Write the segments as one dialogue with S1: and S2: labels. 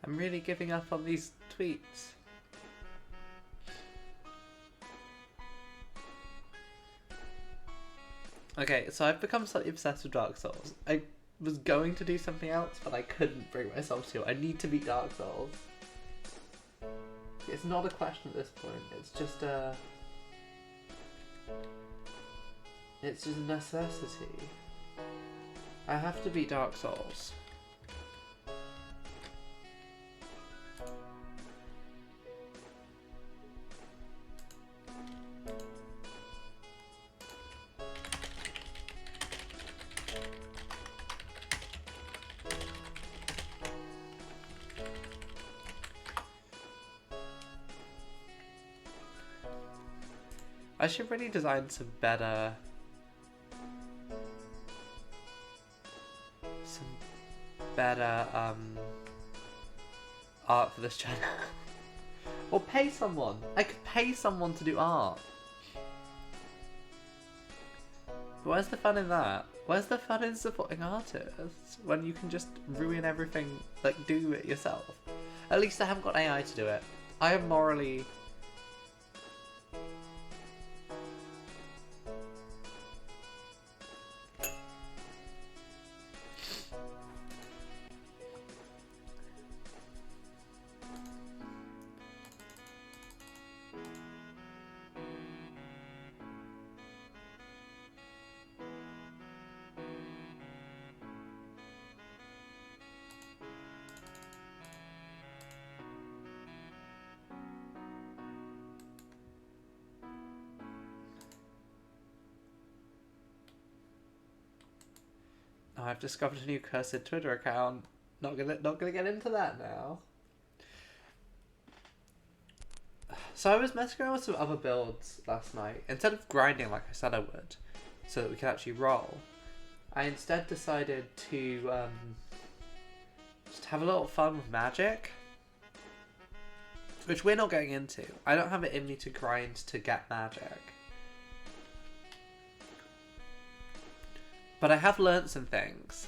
S1: I'm really giving up on these tweets. Okay, so I've become slightly obsessed with Dark Souls. I was going to do something else, but I couldn't bring myself to. I need to beat Dark Souls. It's not a question at this point. It's just a necessity. I have to beat Dark Souls. I should really design some better art for this channel. Or pay someone. I could pay someone to do art. But where's the fun in that? Where's the fun in supporting artists when you can just ruin everything, like do it yourself? At least I haven't got AI to do it. I am morally... Oh, I've discovered a new cursed Twitter account. Not gonna get into that now. So I was messing around with some other builds last night. Instead of grinding like I said I would, so that we could actually roll, I instead decided to just have a little fun with magic. Which we're not getting into. I don't have it in me to grind to get magic. But I have learnt some things.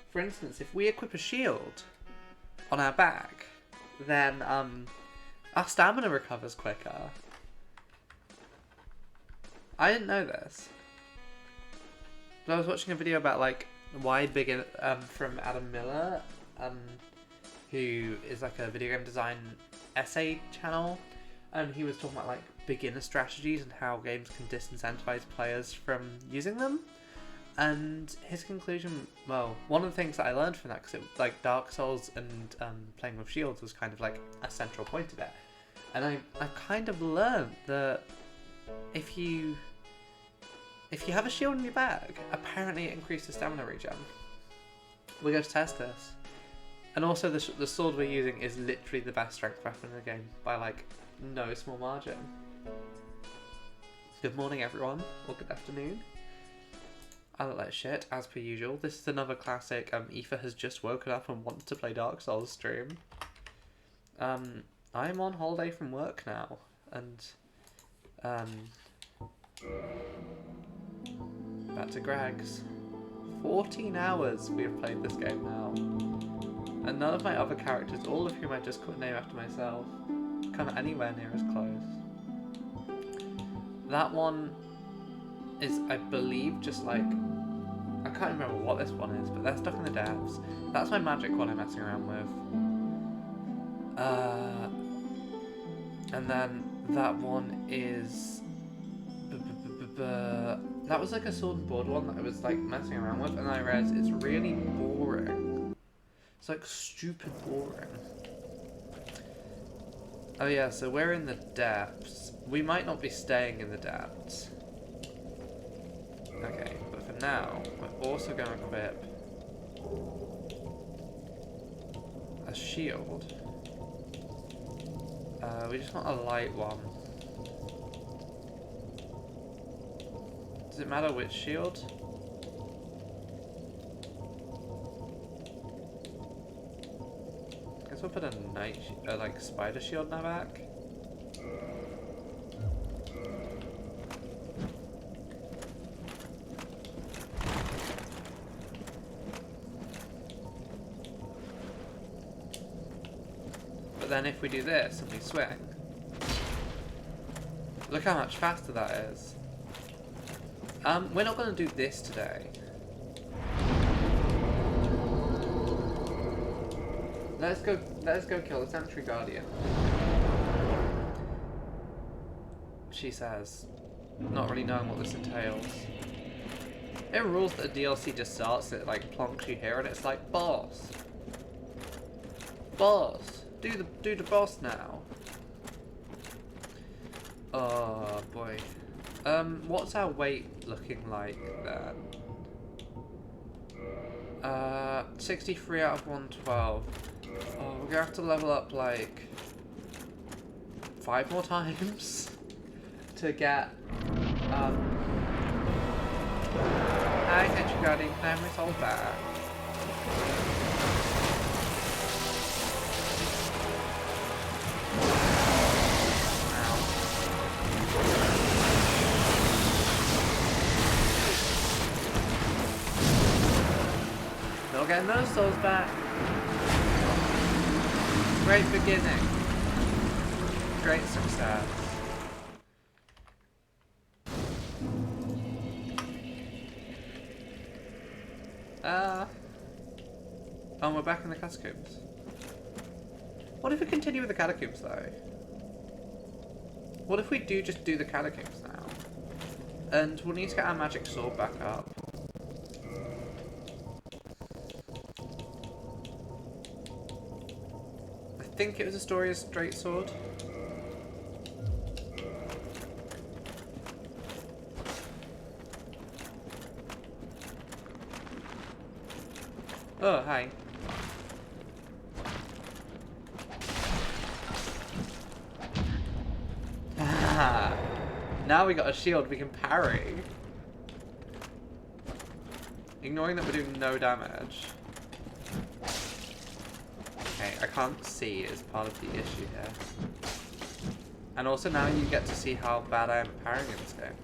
S1: For instance, if we equip a shield on our back, then our stamina recovers quicker. I didn't know this. But I was watching a video about like why begin from Adam Miller, who is like a video game design essay channel, and he was talking about like beginner strategies and how games can disincentivize players from using them. And his conclusion, well, one of the things that I learned from that, because like Dark Souls and playing with shields was kind of like a central point of it, and I kind of learned that if you have a shield in your bag, apparently it increases stamina regen. We're going to test this. And also the sword we're using is literally the best strength weapon in the game by like no small margin. Good morning everyone, or good afternoon. I look like shit, as per usual. This is another classic Aoife has just woken up and wants to play Dark Souls stream. I'm on holiday from work now, and back to Greg's. 14 hours we have played this game now. And none of my other characters, all of whom I just couldn't name after myself, come anywhere near as close. That one is, I believe, just like... I can't remember what this one is, but they're stuck in the depths. That's my magic one I'm messing around with. And then that one is... That was like a sword and board one that I was like messing around with, and I realized it's really boring. It's like stupid boring. Oh yeah, so we're in the depths. We might not be staying in the depths. Okay, but for now, we're also going to equip a shield. We just want a light one. Does it matter which shield? I guess we'll put a like spider shield in our back. But then if we do this and we swing, look how much faster that is. We're not going to do this today. Let's go kill the Sentry Guardian. She says, not really knowing what this entails. It rules that a DLC just starts, it like plonks you here and it's like, boss. Boss, do the boss now. Oh boy. What's our weight looking like then? 63 out of 112. Oh, we're gonna have to level up like 5 more times to get hi Sentry Guardian, can I have my soul back? Not getting those souls back. Great beginning. Great success. Oh, we're back in the catacombs. What if we continue with the catacombs though? What if we do just do the catacombs now? And we'll need to get our magic sword back up. I think it was a story of straight sword. Oh, hi. Now we got a shield we can parry. Ignoring that we're doing no damage. Okay, I can't see is part of the issue here. And also now you get to see how bad I am at parrying in this game.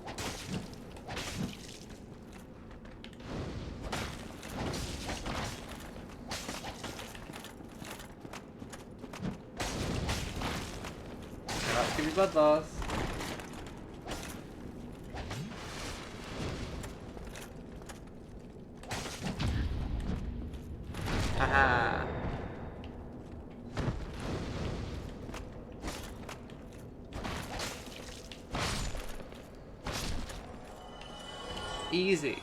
S1: Okay, let's give me blood loss. Haha. Easy.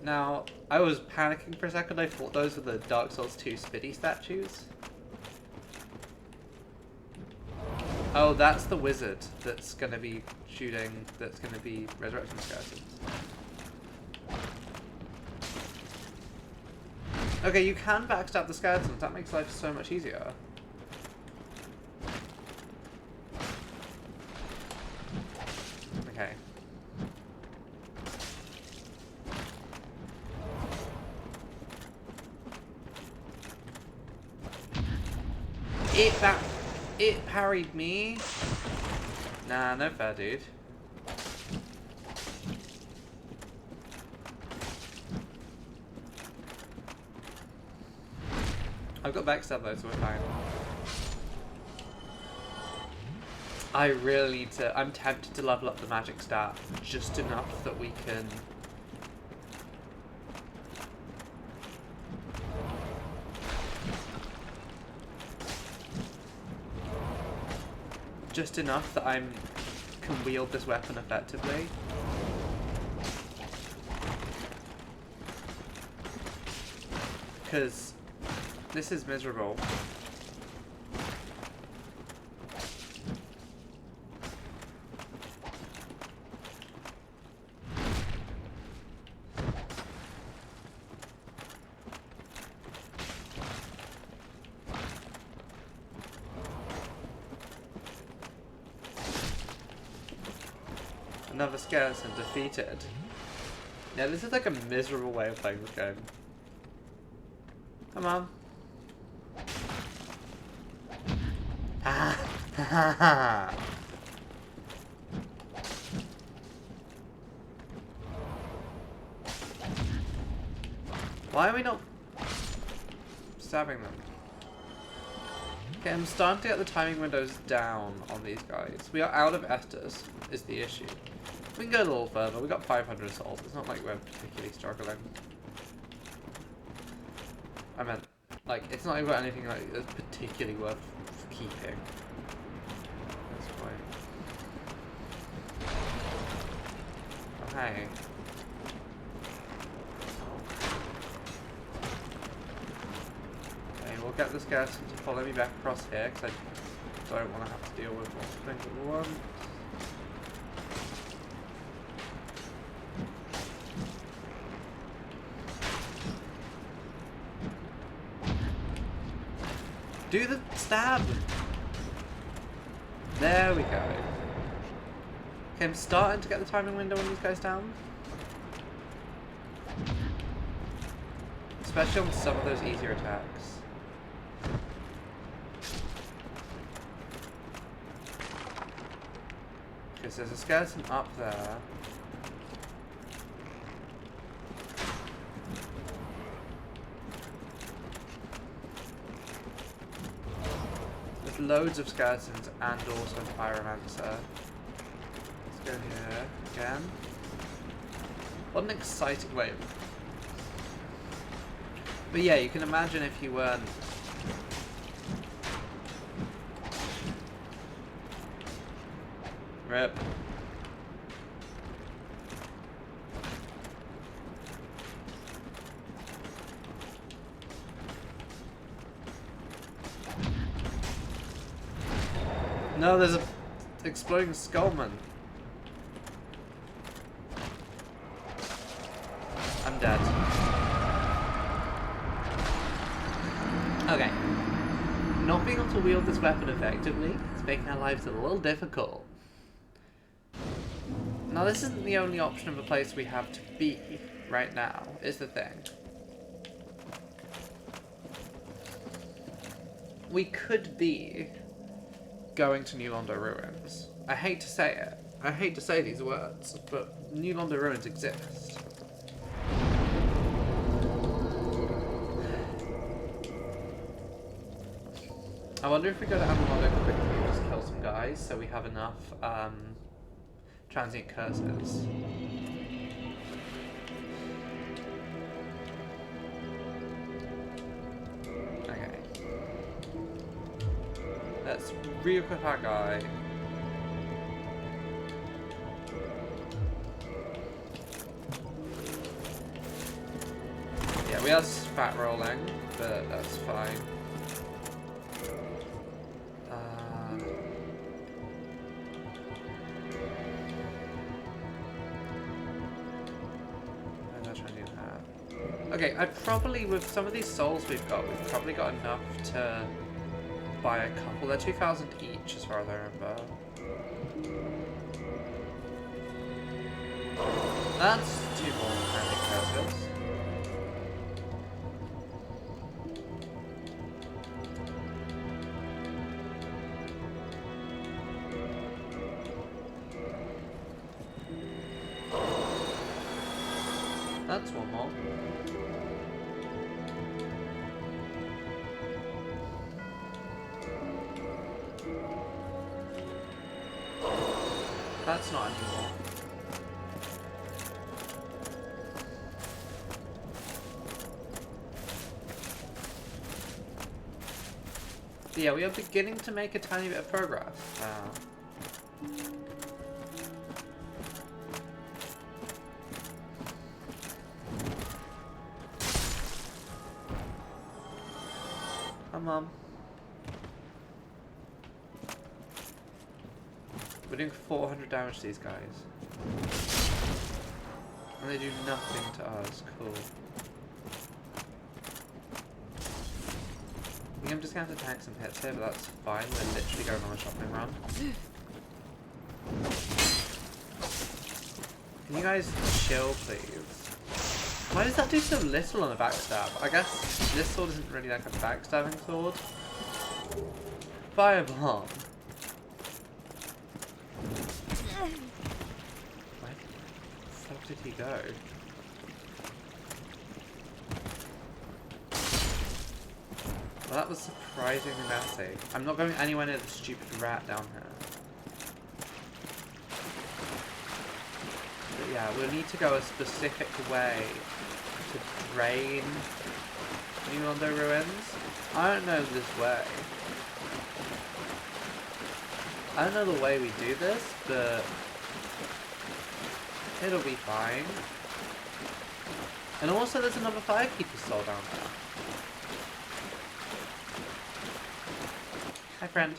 S1: Now, I was panicking for a second. I thought those were the Dark Souls 2 Spitty statues. Oh, that's the wizard that's going to be shooting, that's going to be resurrecting skeletons. Okay, you can backstab the skeletons. That makes life so much easier. Okay. It parried me. Nah, no fair, dude. I've got backstab though, so we're fine. I really need to. I'm tempted to level up the magic stat just enough that we can. Just enough that I can wield this weapon effectively. Because this is miserable. Another skeleton defeated. Yeah, this is like a miserable way of playing this game. Come on. Ha ha ha ha. Why are we not stabbing them? Okay, I'm starting to get the timing windows down on these guys. We are out of Estus, is the issue. We can go a little further. We got 500 souls. It's not like we're particularly struggling. I meant, like, it's not even anything like that's particularly worth keeping. That's fine. Oh, hey. Okay, we'll get this guy to follow me back across here, because I don't want to have to deal with lots of things at once. Do the stab! There we go. Okay, I'm starting to get the timing window on these guys down. Especially on some of those easier attacks. Okay, so there's a skeleton up there. Loads of skeletons and also pyromancer. Let's go here again. What an exciting wave. But yeah, you can imagine if you weren't rip. No, there's a exploding skullman. I'm dead. Okay. Not being able to wield this weapon effectively is making our lives a little difficult. Now, this isn't the only option of a place we have to be right now, is the thing. We could be going to New Lorde Ruins. I hate to say it. I hate to say these words, but New Lorde Ruins exist. I wonder if we go to Amalonde quickly and just kill some guys so we have enough transient curses. Okay. Let's re-equip our guy. Yeah, we are fat rolling, but that's fine. Okay, I'd probably, with some of these souls we've probably got enough to buy a couple. They're 2,000 each, as far as I remember. That's 2 more magic curses. That's 1 more. That's not anymore. So yeah, we are beginning to make a tiny bit of progress now. Come on. We're doing 400 damage to these guys. And they do nothing to us. Cool. I think I'm just going to have to tank some hits here, but that's fine. We're literally going on a shopping run. Can you guys chill, please? Why does that do so little on a backstab? I guess this sword isn't really like a backstabbing sword. Firebomb. Where the fuck did he go? Well, that was surprisingly messy. I'm not going anywhere near the stupid rat down here. But yeah, we'll need to go a specific way to drain New Lorde ruins. I don't know this way. I don't know the way we do this, but it'll be fine. And also there's another Firekeeper's soul down there. Hi friend.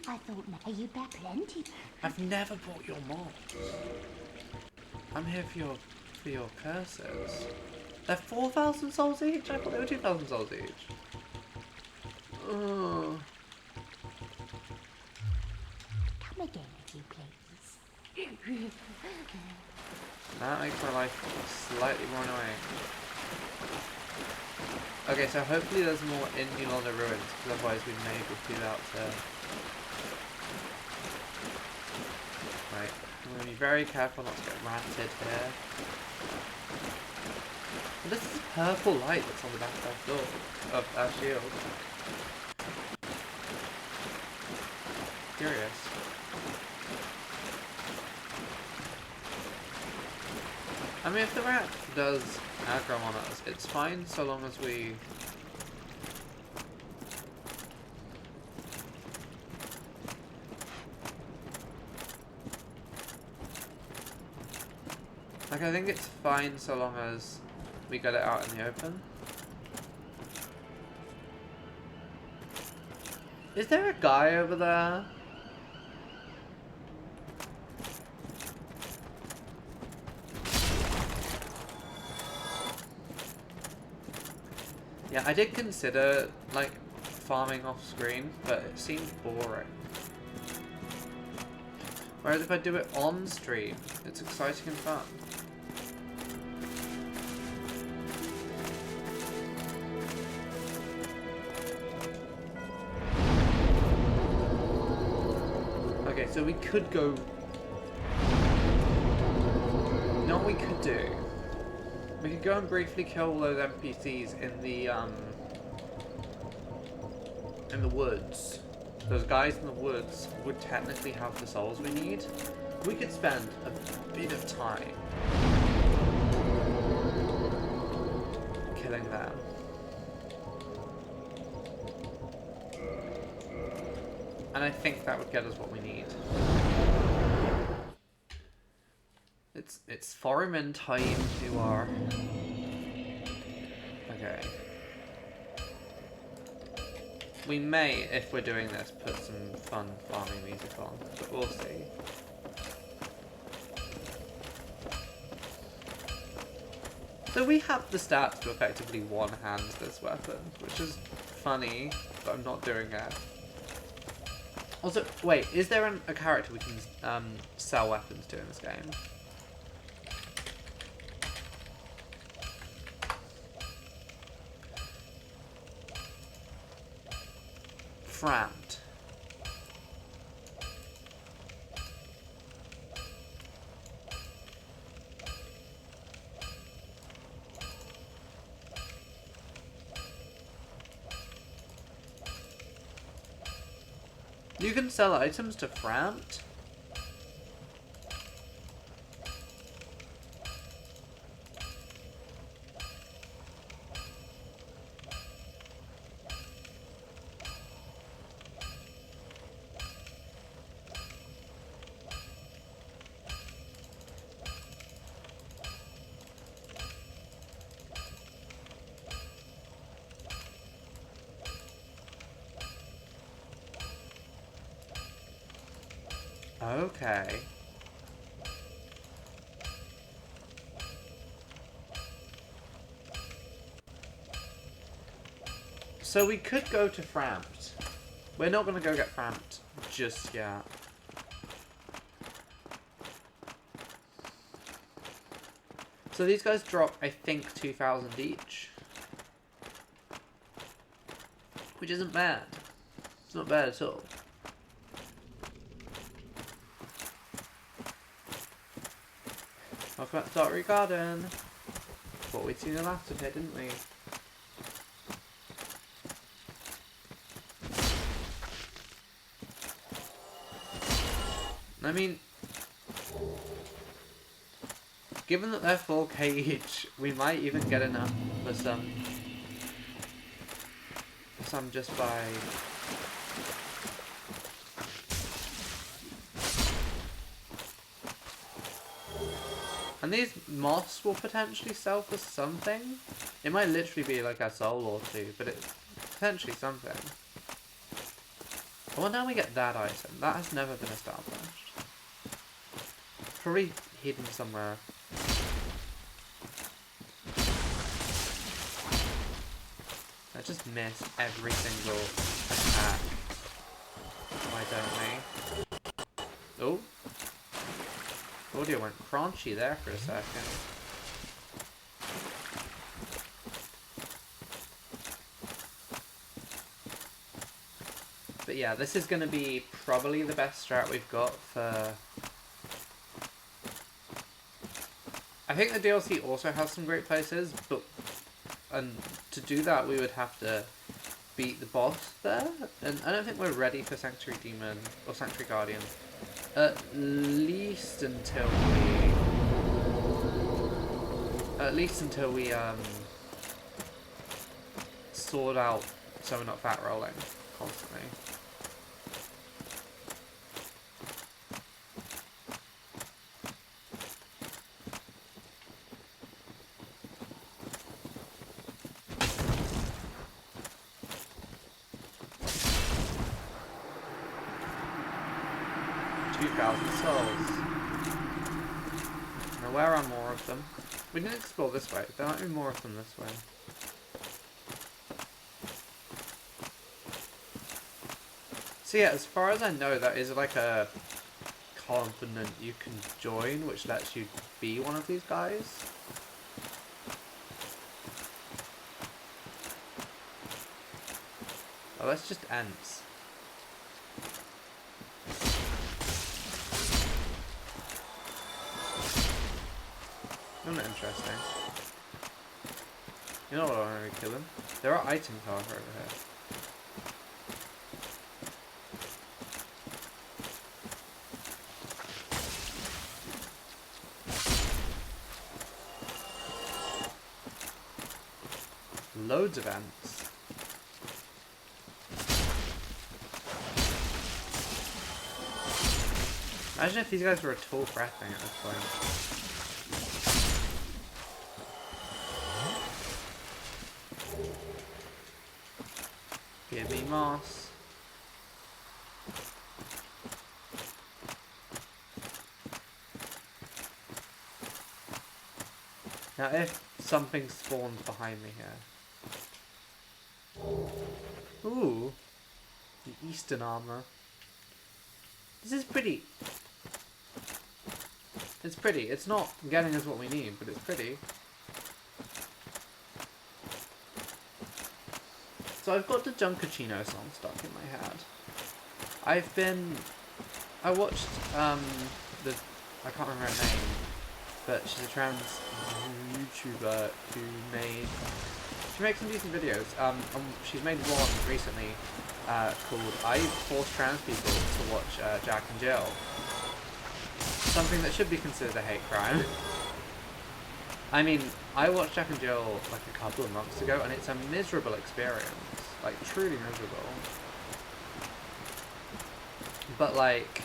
S2: I thought now you'd bear plenty.
S1: I've never bought your mods. I'm here for your curses. They're 4,000 souls each? I thought they were 2,000 souls each. Oh.
S2: Come again if you please.
S1: That makes my life slightly more annoying. Okay, so hopefully there's more in New Lorde ruins, because otherwise we may be too out to... Right, I'm going to be very careful not to get ranted here. And this is a purple light that's on the back of our door, of our shield. Curious. I mean, if the rat does aggro on us, it's fine so long as we... Like, I think it's fine so long as we get it out in the open. Is there a guy over there? Yeah, I did consider, like, farming off screen, but it seemed boring. Whereas if I do it on stream, it's exciting and fun. Okay, so we could go... You know what we could do? We could go and briefly kill all those NPCs in the woods. Those guys in the woods would technically have the souls we need. We could spend a bit of time killing them. And I think that would get us what we need. It's foreman time to our... Okay. We may, if we're doing this, put some fun farming music on, but we'll see. So we have the stats to effectively one-hand this weapon, which is funny, but I'm not doing it. Also, wait, is there a character we can sell weapons to in this game? Framed. You can sell items to Framed? Okay. So we could go to Framed. We're not going to go get Framed just yet. So these guys drop, I think, 2,000 each. Which isn't bad. It's not bad at all. Welcome back to Darkroot Garden. Thought we'd seen the last of it, didn't we? I mean, given that they're 4k each, we might even get enough for some just by... And these moths will potentially sell for something. It might literally be like a soul or two, but it's potentially something. I wonder how we get that item. That has never been established. Probably hidden somewhere. I just miss every single attack. Why don't we? Oh. Audio went crunchy there for a second. But yeah, this is going to be probably the best strat we've got for... I think the DLC also has some great places, but... And to do that, we would have to beat the boss there. And I don't think we're ready for Sanctuary Demon or Sanctuary Guardian. At least until we sort out so we're not fat rolling constantly. Souls. Now where are more of them? We didn't explore this way. There might be more of them this way. So yeah, as far as I know, that is like a covenant you can join, which lets you be one of these guys. Oh, that's just ants. Isn't that interesting? You know what, I want to kill him. There are items, however, over here. Loads of ants. Imagine if these guys were a tall breathing at this point. Give me moss. Now if something spawns behind me here. Ooh. The Eastern armor. This is pretty. It's pretty. It's not getting us what we need, but it's pretty. So I've got the Junkaccino song stuck in my head. I watched, I can't remember her name, but she's a trans YouTuber who she makes some decent videos. She's made one recently, called I Force Trans People to Watch Jack and Jill. Something that should be considered a hate crime. I mean, I watched Jack and Jill like a couple of months ago, and it's a miserable experience. Like, truly miserable. But, like...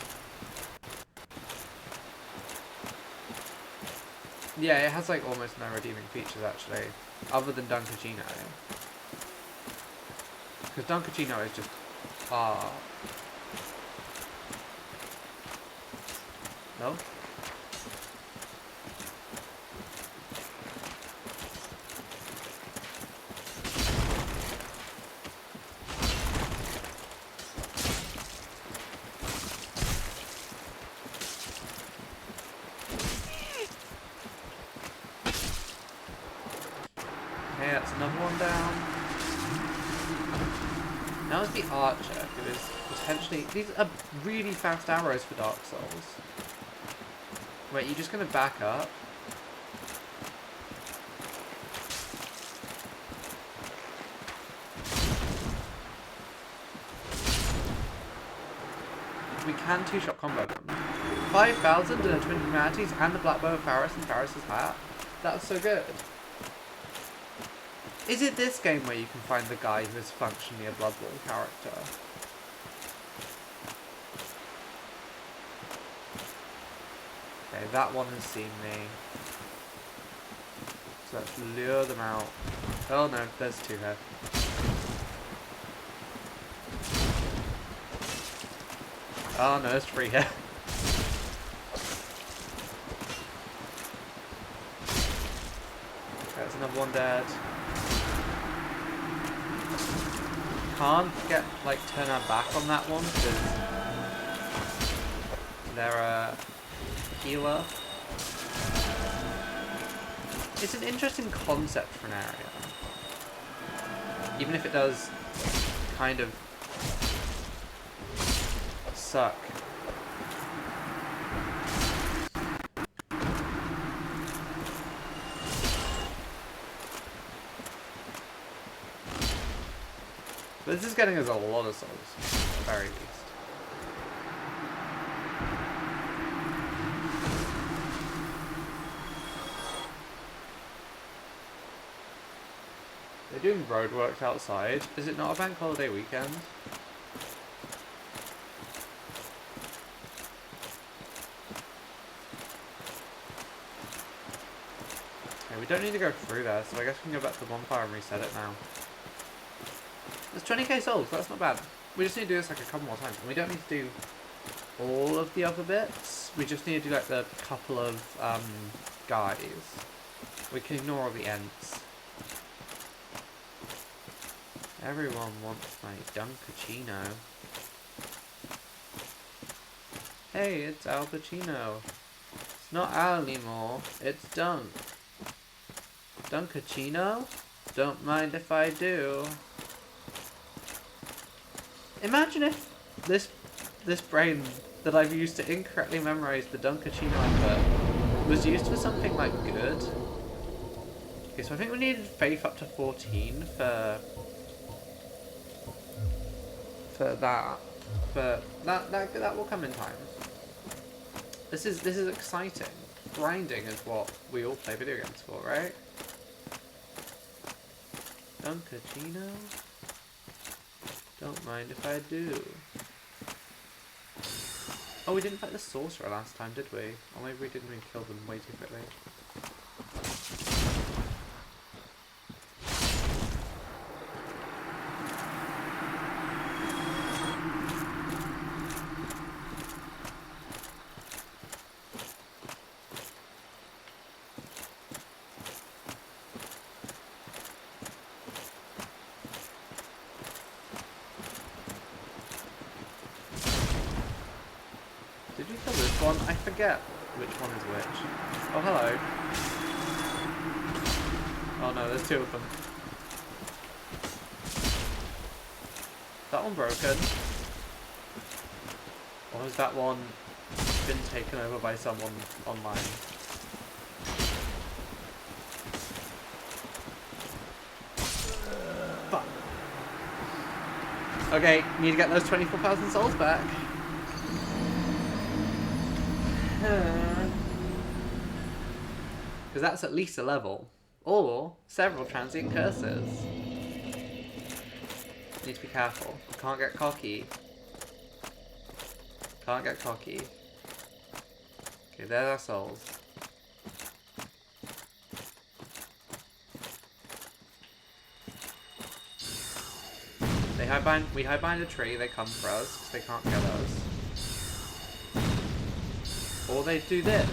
S1: Yeah, it has, like, almost no redeeming features, actually. Other than Dunkaccino. Because Dunkaccino is just... No? Okay, that's another one down. Now it's the archer, who is potentially... These are really fast arrows for Dark Souls. Wait, you're just going to back up? We can two-shot combo them. 5,000 and a Twin Humanities and the Black Bow of Faris and Faris' hat. That's so good. Is it this game where you can find the guy who is functionally a Blood Bowl character? Okay, that one has seen me. So let's lure them out. Oh no, there's two here. Oh no, there's three here. There's another one dead. Can't get, like, turn our back on that one because they're a healer. It's an interesting concept for an area. Even if it does kind of suck. But this is getting us a lot of souls, at the very least. They're doing roadworks outside. Is it not a bank holiday weekend? Okay, we don't need to go through there, so I guess we can go back to the bonfire and reset it now. There's 20k souls, that's not bad. We just need to do this like a couple more times. And we don't need to do all of the other bits. We just need to do like the couple of guys. We can ignore all the ends. Everyone wants my Dunkachino. Hey, it's Al Pacino. It's not Al anymore, it's Dunk. Dunkachino? Don't mind if I do. Imagine if this brain that I've used to incorrectly memorize the Dunkachino advert was used for something like good. Okay, so I think we needed faith up to 14 for that, but that will come in time. This is exciting. Grinding is what we all play video games for, right? Dunkachino? Don't mind if I do. Oh, we didn't fight the sorcerer last time, did we? Or maybe we didn't, we killed them way too quickly. Did you kill this one? I forget which one is which. Oh, hello. Oh no, there's two of them. Is that one broken? Or has that one been taken over by someone online? Fuck. Okay, need to get those 24,000 souls back. Because that's at least a level. Or several transient curses. Need to be careful. Can't get cocky. Can't get cocky. Okay, there's our souls. They hide behind, we hide behind a tree, they come for us, because they can't get us. Or they do this.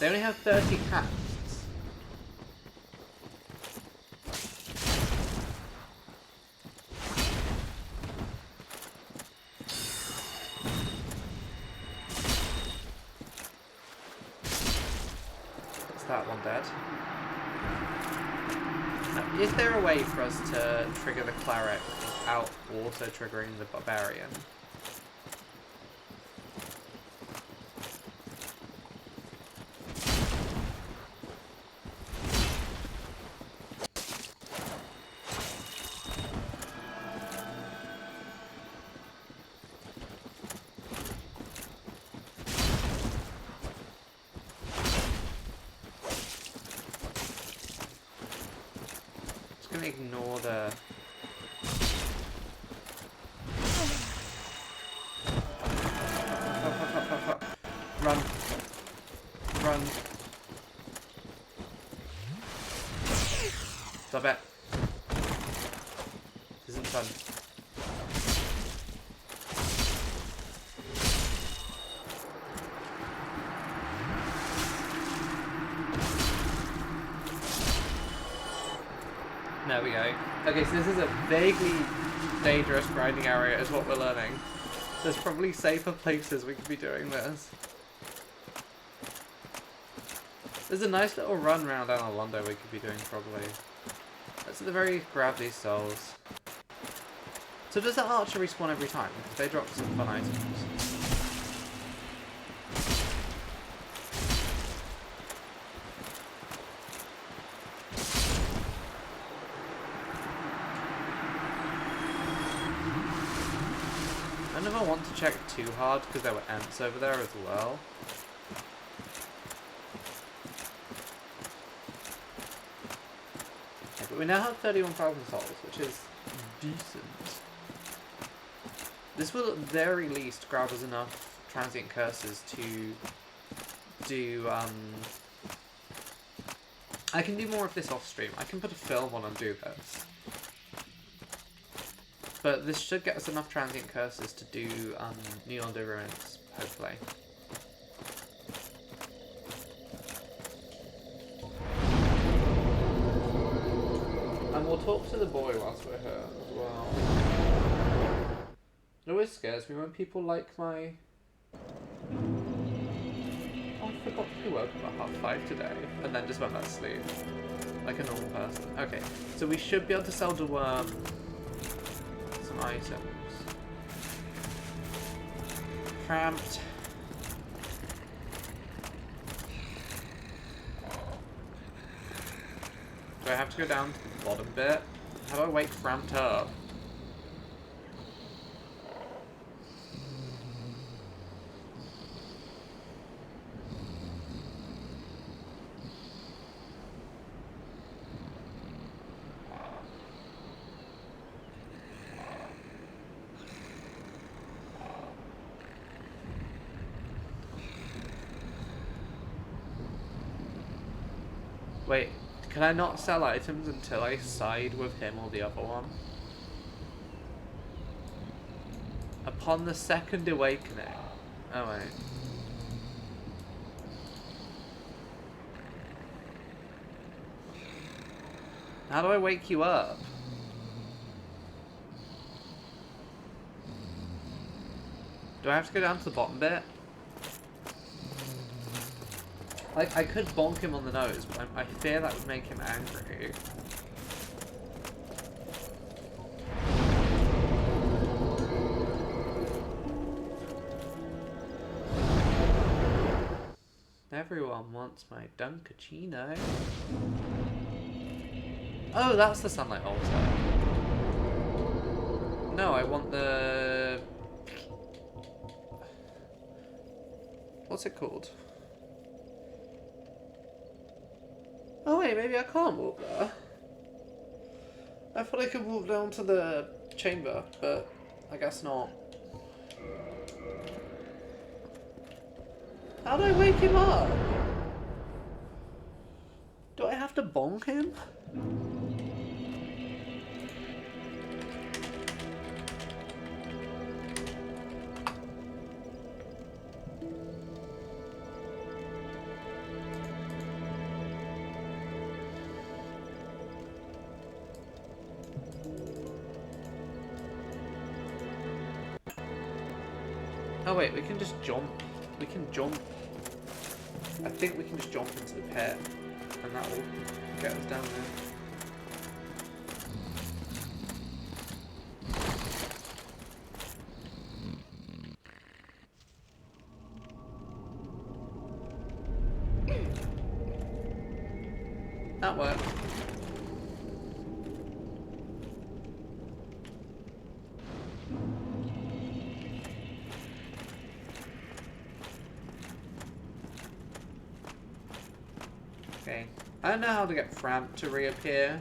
S1: They only have 30 casts. Is that one dead? Now, is there a way for us to trigger the cleric without also triggering the barbarian? and ignore the... Run. Run. Stop it. This isn't fun. There we go. Okay, so this is a vaguely dangerous grinding area is what we're learning. There's probably safer places we could be doing this. There's a nice little run round down Lorde we could be doing probably. Let's at the very least grab these souls. So does that archer respawn every time? Because they drop some fun items. I never want to check too hard because there were ants over there as well. Okay, but we now have 31,000 souls, which is decent. This will at the very least grab us enough transient curses to do, I can do more of this off stream. I can put a film on and do this. But this should get us enough transient curses to do New Lorde Ruins, hopefully. And we'll talk to the boy whilst we're here as well. It always scares me when people like my... Oh, I forgot to woke up at 5:30 today, and then just went back to sleep. Like a normal person. Okay, so we should be able to sell the worm some items. Cramped. Do I have to go down to the bottom bit? How do I wake Cramped up? Wait, can I not sell items until I side with him or the other one? Upon the second awakening. Oh wait. How do I wake you up? Do I have to go down to the bottom bit? Like, I could bonk him on the nose, but I fear that would make him angry. Everyone wants my Dunkachino. Oh, that's the sunlight altar. No, I want the... What's it called? Oh wait, maybe I can't walk there. I thought I could walk down to the chamber, but I guess not. How do I wake him up? Do I have to bonk him? Oh wait, we can just jump. We can jump. I think we can just jump into the pit, and that will get us down there. That worked. Okay. I don't know how to get Framp to reappear.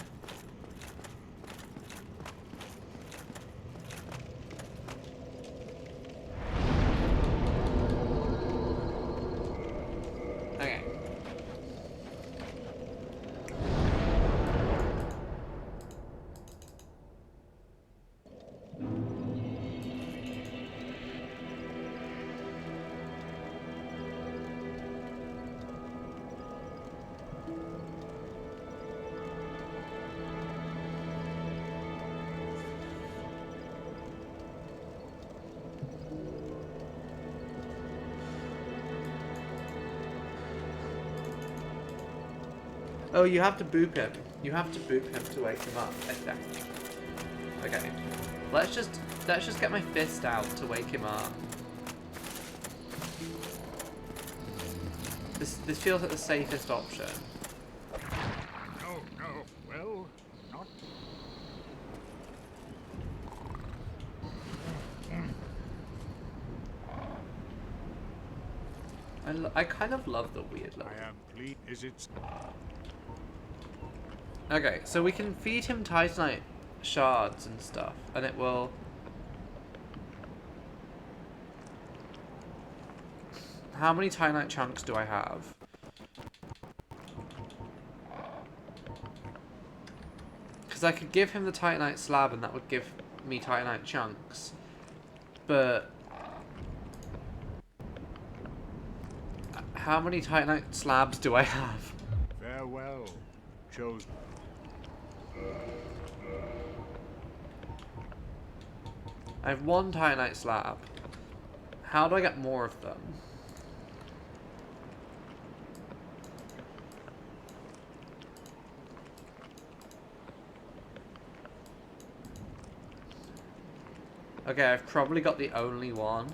S1: Oh, you have to boop him. You have to boop him to wake him up, I think. Okay. Let's just get my fist out to wake him up. This feels like the safest option.
S3: No, well, not.
S1: I kind of love the weird look.
S3: I am pleased. Is it?
S1: Okay, so we can feed him Titanite shards and stuff, and it will... How many Titanite chunks do I have? Because I could give him the Titanite slab and that would give me Titanite chunks. But... How many Titanite slabs do I have?
S3: Farewell, chosen.
S1: I have one Titanite slab. How do I get more of them? Okay, I've probably got the only one.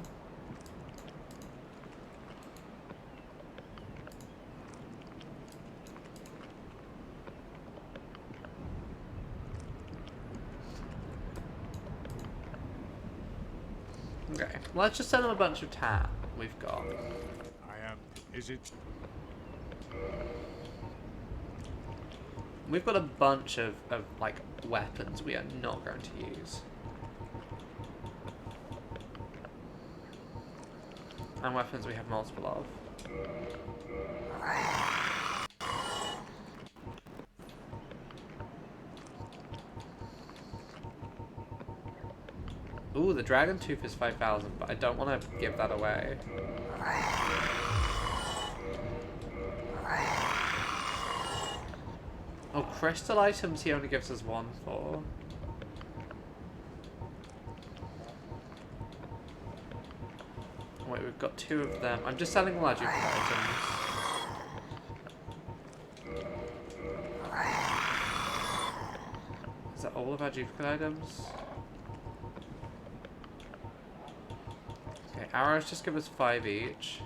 S1: Okay, let's just send them a bunch of tat we've got.
S3: I am. Is it?
S1: We've got a bunch of like, weapons we are not going to use. And weapons we have multiple of. Ooh, the dragon tooth is 5,000, but I don't want to give that away. Oh, crystal items he only gives us one for. Wait, we've got two of them. I'm just selling all our duplicate items. Is that all of our duplicate items? Okay, arrows just give us 5 each.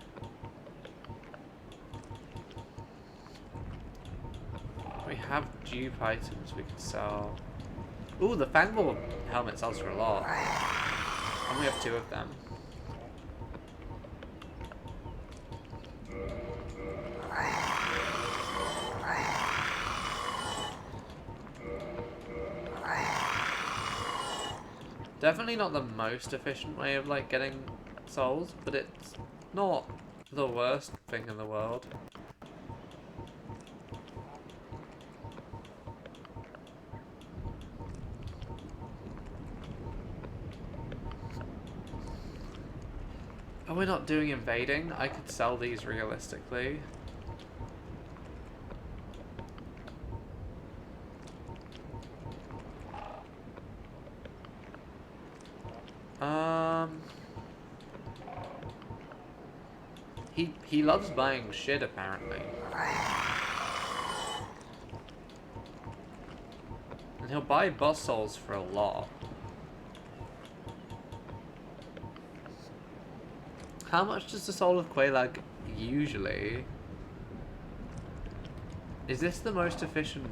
S1: We have dupe items we can sell. Ooh, the Fangball helmet sells for a lot. And we have 2 of them. Definitely not the most efficient way of like getting souls, but it's not the worst thing in the world. Oh, we're not doing invading? I could sell these realistically. He loves buying shit apparently. And he'll buy boss souls for a lot. How much does the soul of Quelaag usually? Is this the most efficient?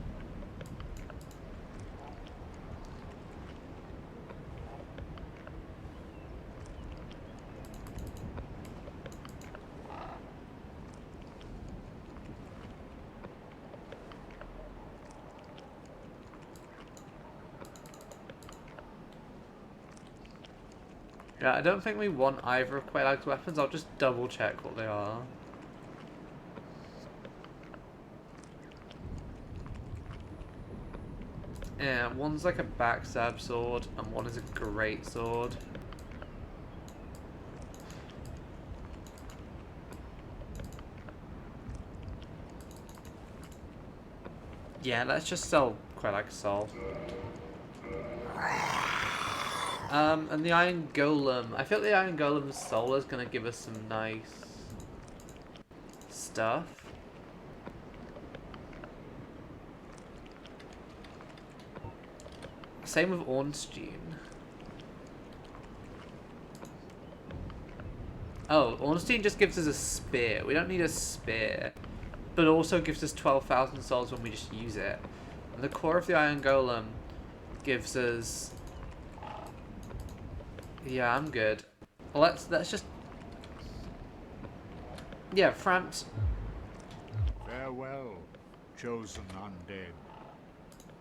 S1: Yeah, I don't think we want either of Quelaag's weapons. I'll just double check what they are. Yeah, one's like a backstab sword and one is a great sword. Yeah, let's just sell Quelaag's soul. And the Iron Golem. I feel like the Iron Golem's soul is going to give us some nice stuff. Same with Ornstein. Oh, Ornstein just gives us a spear. We don't need a spear. But it also gives us 12,000 souls when we just use it. And the core of the Iron Golem gives us... Yeah, I'm good. Let's just... Yeah, Framps.
S3: Farewell, chosen undead.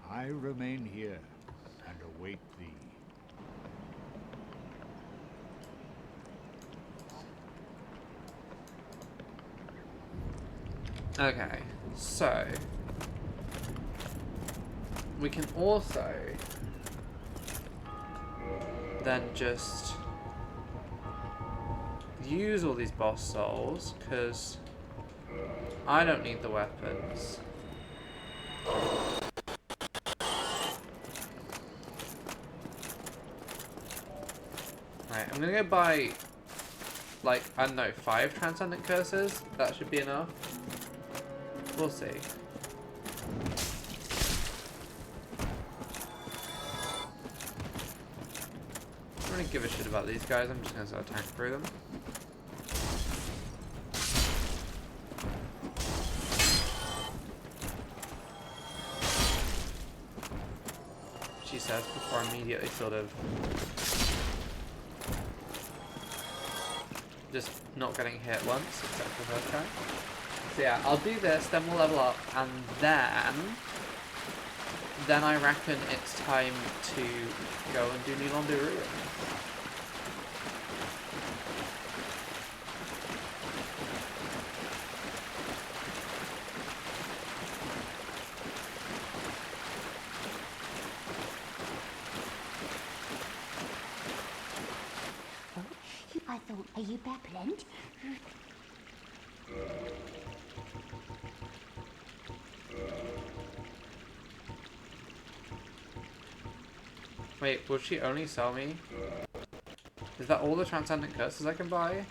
S3: I remain here and await thee.
S1: Okay, so... We can also... then just... use all these boss souls, because I don't need the weapons. Right, I'm gonna go buy, like, I don't know, 5 Transcendent Curses? That should be enough. We'll see. I don't really give a shit about these guys, I'm just gonna sort of tank through them. She says before immediately sort of just not getting hit once, except for the first time. So yeah, I'll do this, then we'll level up, and then I reckon it's time to go and do New Lorde Ruin.
S2: I thought, are you back, Lord?
S1: Wait, will she only sell me? Is that all the Transcendent Curses I can buy?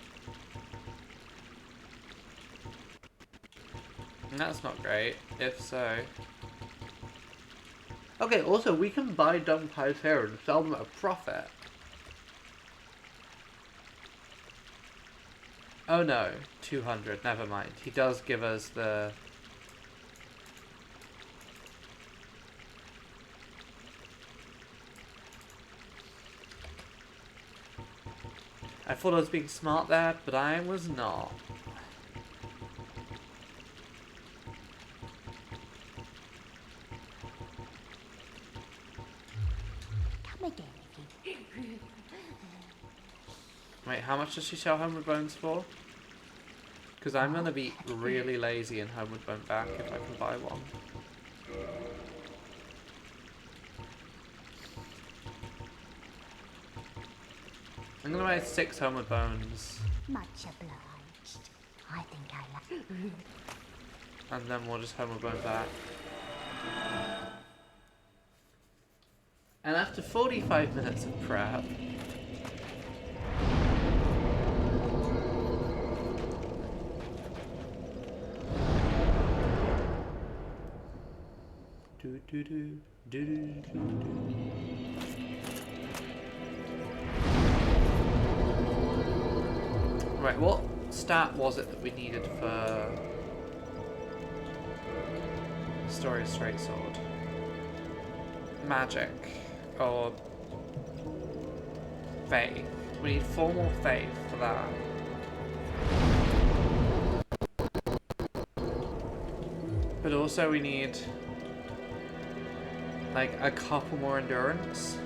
S1: That's not great, if so. Okay, also, we can buy dung pies here and sell them at a profit. Oh no, 200, never mind. He does give us the... I thought I was being smart there, but I was not.
S2: Come again, if you...
S1: Wait, how much does she sell Homeward Bones for? Because I'm going to be really lazy and Homeward Bone back if I can buy one. I'm going to buy 6 Homeward Bones.
S2: Much obliged. I think I like...
S1: And then we'll just Homeward Bone back. And after 45 minutes of prep... Right, what stat was it that we needed for Story of Straight Sword? Magic. Or faith. We need 4 more faith for that. But also we need like a couple more endurance.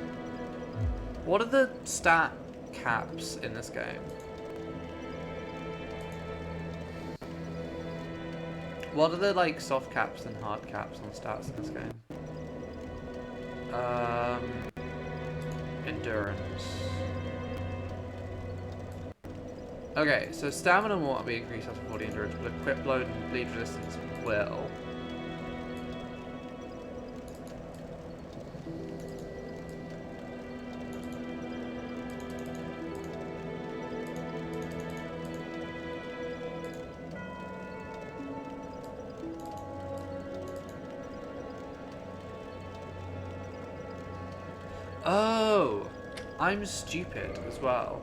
S1: What are the stat caps in this game? What are the like soft caps and hard caps on stats in this game? Endurance. Okay, so stamina won't be increased after 40 endurance, but equip load and bleed resistance will. Oh, I'm stupid as well.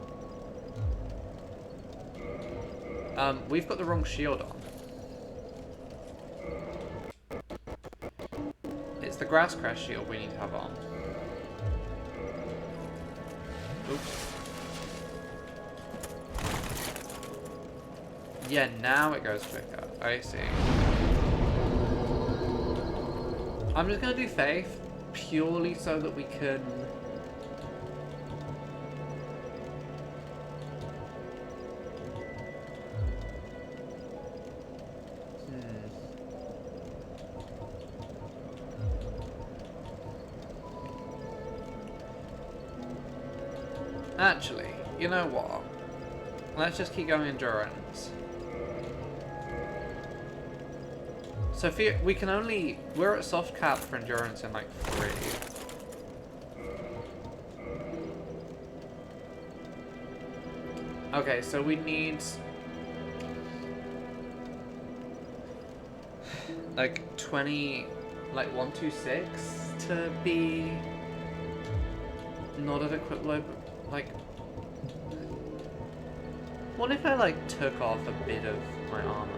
S1: We've got the wrong shield on. It's the grass crest shield we need to have on. Oops. Yeah, now it goes quicker. I see. I'm just gonna do Faith purely so that we can. Actually, you know what? Let's just keep going endurance. So we can only... We're at soft cap for endurance in like 3. Okay, so we need... like 20... like 126 to be... not at a quick low... like... What if I like took off a bit of my armor?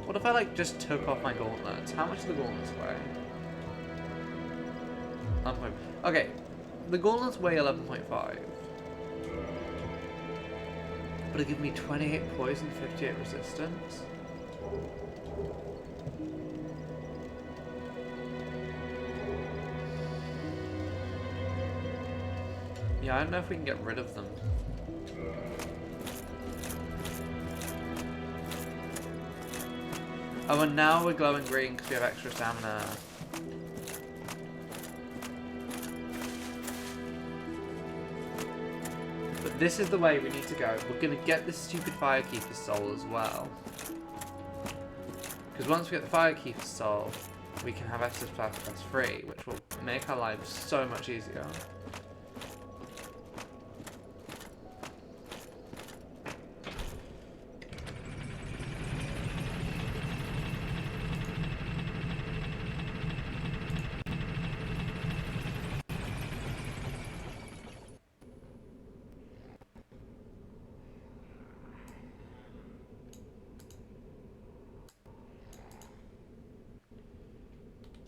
S1: What if I like just took off my gauntlets? How much do the gauntlets weigh? Okay, the gauntlets weigh 11.5. But it give me 28 poison, 58 resistance. Yeah, I don't know if we can get rid of them. Oh, and now we're glowing green because we have extra stamina. But this is the way we need to go. We're going to get this stupid Firekeeper's soul as well. Because once we get the Firekeeper's soul, we can have Estus plus 3, which will make our lives so much easier.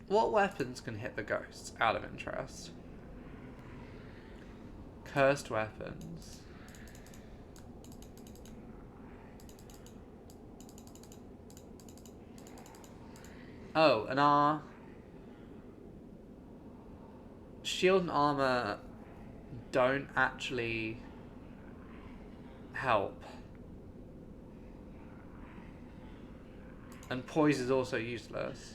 S1: What weapons can hit the ghosts, out of interest? Cursed weapons. Oh, and our shield and armor don't actually help. And poise is also useless.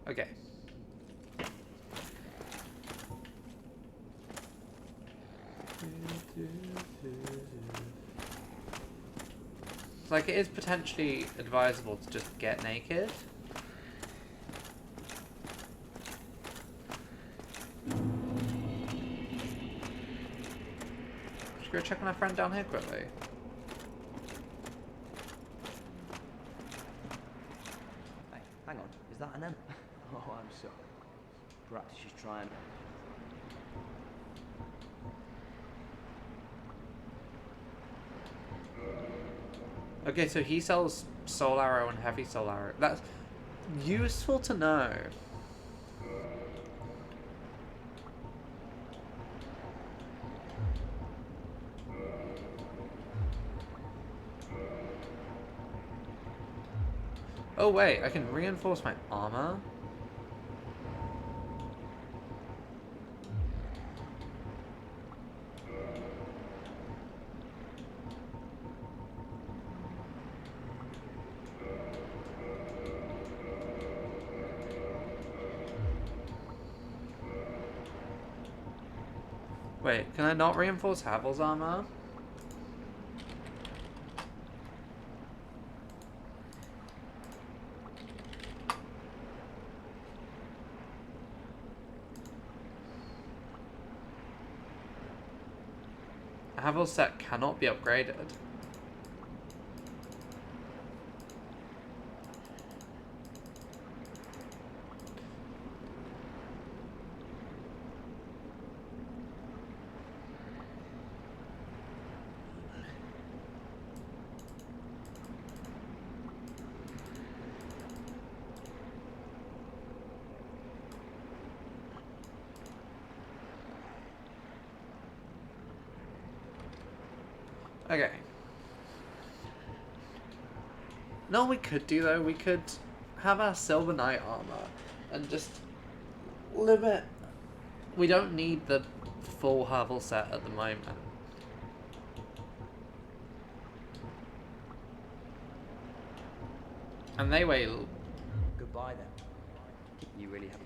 S1: Okay. It's like it is potentially advisable to just get naked. Should we go check on our friend down here quickly?
S4: Hey, hang on. Is that an M? Oh, I'm sorry. Perhaps she's trying.
S1: Okay, so he sells soul arrow and heavy soul arrow. That's useful to know. Oh wait, I can reinforce my armor? Wait, can I not reinforce Havel's armor? Havel's set cannot be upgraded. Okay. No, we could do though. We could have our Silver Knight armor and just limit. We don't need the full Havel set at the moment. And they weigh.
S4: Goodbye then. You really have.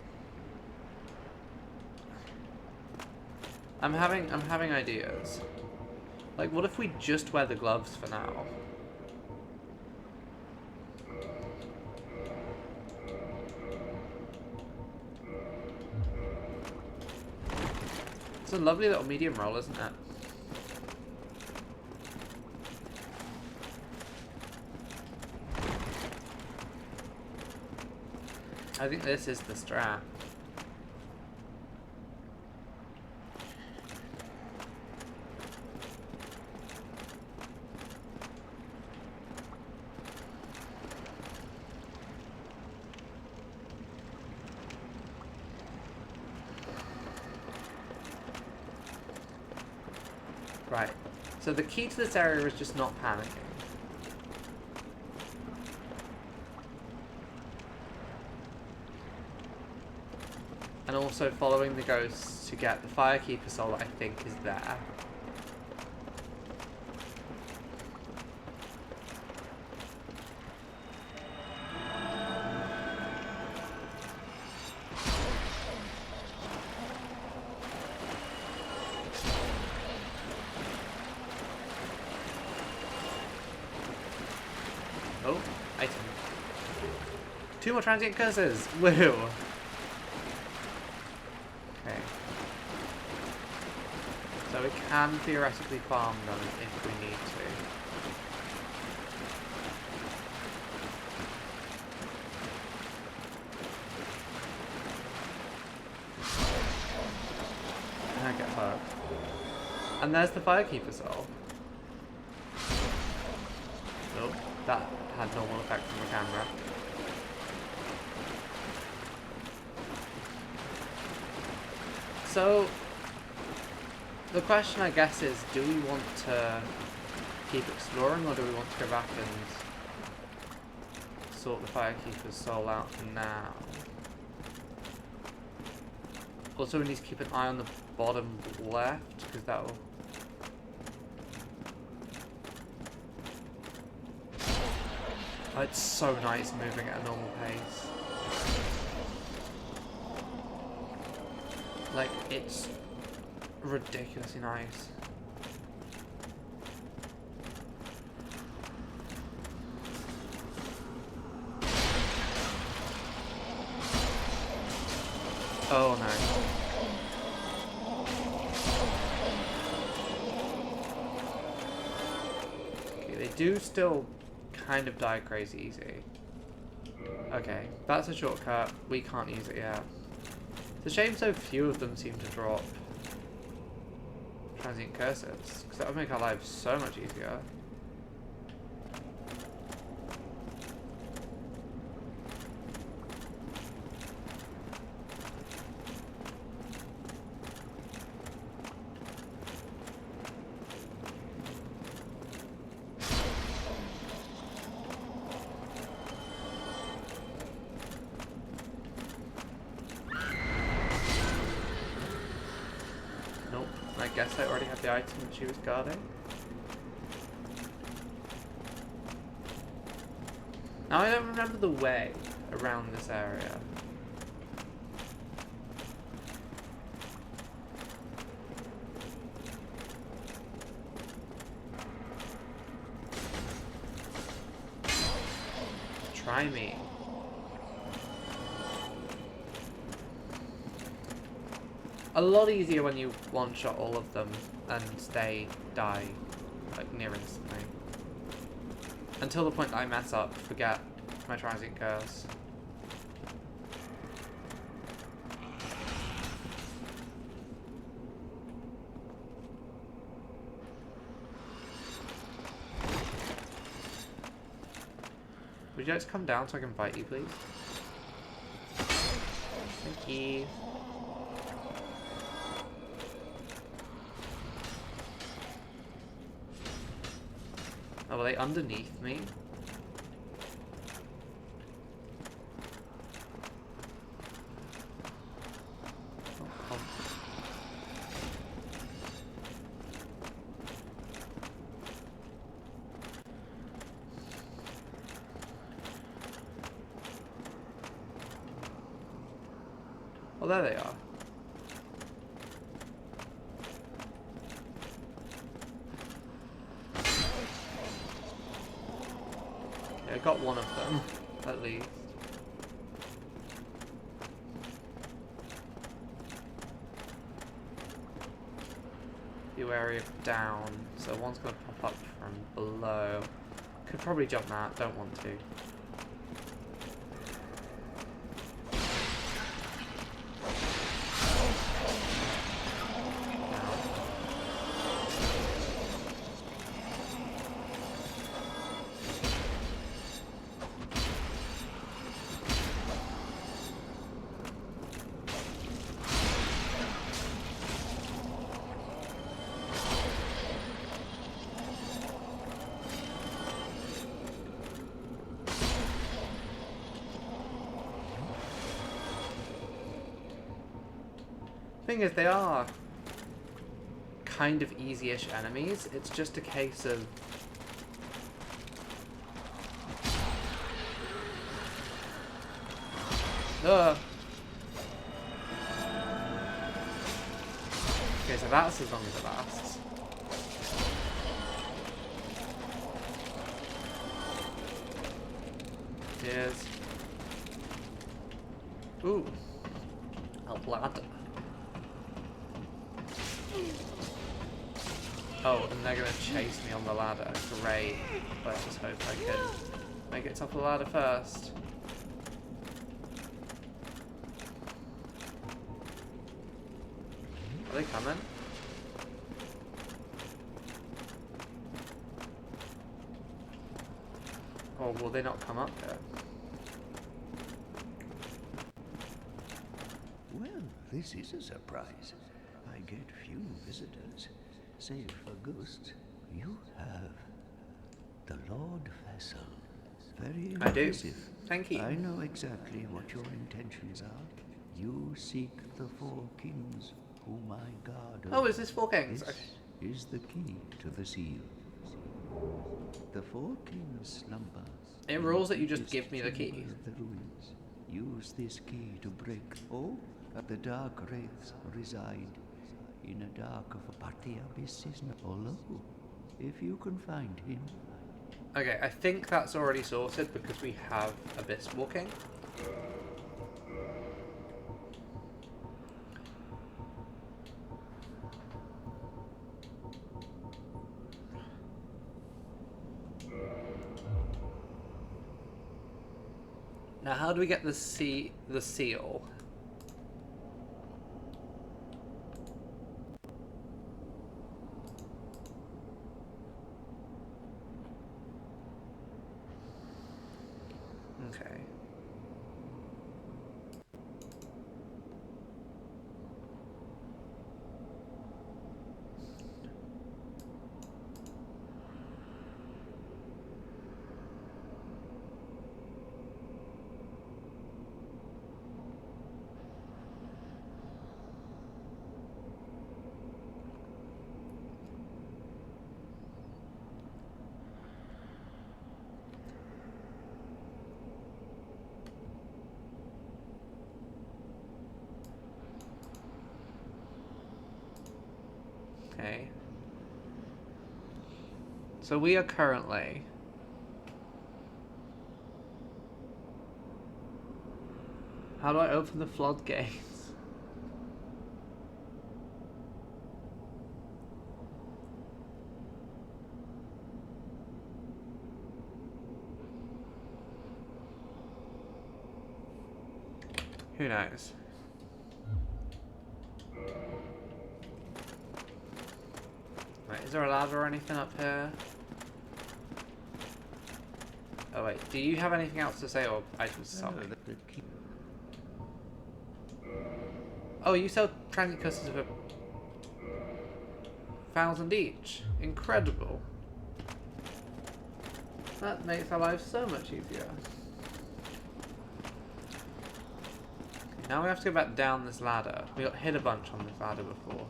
S1: I'm having ideas. Like, what if we just wear the gloves for now? It's a lovely little medium roll, isn't it? I think this is the strat. Right. So the key to this area is just not panicking. And also following the ghosts to get the Firekeeper soul that I think is there. Oh, item. 2 more transient curses! Woo! Okay. So we can theoretically farm them if we need to. And I get hurt. And there's the Firekeeper soul. Nope, that had normal effect from the camera. So, the question I guess is, do we want to keep exploring or do we want to go back and sort the Firekeeper's soul out for now? Also, we need to keep an eye on the bottom left, because that will... Oh, it's so nice moving at a normal pace. Like, it's ridiculously nice. Oh no. Okay, they do still kind of die crazy easy. Okay, that's a shortcut. We can't use it yet. It's a shame so few of them seem to drop transient curses, because that would make our lives so much easier. I guess I already had the item that she was guarding. Now I don't remember the way around this area. Try me. a lot easier when you one-shot all of them and they die, like, near instantly. Until the point that I mess up, forget my transient curse. Would you like to come down so I can fight you, please? Thank you. Oh, are they underneath me? Oh, oh. Oh, there they are. Okay, I got one of them, at least. Be wary of down, so one's gonna pop up from below. Could probably jump that, don't want to. Thing is, they are kind of easy-ish enemies. It's just a case of okay, so that's as long as it lasts. Cheers. Ooh. A ladder. Oh, and they're gonna chase me on the ladder. Great. Let's just hope I can make it top of the ladder first. Are they coming? Or will they not come up here?
S3: Well, this is a surprise. I get few visitors. Save for ghosts, you have the Lord Vessel. Very
S1: I do.
S3: impressive.
S1: Thank you.
S3: I know exactly what your intentions are. You seek the four kings whom I guard.
S1: Oh, is this Four Kings?
S3: This is the key to the seal. The four kings slumber.
S1: It rules that you just give me the key.
S3: Chamber of the ruins. Use this key to break. Oh, the dark wraiths reside in a dark of the abysses. Although, if you can find him.
S1: Okay, I think that's already sorted because we have Abyss Walking. Now, how do we get the seal? Okay. Okay. So we are currently... How do I open the floodgates? Who knows? Wait, is there a ladder or anything up here? Oh wait, do you have anything else to say or items to sell me? Oh, you sell transit coasters for 1,000 each. Incredible. That makes our lives so much easier. Okay, now we have to go back down this ladder. We got hit a bunch on this ladder before.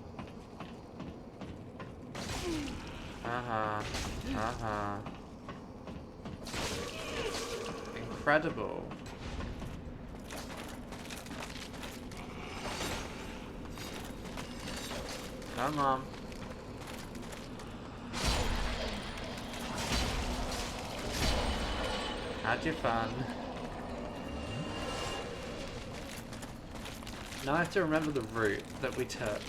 S1: Incredible. Come on. Had your fun. Now I have to remember the route that we took.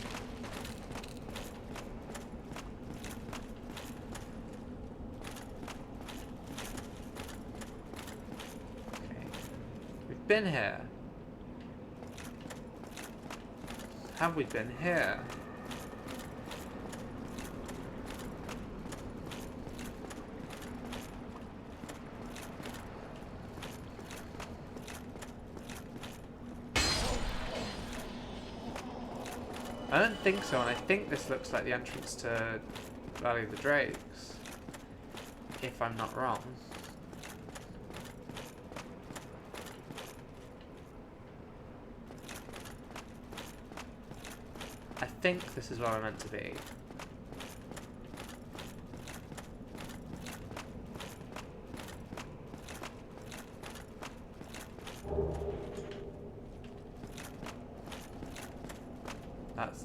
S1: Okay. We've been here. Have we been here? I don't think so, and I think this looks like the entrance to Valley of the Drakes, if I'm not wrong. I think this is where we're meant to be.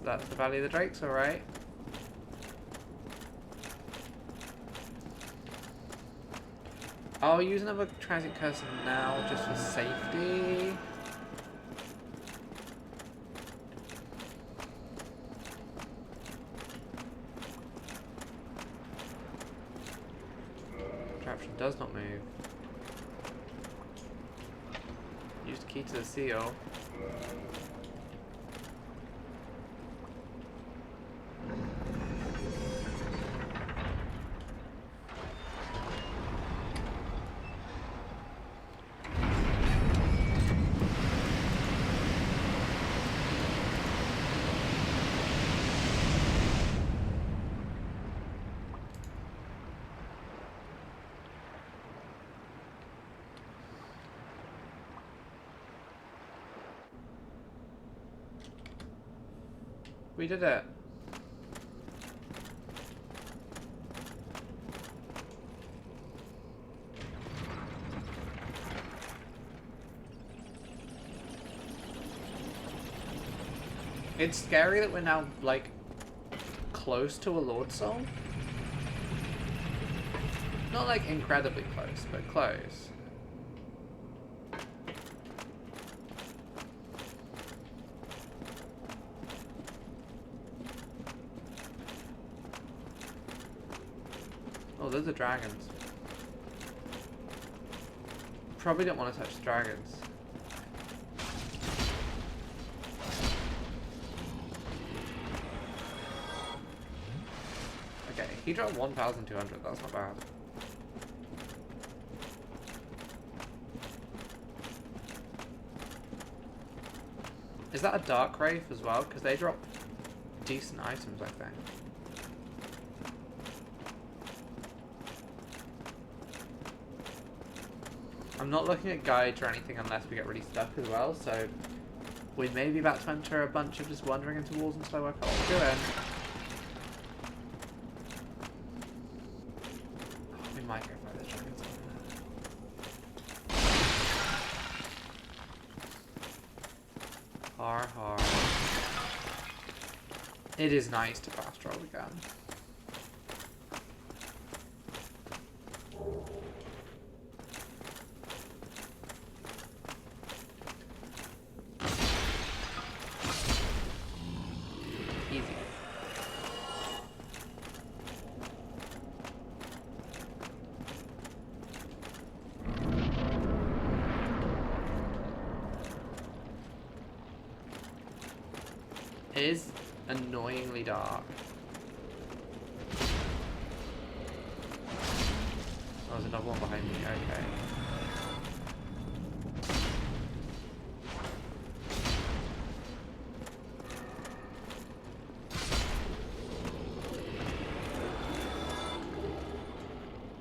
S1: That's the Valley of the Drakes, alright. I'll use another transit cursor now just for safety. Contraption does not move. Use the key to the seal. We did it. It's scary that we're now, like, close to a Lord Soul. Not, like, incredibly close, but close. Oh, those are dragons. Probably don't want to touch the dragons. Okay, he dropped 1,200, that's not bad. Is that a Dark Wraith as well? Because they drop decent items, I think. I'm not looking at guides or anything unless we get really stuck as well, so we may be about to enter a bunch of just wandering into walls and slow work out what we're doing. Oh, we might go for this dragon. Har har. It is nice to fast roll again. It is annoyingly dark. Oh, there's another one behind me. Okay.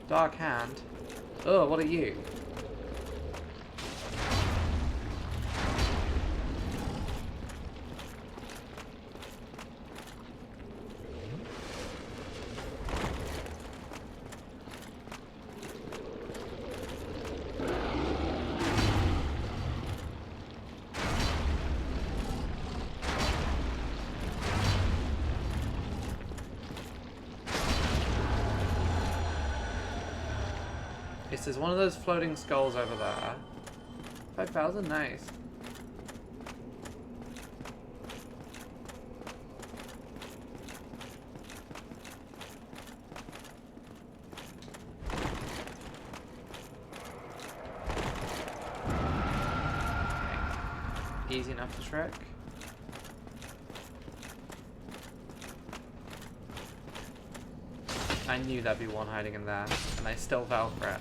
S1: Dark hand. Oh, what are you? Yes, there's one of those floating skulls over there. 5,000? Nice. Easy enough to Shrek. I knew there'd be one hiding in there, and I still fell for it.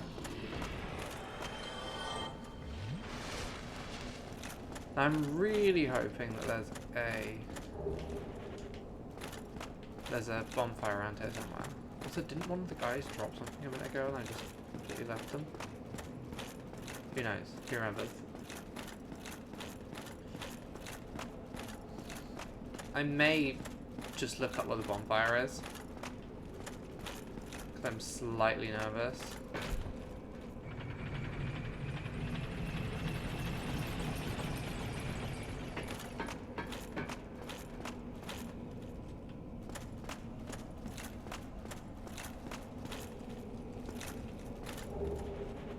S1: I'm really hoping that there's a bonfire around here somewhere. Also, didn't one of the guys drop something a minute ago and I just completely left them? Who knows? Who remembers? I may just look up where the bonfire is, because I'm slightly nervous.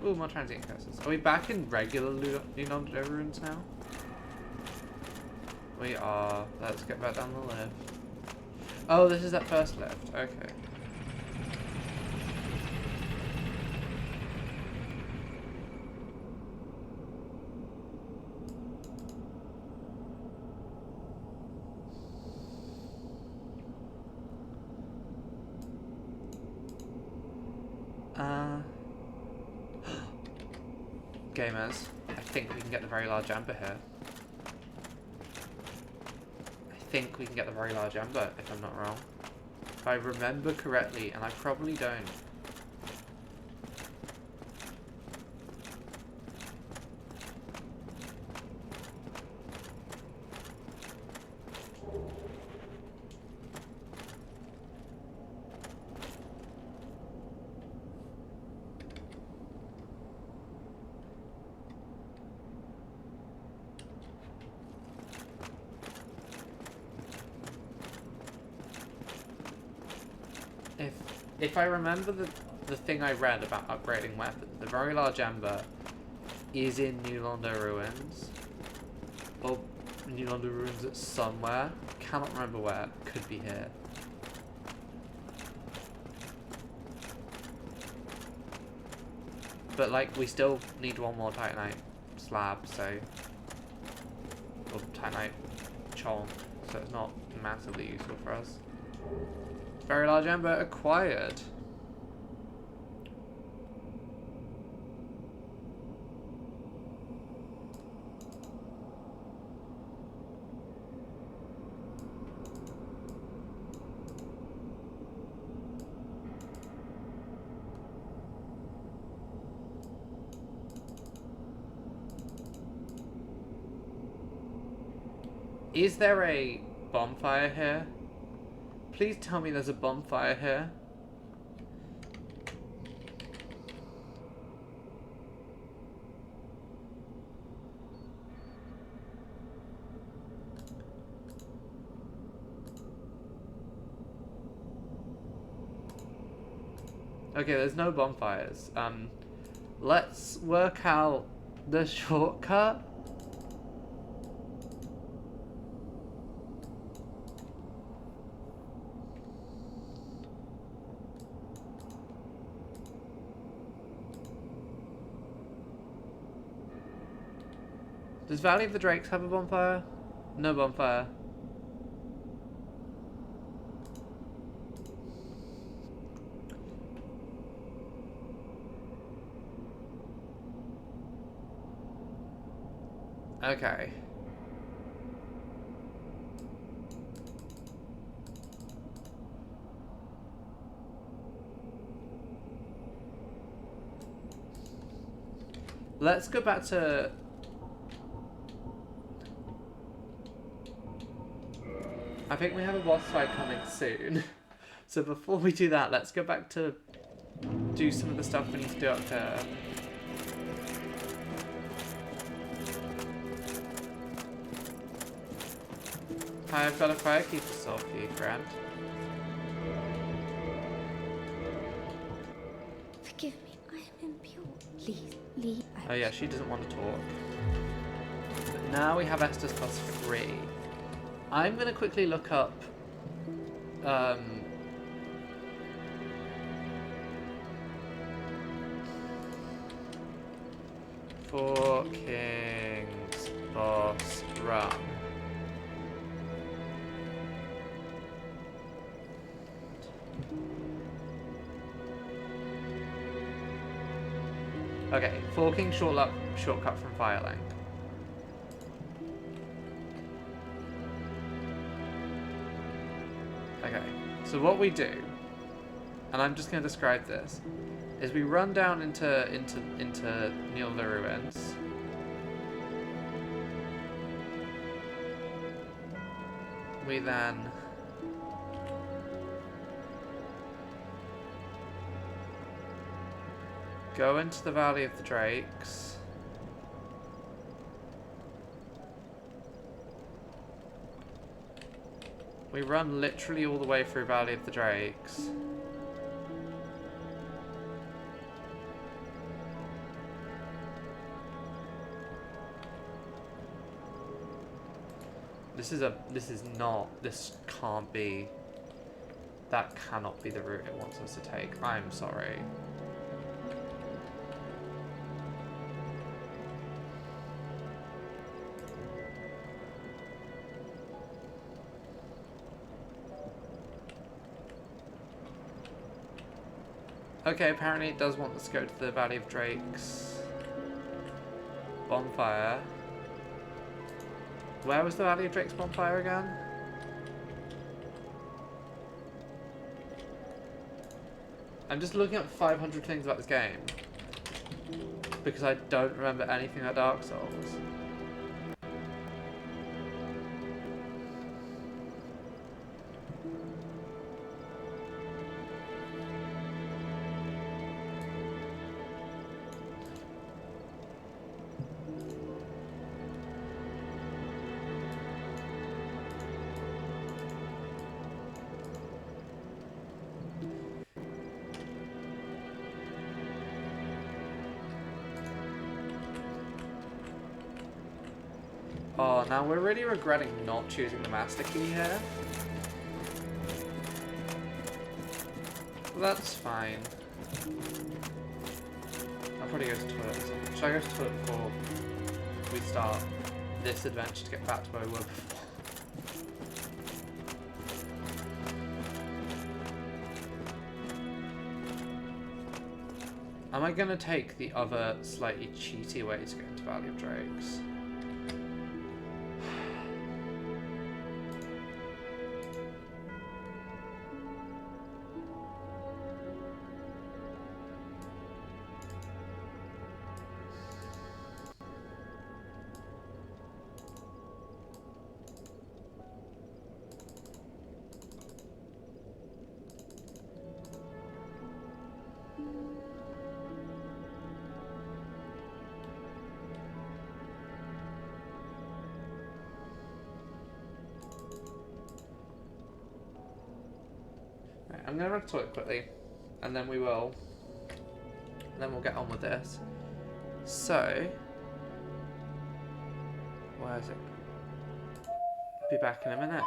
S1: Ooh, more transient curses. Are we back in regular Lorde ruins now? We are. Let's get back down the lift. Oh, this is that first lift. Okay. Gamers, I think we can get the very large amber here. I think we can get the very large amber, if I'm not wrong. If I remember correctly, and I probably don't. If I remember the thing I read about upgrading weapons, the very large amber is in New Lorde ruins. Or New Lorde ruins at somewhere. Cannot remember where. Could be here. But like, we still need one more Titanite slab, so, or Titanite chunk, so it's not massively useful for us. Very large amber acquired. Is there a bonfire here? Please tell me there's a bonfire here. Okay, there's no bonfires. Let's work out the shortcut. Does Valley of the Drakes have a bonfire? No bonfire. Okay. Let's go back to... I think we have a boss fight coming soon. So before we do that, let's go back to do some of the stuff we need to do up here. Hi, I've got a fire key to solve for you, friend.
S2: Forgive me, I am impure. Please, leave.
S1: Oh yeah, she doesn't want to talk. But now we have Estes plus 3. I'm going to quickly look up... Four Kings boss run. Okay, Four Kings shortcut from Firelink. Okay, so what we do, and I'm just going to describe this, is we run down into Neil the Ruins. We then go into the Valley of the Drakes. We run literally all the way through Valley of the Drakes. This can't be, that cannot be the route it wants us to take. I'm sorry. Okay, apparently it does want us to go to the Valley of Drakes bonfire. Where was the Valley of Drakes bonfire again? I'm just looking up 500 things about this game because I don't remember anything about Dark Souls. Oh, now we're really regretting not choosing the master key here. Well, that's fine. I'll probably go to the toilet or something. Should I go to the toilet before we start this adventure to get back to where we were before? Am I gonna take the other slightly cheaty way to get into Valley of Drakes? I'm gonna run to the toilet quickly, and then we'll get on with this. So, where is it? Be back in a minute.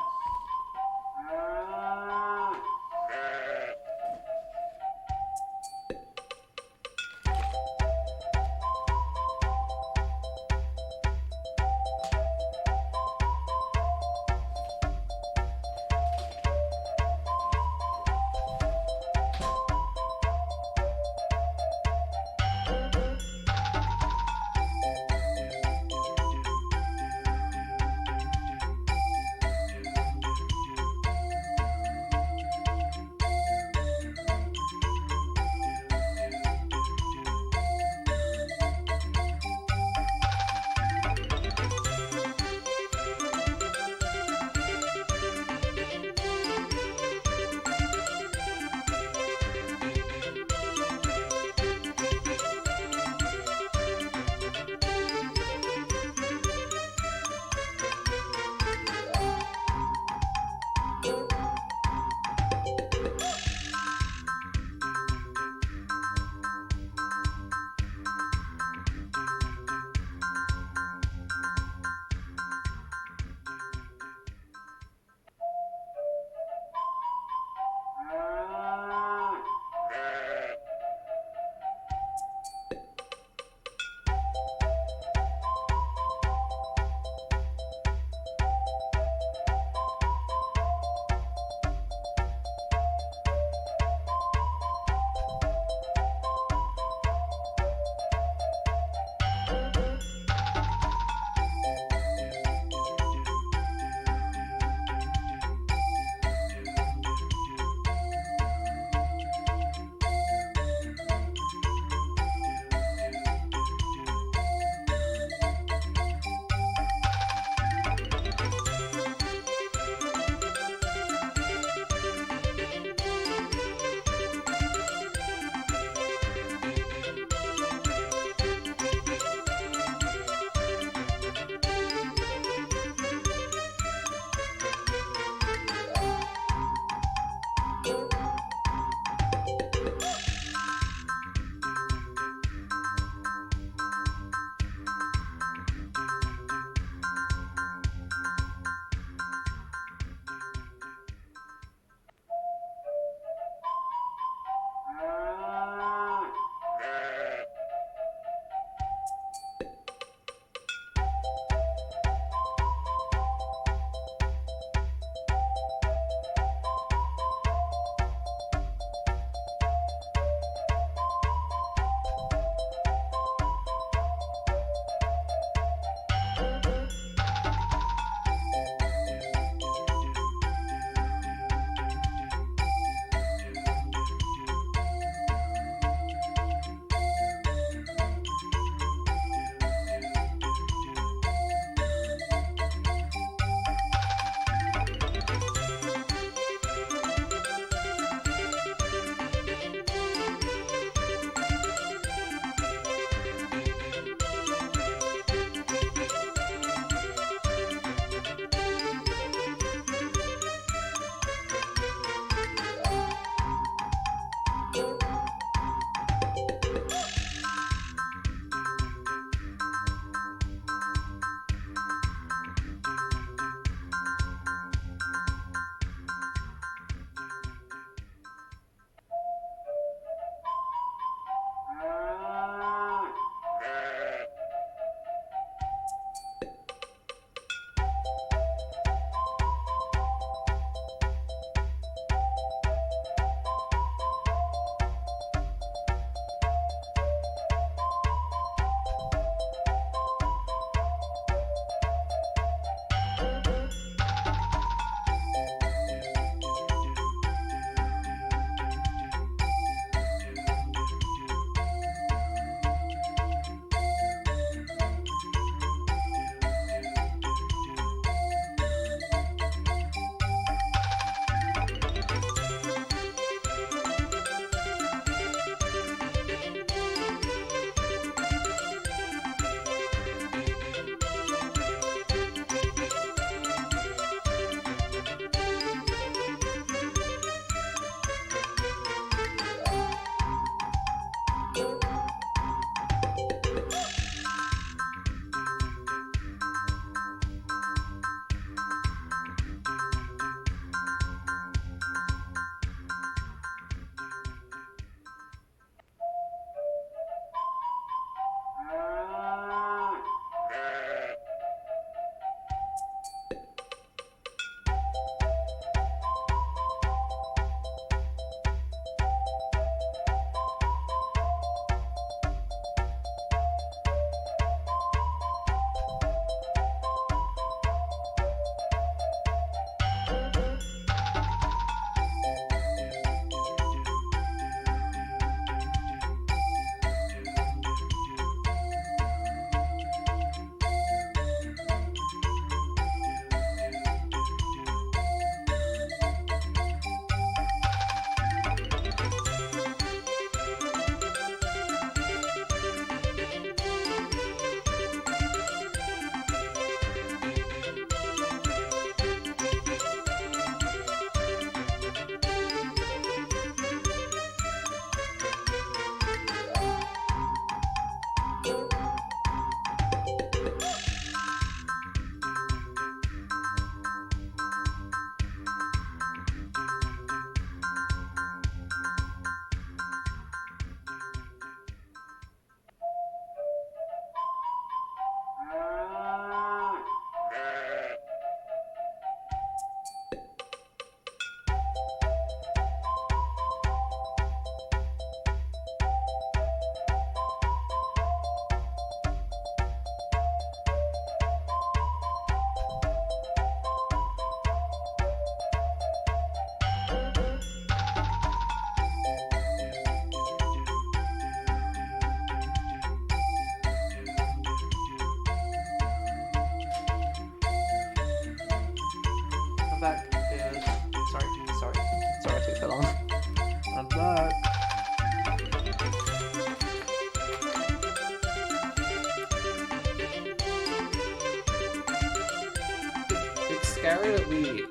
S1: scary that we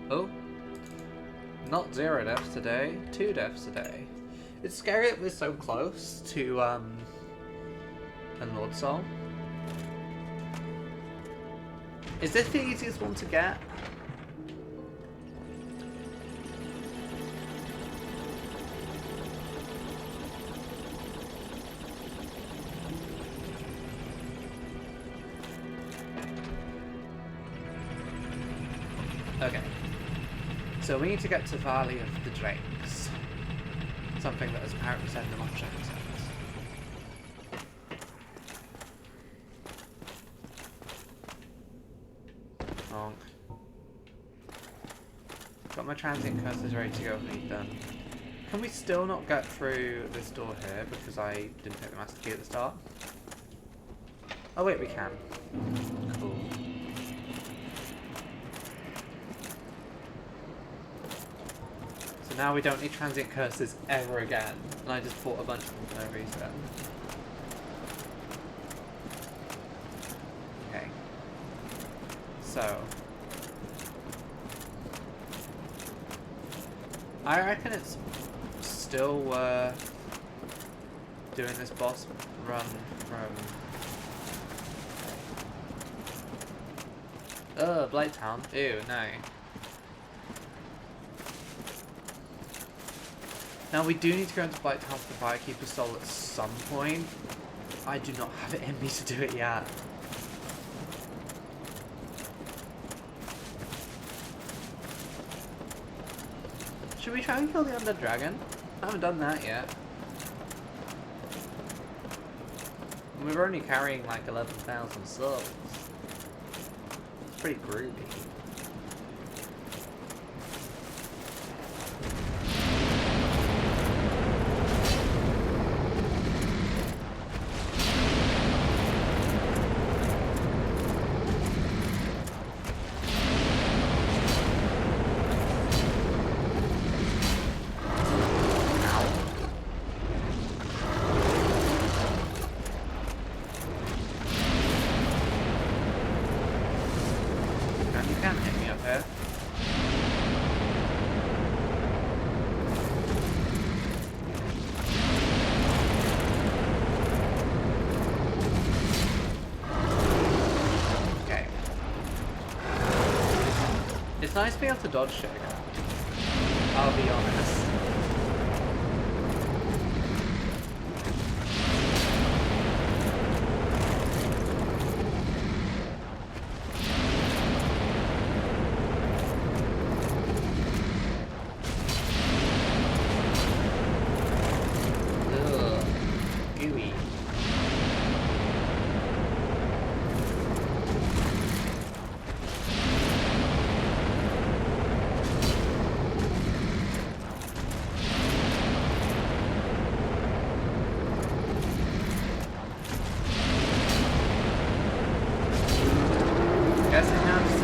S1: oh, not 0 deaths today, 2 deaths today. It's scary that we're so close to a Lorde Soul. Is this the easiest one to get? Okay. So we need to get to Valley of the Drakes. Something that is apparently said in the Monster episodes. Honk. Got my transient cursors ready to go if need them. Can we still not get through this door here because I didn't take the master key at the start? Oh wait, we can. Cool. So now we don't need transient curses ever again. And I just bought a bunch of them for no reason. Okay. So I reckon it's still worth doing this boss run from Blighttown. Ew, no. Now we do need to go into Blighttown for the Firekeeper's Soul at some point. I do not have it in me to do it yet. Should we try and kill the Undead Dragon? I haven't done that yet. And we're only carrying like 11,000 souls. It's pretty groovy. It's nice to be able to dodge shit again. I'll be honest. Ugh. Gooey.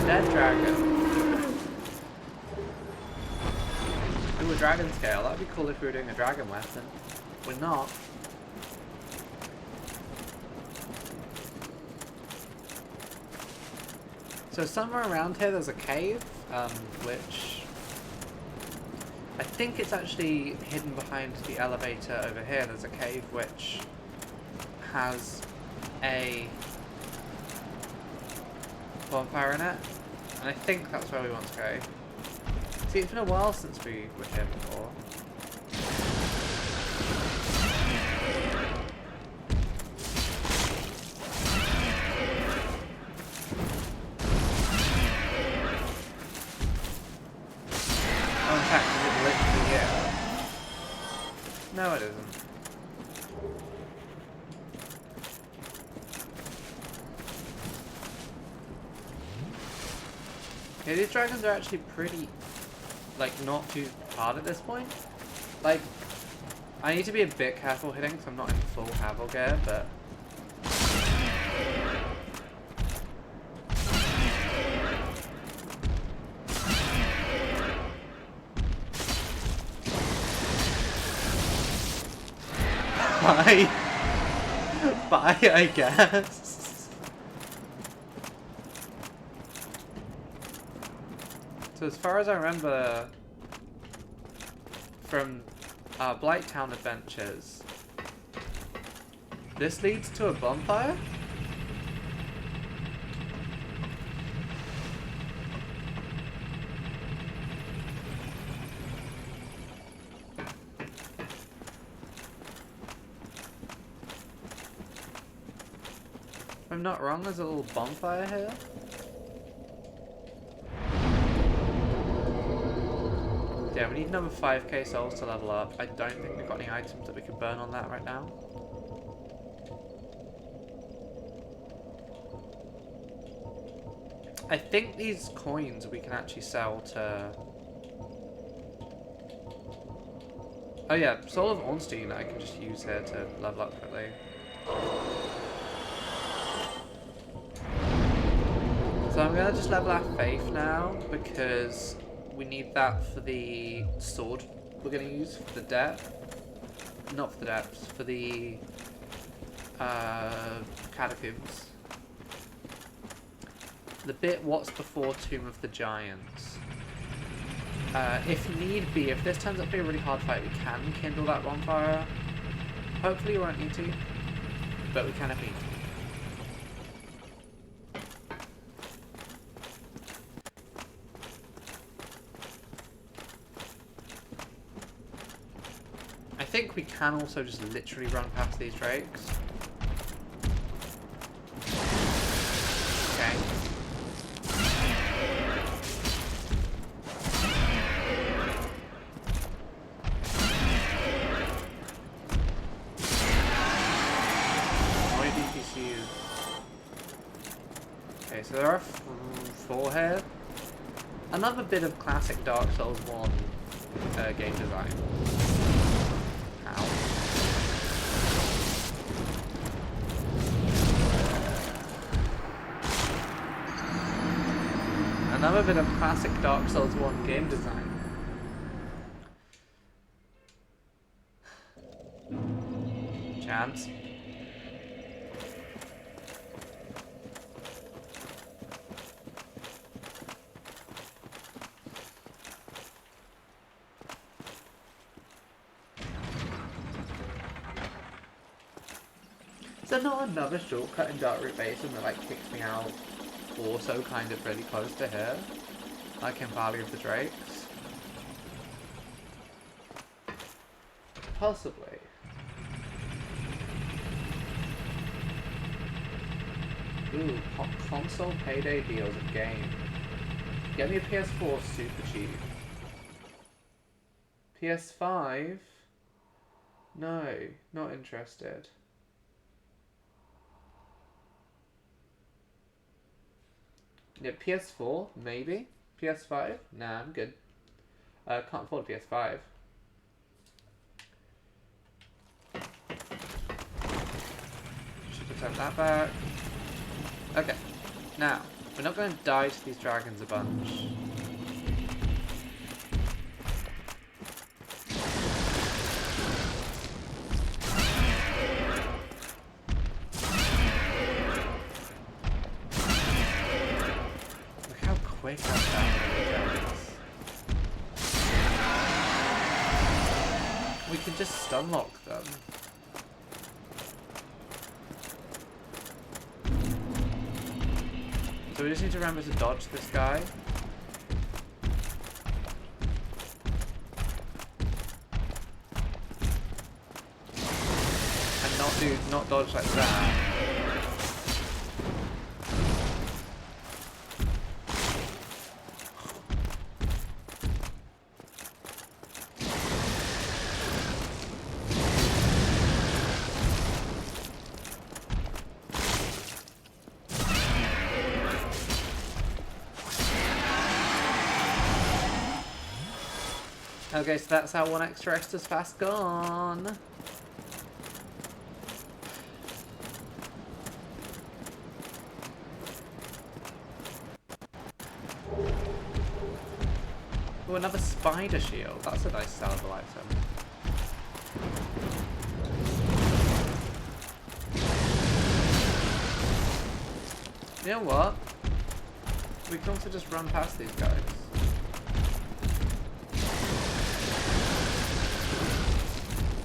S1: Dead dragon. Do a dragon scale. That'd be cool if we were doing a dragon weapon. We're not. So somewhere around here there's a cave, which I think it's actually hidden behind the elevator over here. There's a cave which has a bonfire in it, and I think that's where we want to go. See, it's been a while since we were here before. Oh, in fact, is it literally here? No, it isn't. Yeah, these dragons are actually pretty, like, not too hard at this point. Like, I need to be a bit careful hitting because I'm not in full Havel gear, but... Bye! Bye, I guess. So as far as I remember from Blighttown Adventures, this leads to a bonfire? If I'm not wrong, there's a little bonfire here. Yeah, we need another 5k souls to level up. I don't think we've got any items that we can burn on that right now. I think these coins we can actually sell to... Oh yeah, Soul of Ornstein I can just use here to level up quickly. So I'm gonna just level our faith now because we need that for the sword we're gonna use for the depth. Not for the depths, for the catacombs. The bit what's before Tomb of the Giants. If need be, if this turns out to be a really hard fight, we can kindle that bonfire. Hopefully we won't need to, but we can if we need to. I think we can also just literally run past these drakes. Okay. More DPCs. Okay, so there are 4 here. Another bit of classic Dark Souls 1 game design. Ow. Another bit of classic Dark Souls 1 game design. Chance. Is there not another shortcut in Darkroot Basin that like kicks me out also kind of really close to here? Like in Valley of the Drakes? Possibly. Ooh, console payday deals of game. Get me a PS4 super cheap. PS5? No, not interested. Yeah, PS4, maybe. PS5? Nah, I'm good. Can't afford PS5. Should protect that back. Okay. Now, we're not going to die to these dragons a bunch. Quick that down. We can just stun lock them. So we just need to remember to dodge this guy. And not dodge like that. Okay, so that's how 1 extra extra's fast gone. Oh, another spider shield. That's a nice sellable item. You know what? We can also just run past these guys.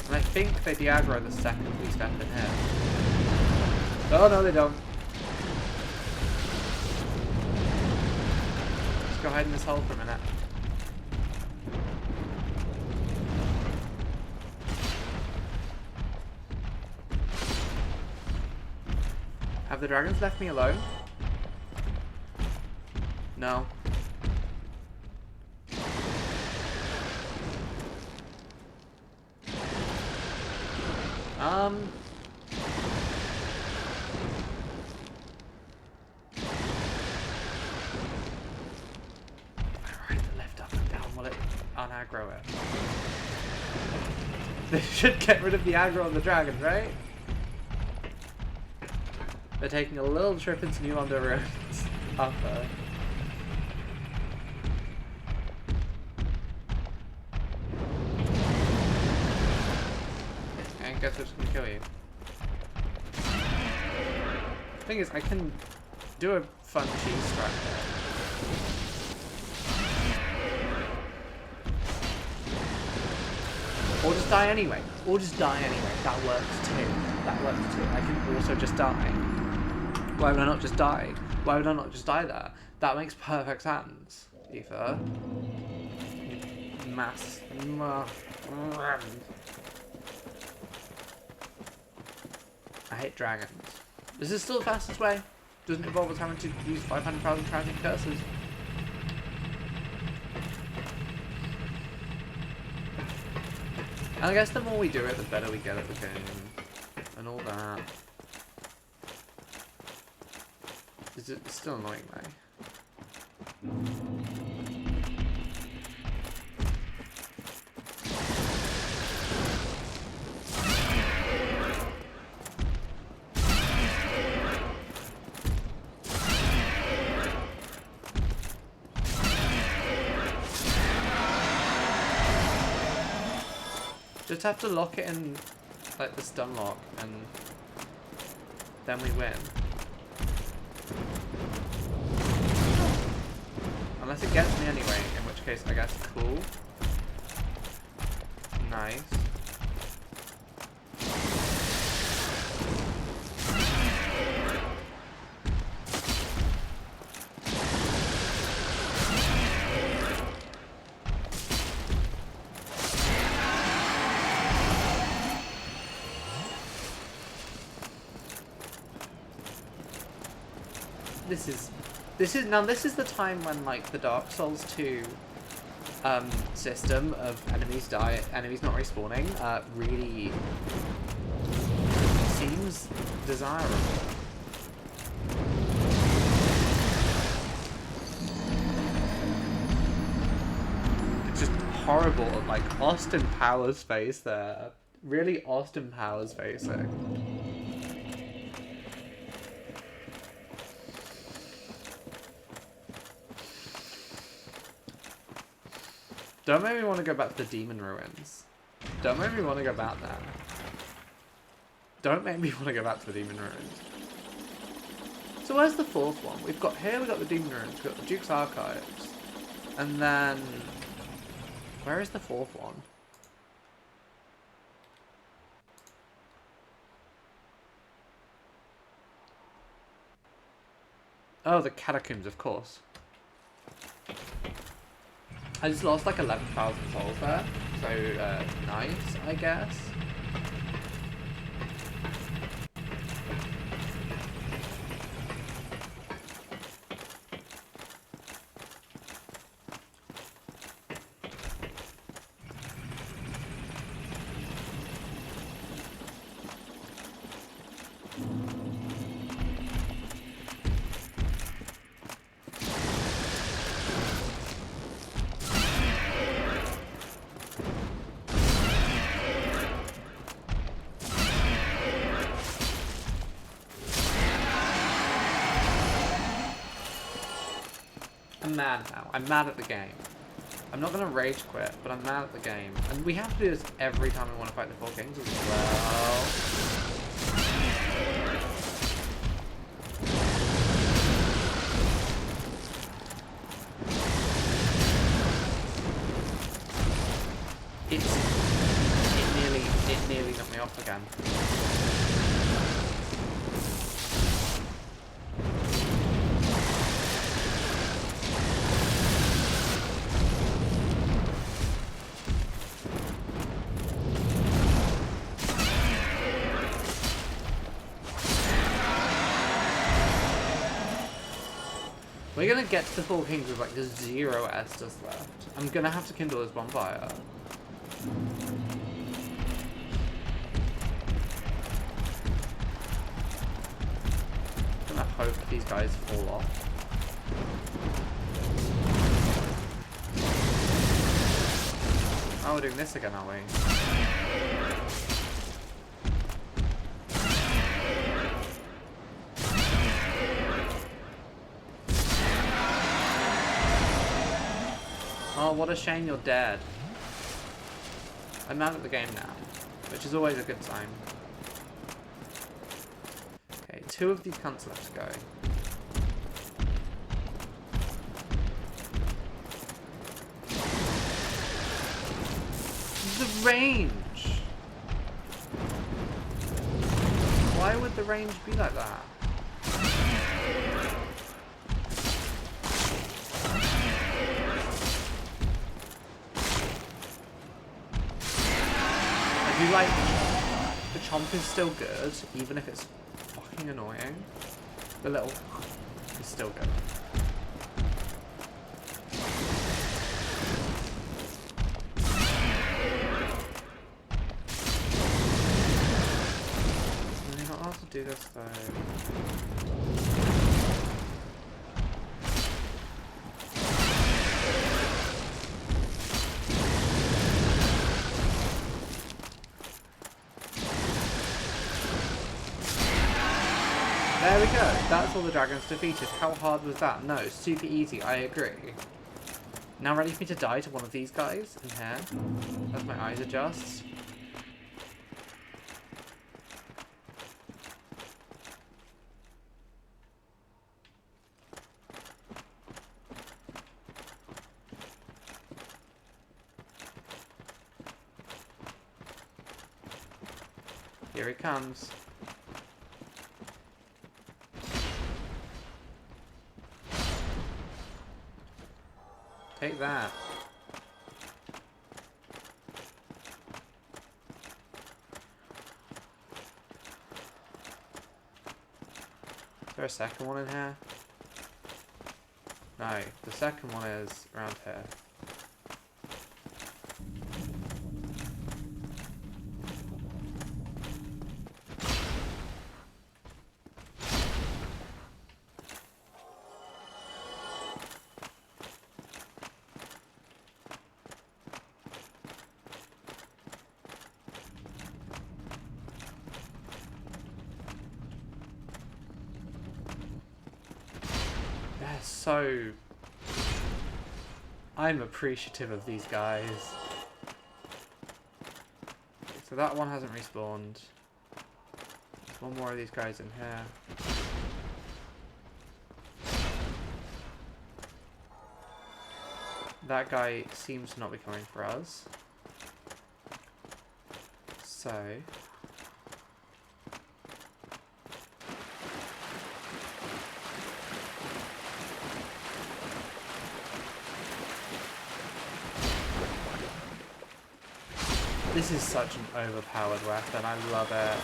S1: And I think they de-aggro the second we step in here. Oh no, they don't. Let's go hide in this hole for a minute. Have the dragons left me alone? No. Alright, the left up and down will it unaggro it. They should get rid of the aggro on the dragon, right? They're taking a little trip into New Lorde ruins. Upper. And guess what's gonna kill you? Thing is, I can do a fun cheese strike there. Or just die anyway. Or just die anyway. That works too. That works too. I can also just die. Why would I not just die? Why would I not just die there? That makes perfect sense. Ether. Mass. I hate dragons. This is still the fastest way. Doesn't involve us having to use 500,000 transient curses. And I guess the more we do it, the better we get at the game. And all that. It's still annoying though. Just have to lock it in, like, the stun lock, and then we win. Unless it gets me anyway, in which case I guess cool. Nice. This is the time when, like, the Dark Souls 2 system of enemies not respawning really seems desirable. It's just horrible, like Austin Powers face there. Really Austin Powers facing. Don't make me want to go back to the demon ruins. Don't make me want to go back there. Don't make me want to go back to the demon ruins. So where's the fourth one? We've got the demon ruins, we've got the Duke's Archives. And then... where is the fourth one? Oh, the Catacombs, of course. I just lost like 11,000 souls there, so nice, I guess. I'm mad now. I'm mad at the game. I'm not going to rage quit, but I'm mad at the game. And we have to do this every time we want to fight the Four Kings as well. We're gonna get to the Four Kings with like 0 Esters left. I'm gonna have to kindle this bonfire. I'm gonna hope these guys fall off. Oh, we're doing this again, are we? Oh, what a shame you're dead. I'm out of the game now, which is always a good sign. Okay, 2 of these cunts left to go. The range! Why would the range be like that? I do like the chomp is still good, even if it's fucking annoying. The little is still good. You're not allowed to do this though. There we go. That's all the dragons defeated. How hard was that? No, super easy. I agree. Now ready for me to die to one of these guys in here? As my eyes adjust. Here he comes. Take that. Is there a second one in here? No, the second one is around here. So I'm appreciative of these guys. So that one hasn't respawned. There's one more of these guys in here. That guy seems to not be coming for us. So this is such an overpowered weapon, I love it.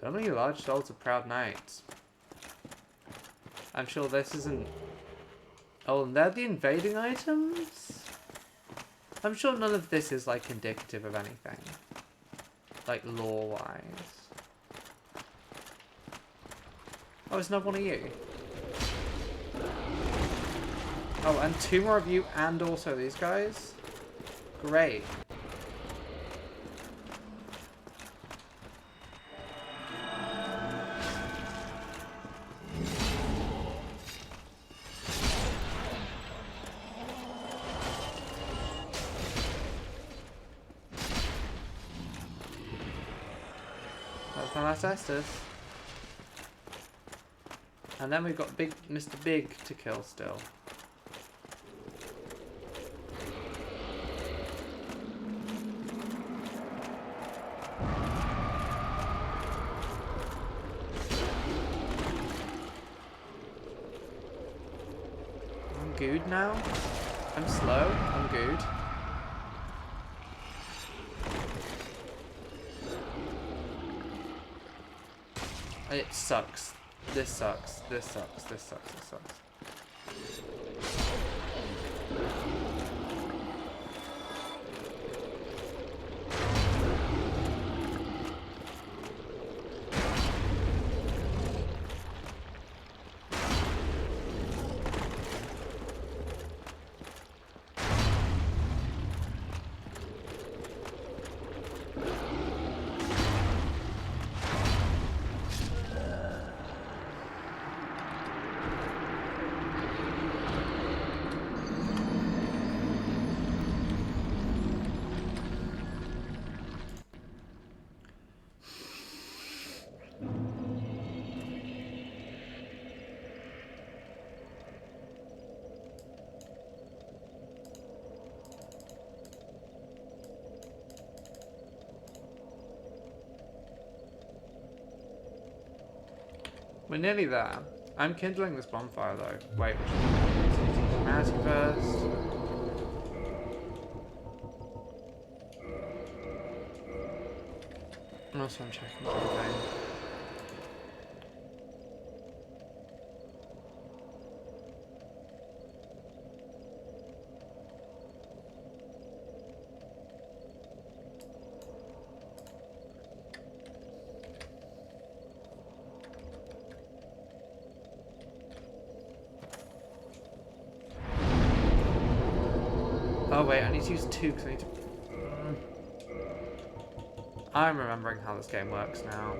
S1: So many large souls of proud knights. I'm sure this isn't... Oh, and they're the invading items? I'm sure none of this is, like, indicative of anything. Like, lore-wise. Oh, it's not one of you. Oh, and 2 more of you and also these guys? Great. That's my last Estus. And then we've got Big Mr. Big to kill still. good now. I'm slow. I'm good. It sucks. This sucks. This sucks. This sucks. This sucks. We're nearly there. I'm kindling this bonfire though. Wait, humanity first. Also, I'm checking something. Oh wait, I need to use 2 because I need to... I'm remembering how this game works now.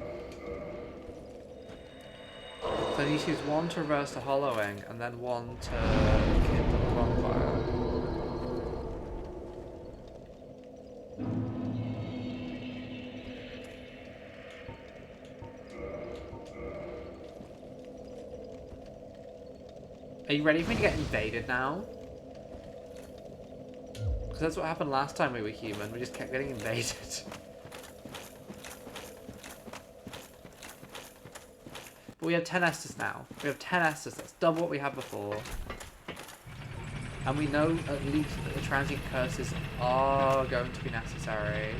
S1: So I need to use 1 to reverse the hollowing, and then 1 to kindle the bonfire. Are you ready for me to get invaded now? Because that's what happened last time we were human. We just kept getting invaded. But we have 10 Estus now. We have 10 Estus. That's double what we had before. And we know at least that the transient curses are going to be necessary.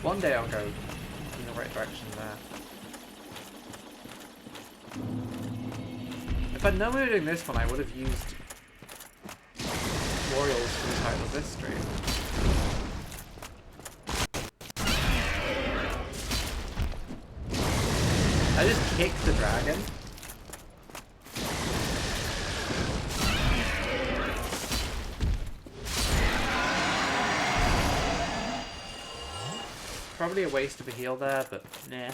S1: One day I'll go in the right direction there. If I'd known we were doing this one, I would have used tutorials for the title of this stream. I just kicked the dragon. Probably a waste of a heal there, but nah.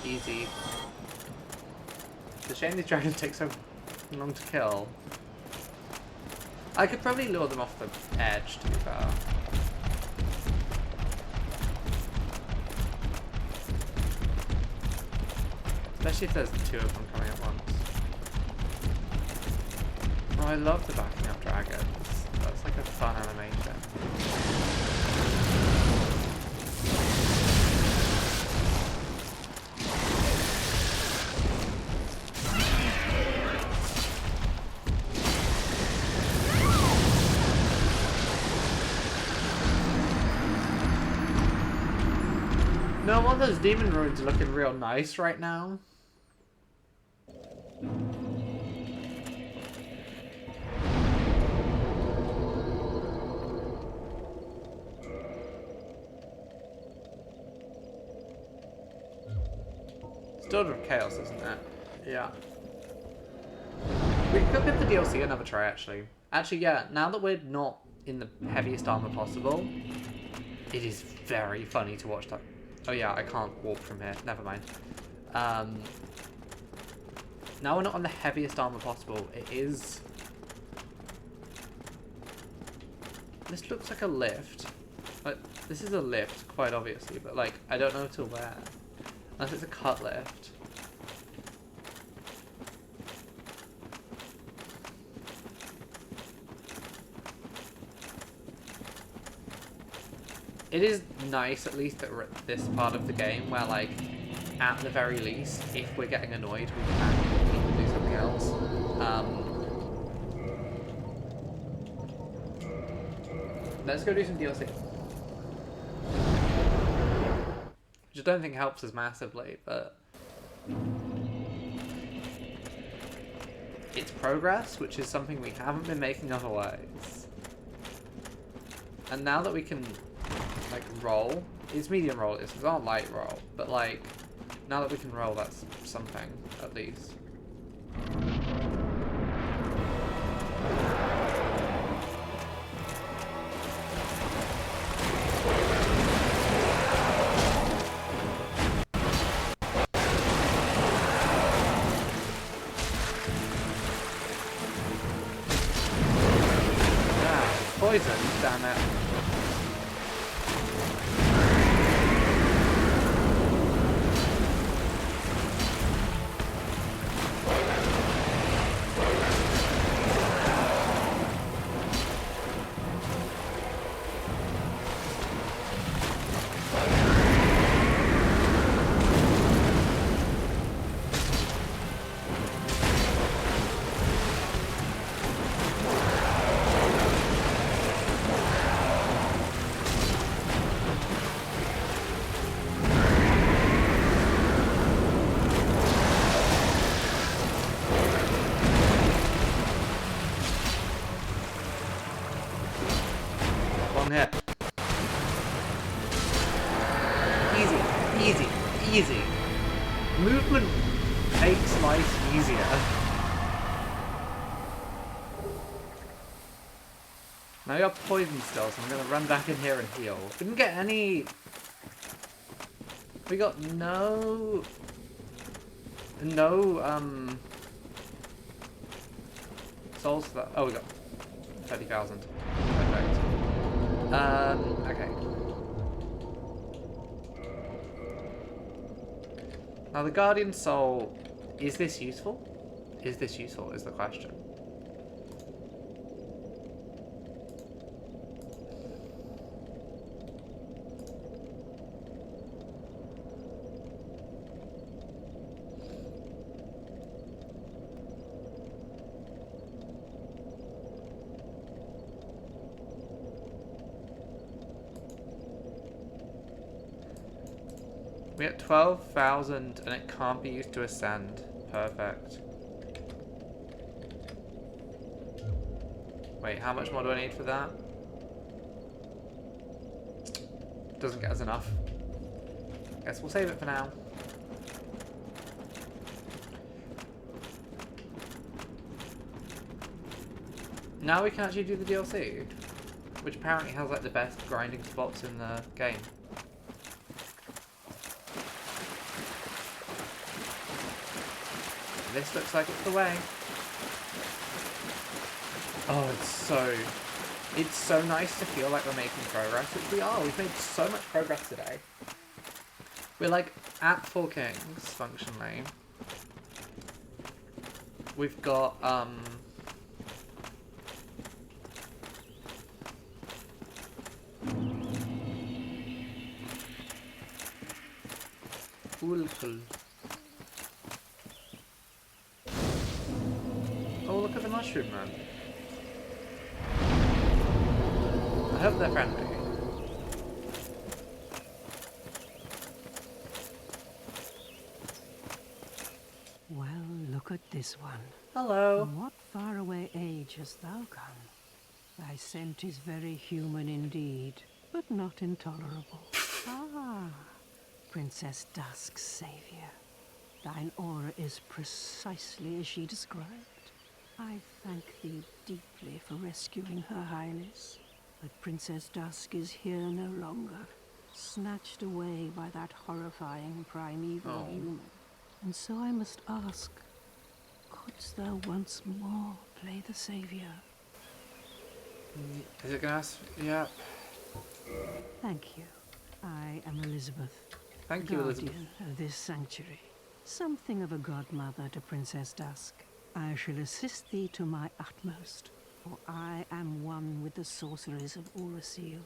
S1: Easy. It's a shame these dragons take so long to kill. I could probably lure them off the edge, to be fair. Especially if there's 2 of them coming at once. Oh, I love the backing up dragons. That's like a fun animation. No wonder those demon ruins are looking real nice right now. Still with chaos, isn't it? Yeah. We could give the DLC another try, actually. Actually, yeah, now that we're not in the heaviest armor possible, it is very funny to watch that. Oh yeah, I can't warp from here. Never mind. Now we're not on the heaviest armor possible. It is This looks like a lift. Like, this is a lift, quite obviously, but like, I don't know to where. Unless it's a cut lift. It is nice, at least at this part of the game, where like, at the very least, if we're getting annoyed, we can do something else. Let's go do some DLC. Which I don't think helps us massively, but it's progress, which is something we haven't been making otherwise. And now that we can, like, roll, it's medium roll, it's not light roll, but like, now that we can roll, that's something, at least. Poison, damn it. Hit. Easy, easy, easy. Movement makes life easier. Now you're poisoned still, so I'm gonna run back in here and heal. Didn't get any. We got no souls for that. Oh, we got 30,000. Perfect. Okay. Now the Guardian Soul, is this useful? Is this useful is the question. We get 12,000 and it can't be used to ascend. Perfect. Wait, how much more do I need for that? Doesn't get us enough. Guess we'll save it for now. Now we can actually do the DLC, which apparently has like the best grinding spots in the game. This looks like it's the way. Oh, it's so nice to feel like we're making progress, which we are. We've made so much progress today. We're like at 4 kings, functionally. We've got, cool. Oh, look at the mushroom man. I hope they're friendly.
S5: Well, look at this one.
S1: Hello.
S5: From what faraway age hast thou come? Thy scent is very human indeed, but not intolerable. Ah, Princess Dusk's savior. Thine aura is precisely as she described. I thank thee deeply for rescuing Her Highness. But Princess Dusk is here no longer, snatched away by that horrifying primeval human. And so I must ask, couldst thou once more play the savior?
S1: Is it gonna ask? Yeah.
S5: Thank you. I am Elizabeth,
S1: Thank you, Elizabeth.
S5: guardian of this sanctuary. Something of a godmother to Princess Dusk. I shall assist thee to my utmost, for I am one with the sorceries of Urasil.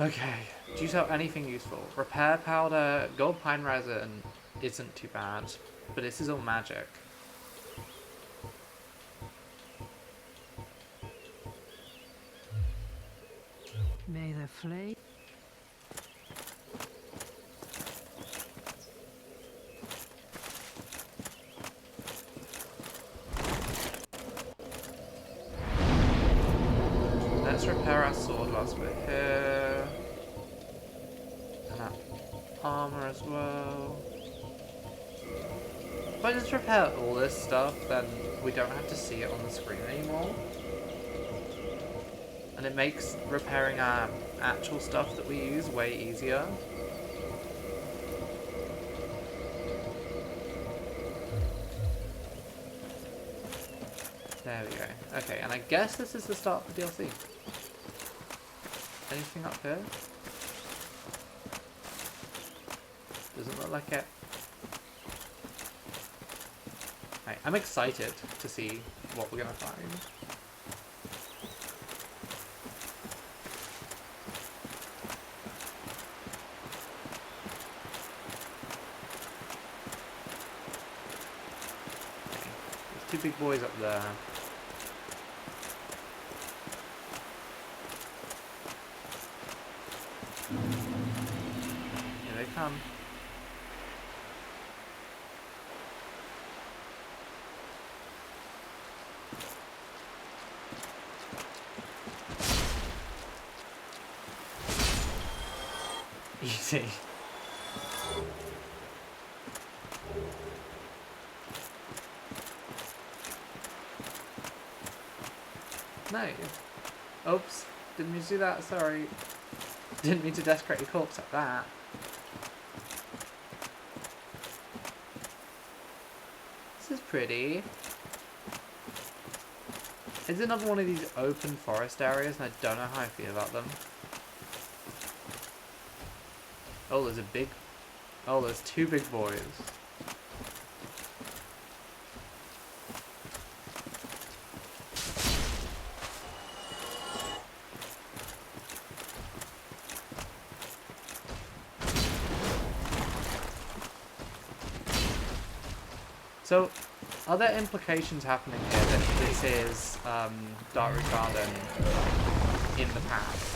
S1: Okay. Do you sell anything useful? Repair powder, gold pine resin isn't too bad, but this is all magic.
S5: May the flame...
S1: Let's repair our sword whilst we're here. And that armor as well. If I just repair all this stuff, then we don't have to see it on the screen anymore. And it makes repairing our actual stuff that we use way easier. There we go. Okay, and I guess this is the start of the DLC. Anything up here? Doesn't look like it. Right, I'm excited to see what we're gonna find. Okay, there's two big boys up there. Here they come. Easy. No. Oops. Didn't mean to do that, sorry. Didn't mean to desecrate your corpse like that. This is pretty. It's another one of these open forest areas and I don't know how I feel about them. Oh, there's a big... Oh, there's two big boys. So, are there implications happening here that this is Darkroot Garden in the past?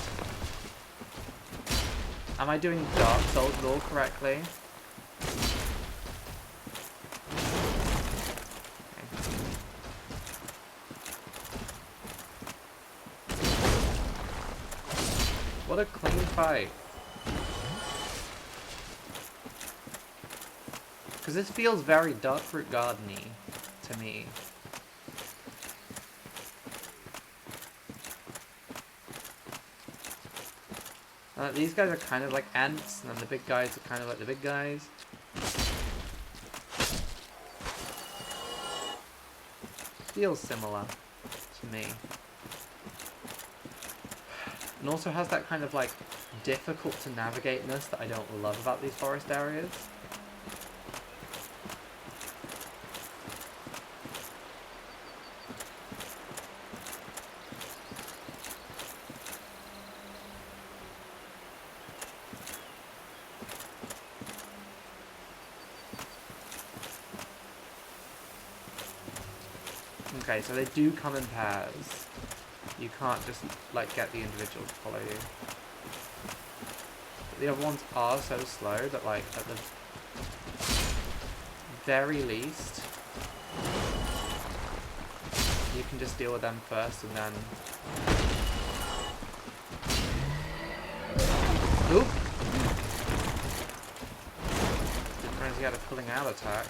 S1: Am I doing Dark Souls lore correctly? What a clean fight. Because this feels very Darkroot Garden-y to me. These guys are kind of like ants, and then the big guys are kind of like the big guys. Feels similar to me. And also has that kind of like difficult to navigate-ness that I don't love about these forest areas. Okay, so they do come in pairs. You can't just, like, get the individual to follow you. But the other ones are so slow that, like, at the very least, you can just deal with them first and then... Oop! Didn't realize he had a pulling out attack.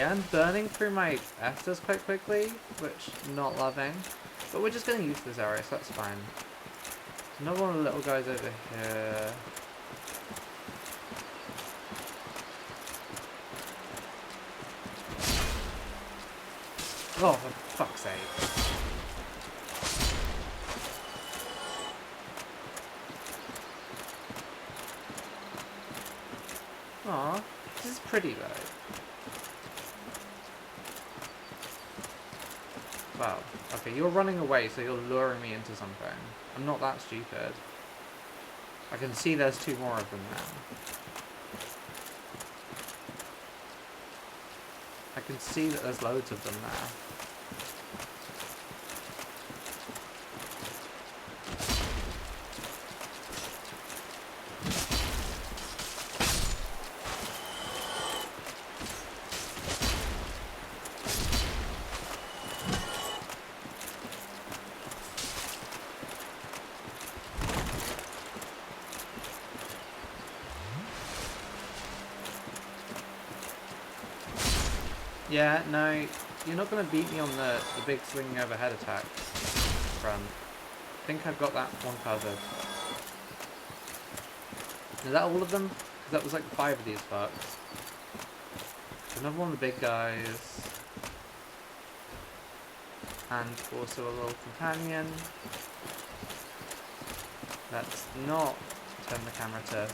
S1: Yeah, I'm burning through my Estus quite quickly, which I'm not loving. But we're just getting used to this area, so that's fine. There's another one of the little guys over here. Oh, for fuck's sake. Aw, this is pretty though. Wow. Okay, you're running away, so you're luring me into something. I'm not that stupid. I can see there's two more of them now. I can see that there's loads of them there. Yeah, no, you're not going to beat me on the big swinging overhead attack front. I think I've got that one covered. Is that all of them? Because that was like 5 of these fucks. Another one of the big guys. And also a little companion. Let's not turn the camera to...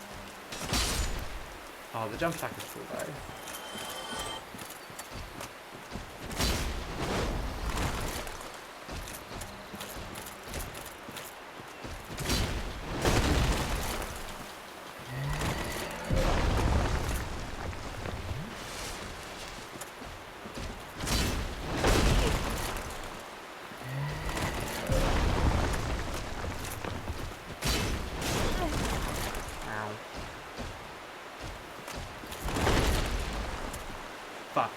S1: Oh, the jump attack is cool though. Fuck.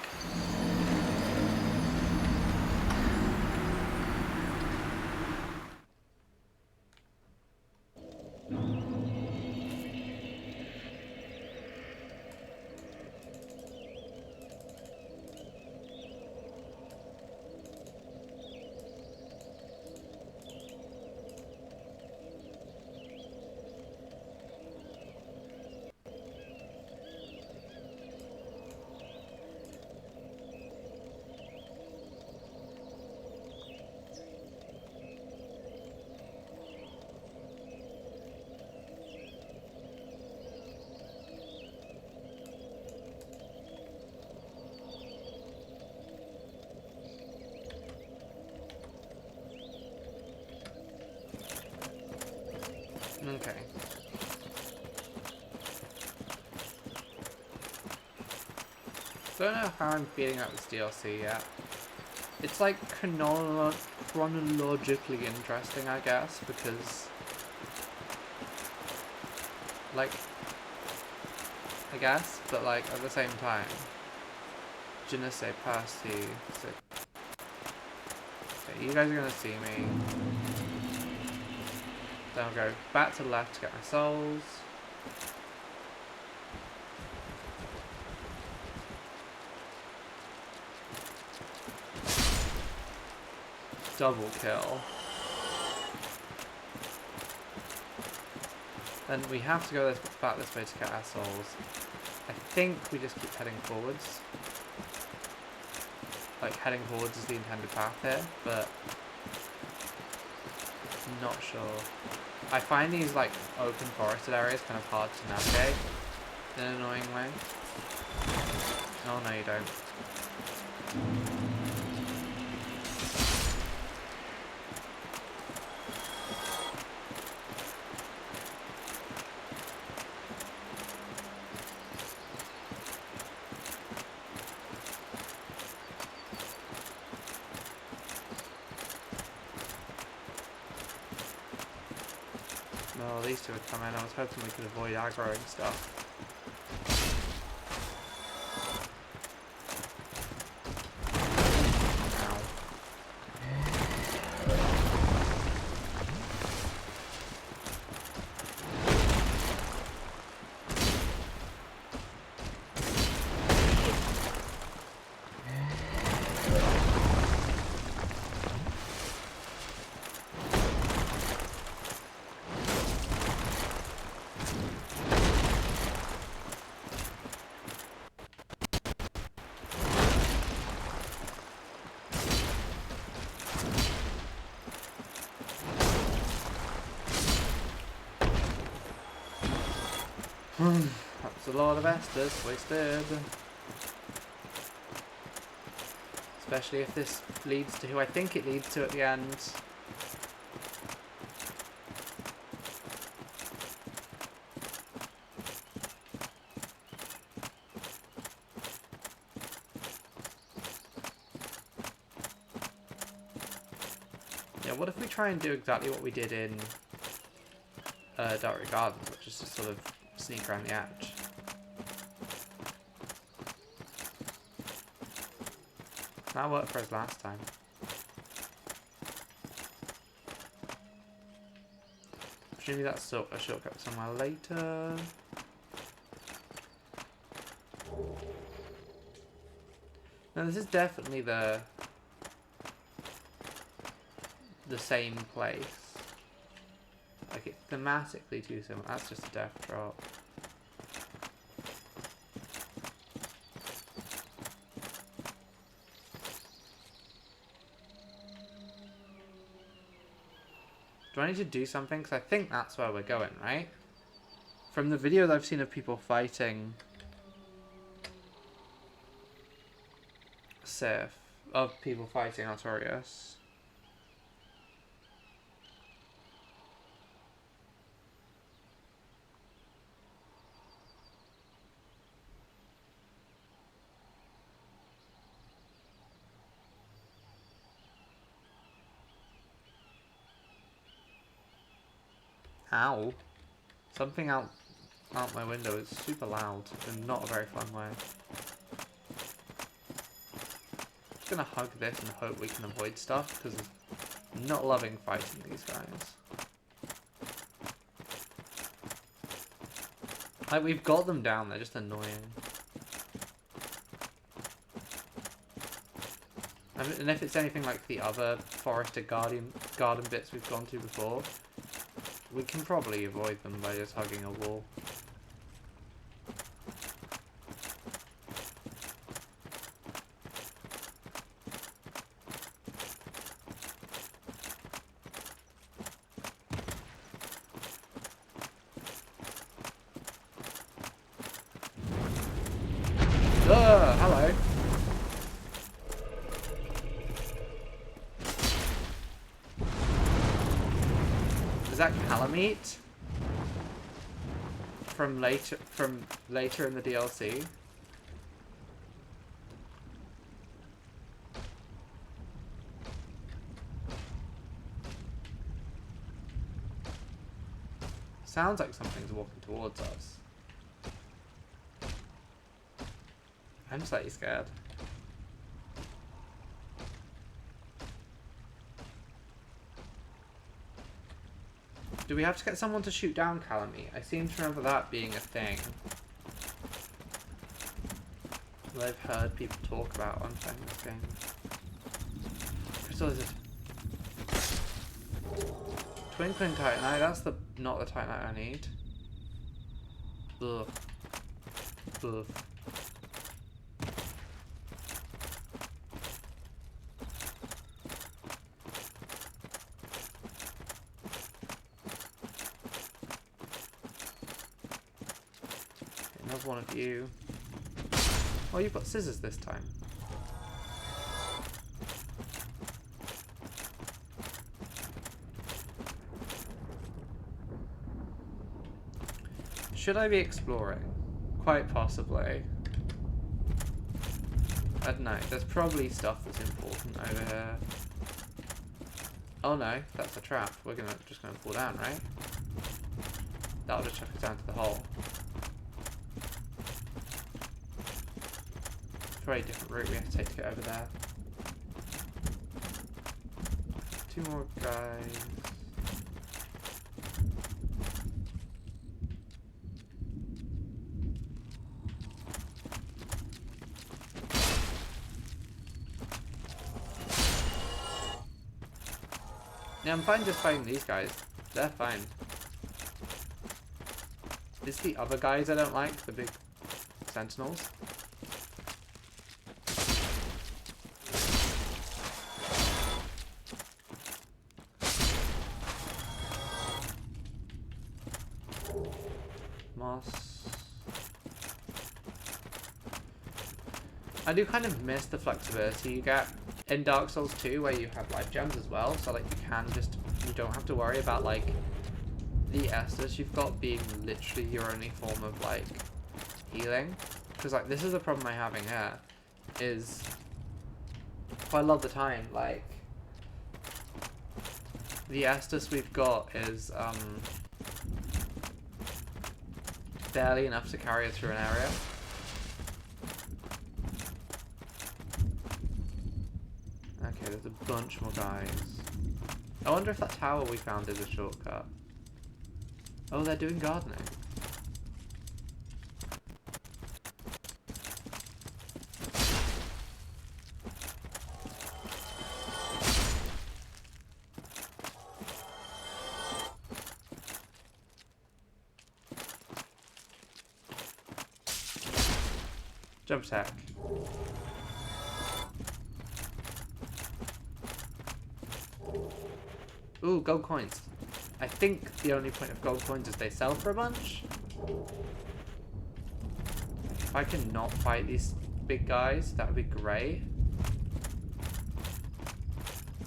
S1: Okay. Don't know how I'm feeling about this DLC yet. It's like chronologically interesting, I guess, because like I guess, but like at the same time, je ne sais pas si. Okay, you guys are gonna see me. Then I'll go back to the left to get my souls. Double kill. Then we have to go back this way to get our souls. I think we just keep heading forwards. Like, heading forwards is the intended path here, but I'm not sure. I find these, like, open forested areas kind of hard to navigate in an annoying way. Oh, no, you don't. No, these two would come in. I was hoping we could avoid aggroing stuff. That's a lot of Estus wasted. Especially if this leads to who I think it leads to at the end. Yeah, what if we try and do exactly what we did in Dark Gardens, which is just sort of sneak around the edge. That worked for us last time. Presumably that's a shortcut somewhere later. No, this is definitely the same place. Like, it's thematically too similar. That's just a death drop. Do I need to do something? Because I think that's where we're going, right? From the videos I've seen of people fighting Sif, of people fighting Artorias. Ow. Something out my window is super loud in not a very fun way. Just gonna hug this and hope we can avoid stuff, because I'm not loving fighting these guys. Like, we've got them down, they're just annoying. And if it's anything like the other forested garden bits we've gone to before, we can probably avoid them by just hugging a wall. Hello. Is that Calamite? From later in the DLC? Sounds like something's walking towards us. I'm slightly scared. Do we have to get someone to shoot down Calamite? I seem to remember that being a thing that I've heard people talk about on playing this game. Crystal Lizard. Twinkling Titanite, that's not the Titanite I need. Ugh. Ugh. Another one of you. Oh, you've got scissors this time. Should I be exploring? Quite possibly. I don't know. There's probably stuff that's important over here. Oh no, that's a trap. We're just gonna fall down, right? That'll just chuck us down to the hole. Very different route we have to take to get over there. Two more guys. Yeah, I'm fine just fighting these guys. They're fine. It's the other guys I don't like, the big sentinels. Moss. I do kind of miss the flexibility you get in Dark Souls 2 where you have life gems as well, so like you don't have to worry about like the Estus you've got being literally your only form of like healing. Because like this is the problem I'm having here, is quite a lot of the time like the Estus we've got is barely enough to carry us through an area. Okay, there's a bunch more guys. I wonder if that tower we found is a shortcut. Oh, they're doing gardening. Jump attack. Ooh, gold coins. I think the only point of gold coins is they sell for a bunch. If I can not fight these big guys, that would be great.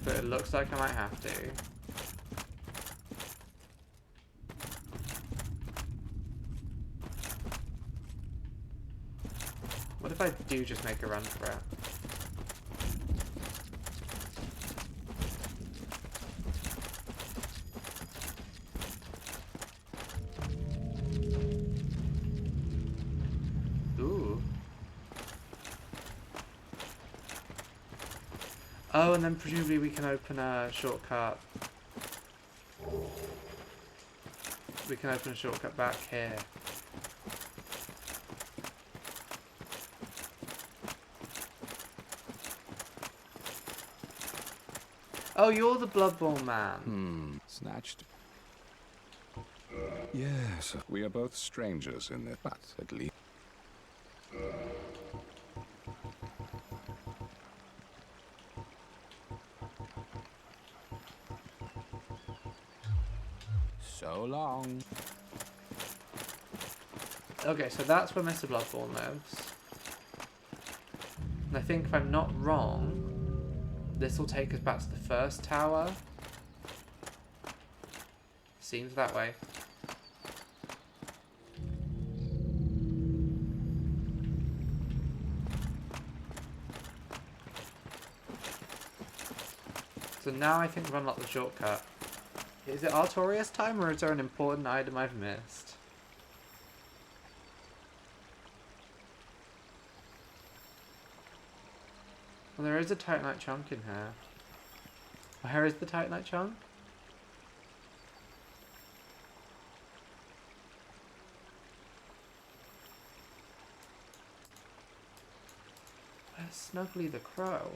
S1: But it looks like I might have to. What if I do just make a run for it? Ooh. Oh, and then presumably we can open a shortcut. We can open a shortcut back here. Oh, you're the Bloodborne man.
S6: Snatched. Yes, we are both strangers in this, but at least. So long.
S1: Okay, so that's where Mr. Bloodborne lives. And I think if I'm not wrong, this will take us back to the first tower. Seems that way. So now I think we've unlocked the shortcut. Is it Artorias time, or is there an important item I've missed? Well, there is a Titanite chunk in here. Where is the Titanite chunk? Where's Snuggly the Crow?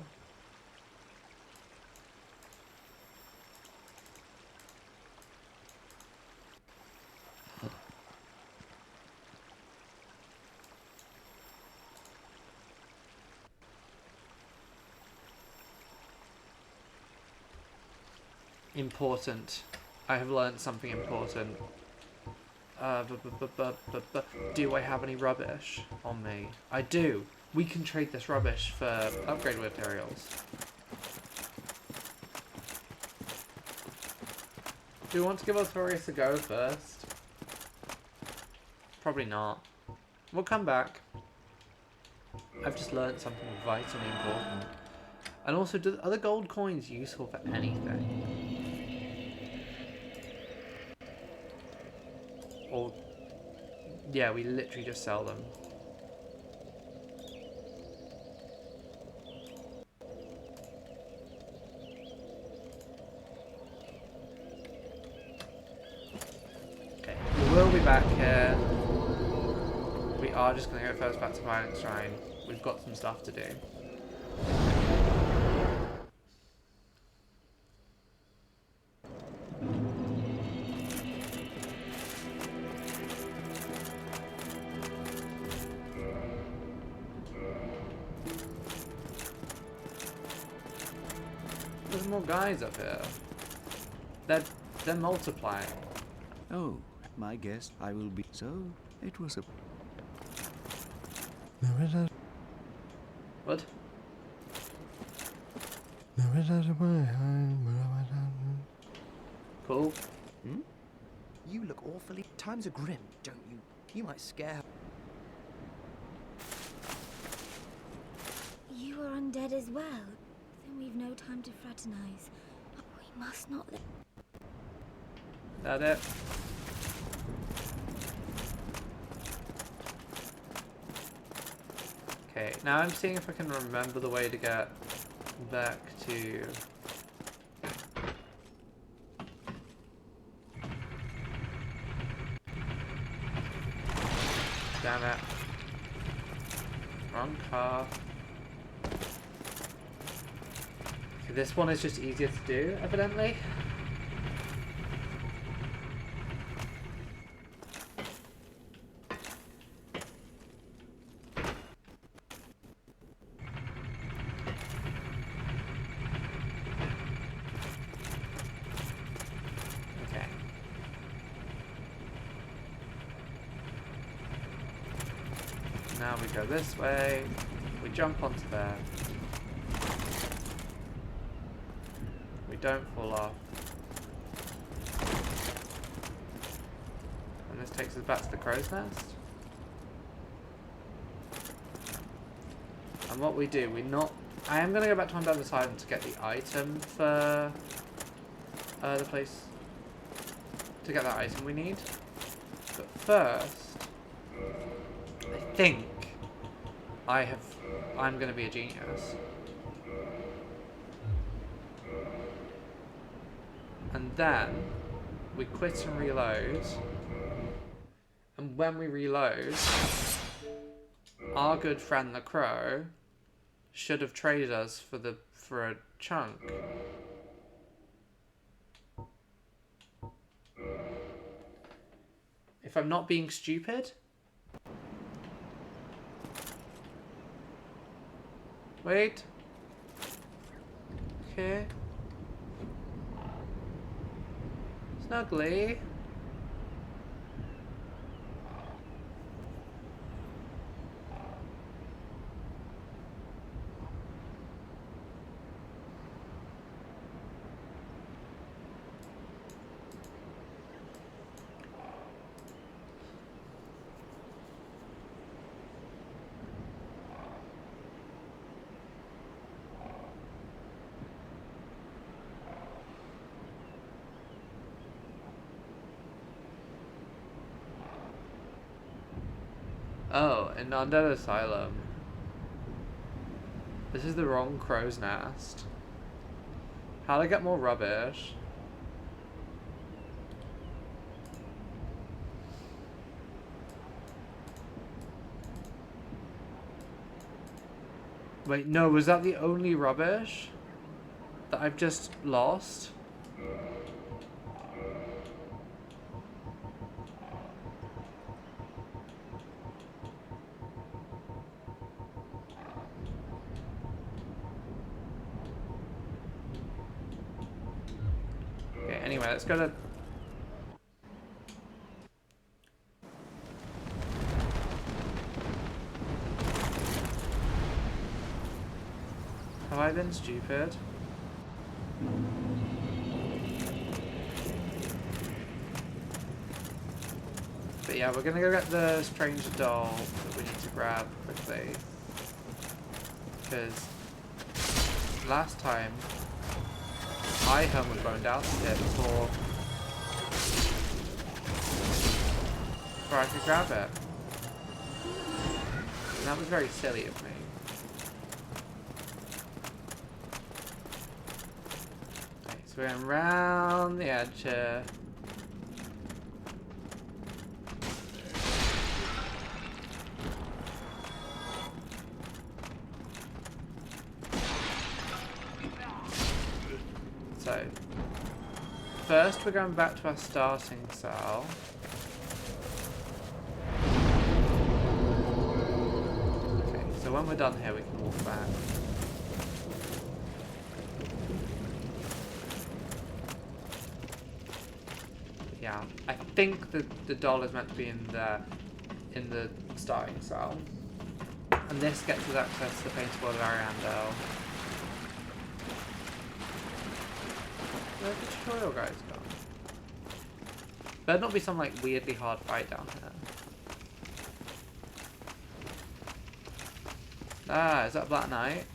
S1: Important. I have learned something important. Do I have any rubbish on me? I do. We can trade this rubbish for upgrade materials. Do you want to give Artorias a go first? Probably not. We'll come back. I've just learned something vitally important. And also, are the gold coins useful for anything? Or, yeah, we literally just sell them. Okay, we will be back here. We are just going to go first back to Violent Shrine. We've got some stuff to do. There's more guys up here. They're multiplying.
S3: Oh, my guess I will be. So, it was a...
S1: What? Cool.
S4: Hmm? You look awfully... Times are grim, don't you? You might scare her.
S2: You are undead as well. Then we've no time to fraternize. We must not let...
S1: That it? Okay, now I'm seeing if I can remember the way to get back to... Damn it. Wrong car. Okay, this one is just easier to do, evidently. Okay. Now we go this way. We jump onto there. We don't fall off. And this takes us back to the crow's nest. And what we do, I am going to go back to on the other side to get the item for the place. To get that item we need. But first, I think I'm going to be a genius. And then we quit and reload. And when we reload, our good friend the crow should have traded us for a chunk. If I'm not being stupid. Wait. Okay. Snuggly. Oh, an undead asylum. This is the wrong crow's nest. How to get more rubbish? Wait, no, was that the only rubbish that I've just lost? Okay, anyway, let's go to... Have I been stupid? But yeah, we're gonna go get the strange doll that we need to grab quickly. Because last time my home was burned out here before I could grab it. And that was very silly of me. Okay, so we're going round the edge here. So, first we're going back to our starting cell. Okay, so when we're done here we can walk back. Yeah, I think the doll is meant to be in the starting cell. And this gets us access to the painted world of Ariandel. Where's the tutorial guys gone? Better not be some like weirdly hard fight down here. Ah, is that Black Knight?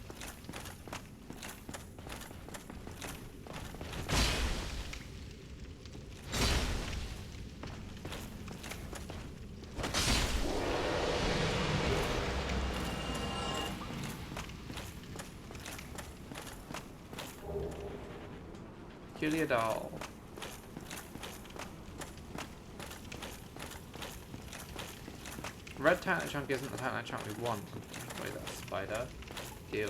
S1: Julia doll. Red Titanite chunk isn't the Titanite chunk we want. Wait, that's spider. Deal.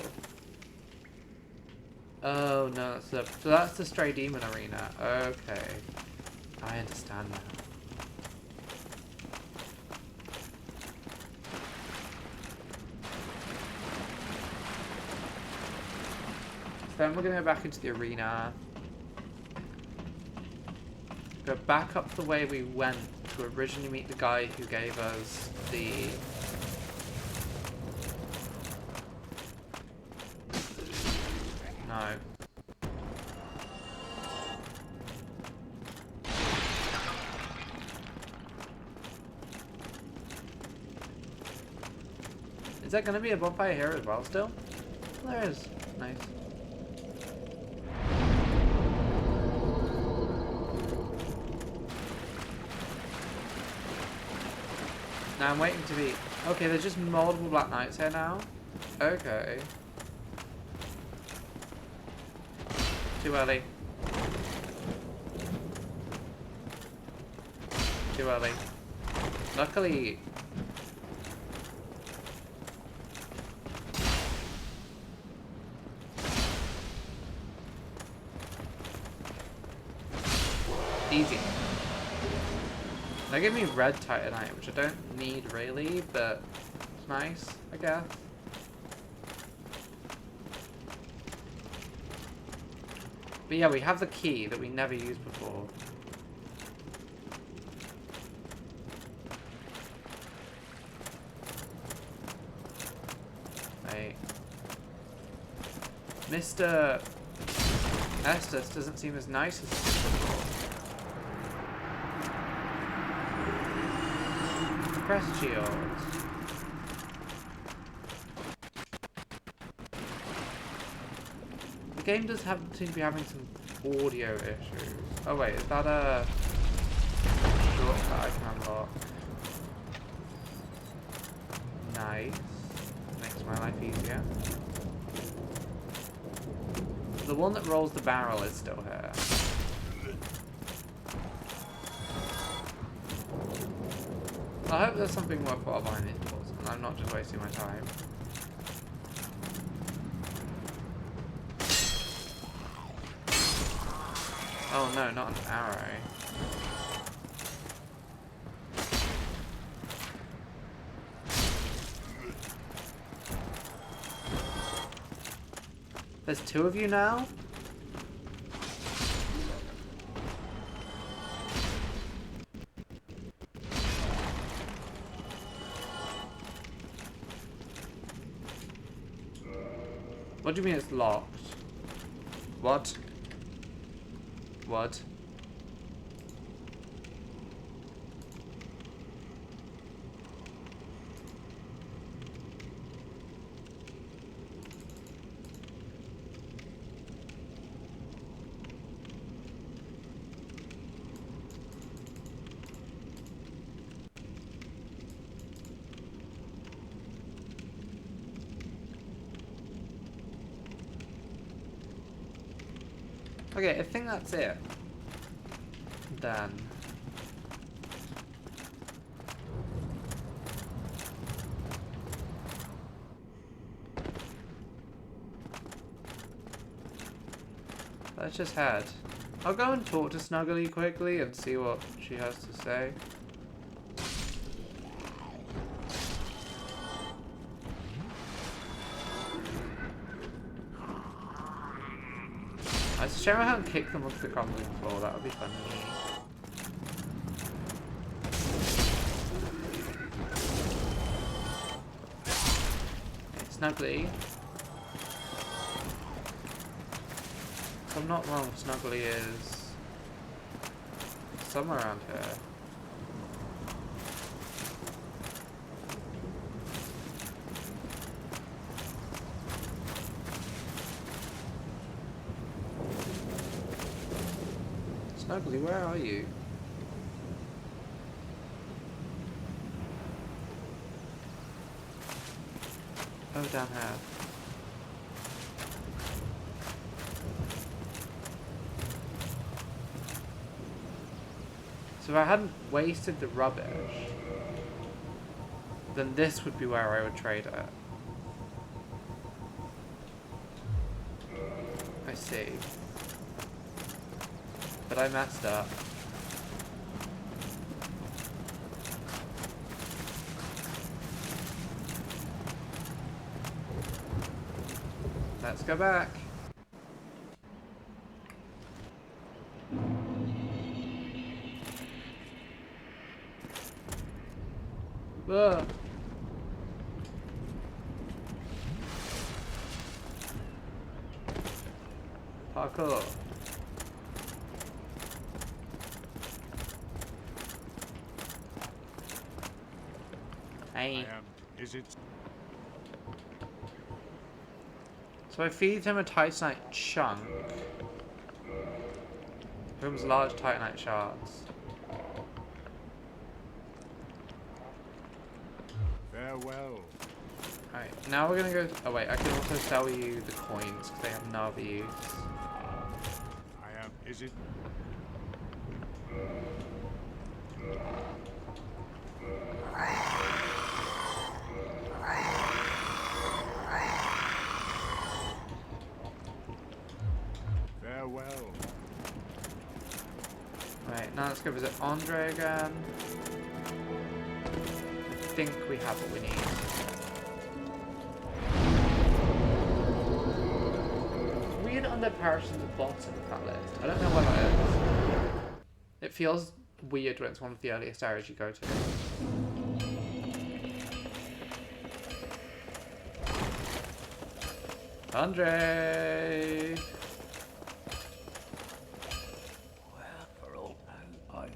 S1: Oh no, so that's the Stray Demon Arena. Okay. I understand now. So then we're gonna go back into the arena. Go back up the way we went to originally meet the guy who gave us the... No. Is there going to be a bonfire here as well still? There is. Nice. Now I'm waiting to be... Okay, there's just multiple Black Knights here now. Okay. Too early. Too early. Luckily... Easy. They give me red titanite, which I don't need really, but it's nice, I guess. But yeah, we have the key that we never used before. Hey. Mr. Estes doesn't seem as nice as he did before. Press shield. The game does seem to be having some audio issues. Oh wait, is that a shortcut I can unlock? Nice. Makes my life easier. The one that rolls the barrel is still here. I hope there's something worthwhile behind these doors, and I'm not just wasting my time. Oh no, not an arrow. There's two of you now? What do you mean it's locked? What? What? Okay, I think that's it. Done. Let's just head. I'll go and talk to Snuggly quickly and see what she has to say. It's a shame I haven't kicked them off the crumbling floor, that would be funny. Snuggly. If I'm not wrong, Snuggly is somewhere around here. Snuggly, where are you? Oh, down here. So if I hadn't wasted the rubbish, then this would be where I would trade it. I see. But I messed up. Let's go back. Ugh. Parkour. Hey.
S6: Is it?
S1: So I feed him a titanite chunk. Room's large titanite shards.
S6: Farewell.
S1: Alright, now we're gonna go. Oh wait, I can also sell you the coins because they have no other use.
S6: I am. Is it? Farewell.
S1: Right, now let's go visit Andre again. I think we have what we need. Weird under parish at the bottom of that list. I don't know what that is. It feels weird when it's one of the earliest areas you go to. Andre!
S3: Well, for all now, I'm...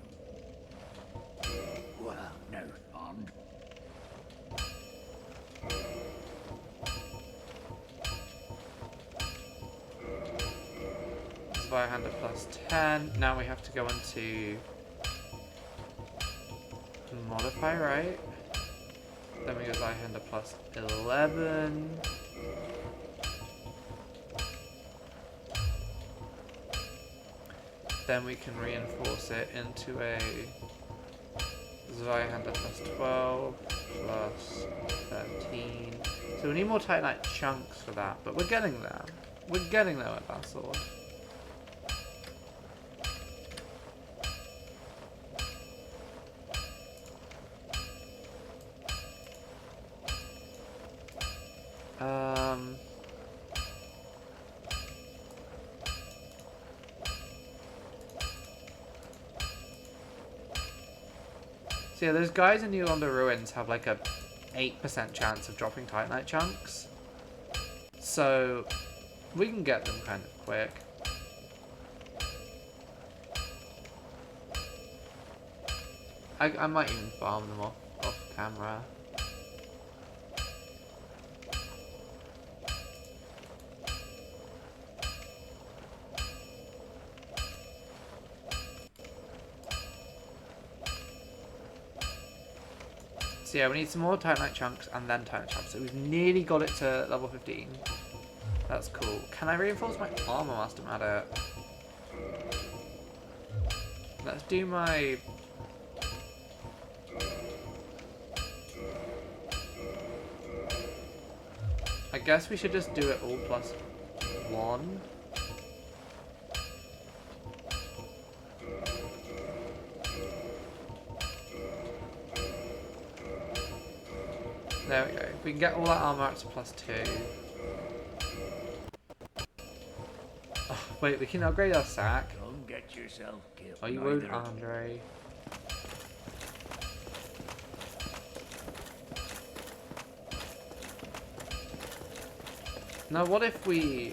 S3: Well, no, and...
S1: Fire at plus 10. Now we have to go into modify, right? Then we go Zweihander plus 11. Then we can reinforce it into a Zweihander plus 12 plus 13. So we need more titanite chunks for that, but we're getting there. We're getting there with that sword. So yeah, those guys in New Lorde Ruins have like a 8% chance of dropping Titanite chunks. So we can get them kind of quick. I might even farm them off camera. So yeah, we need some more Titanite chunks and then Titanite chunks. So we've nearly got it to level 15. That's cool. Can I reinforce my armor whilst I'm at it? Let's do my... I guess we should just do it all plus 1. There we go. We can get all that armor up to plus 2. Oh, wait, we can upgrade our sack.
S3: Don't get yourself killed.
S1: Oh, you won't, Andre. Now, what if we...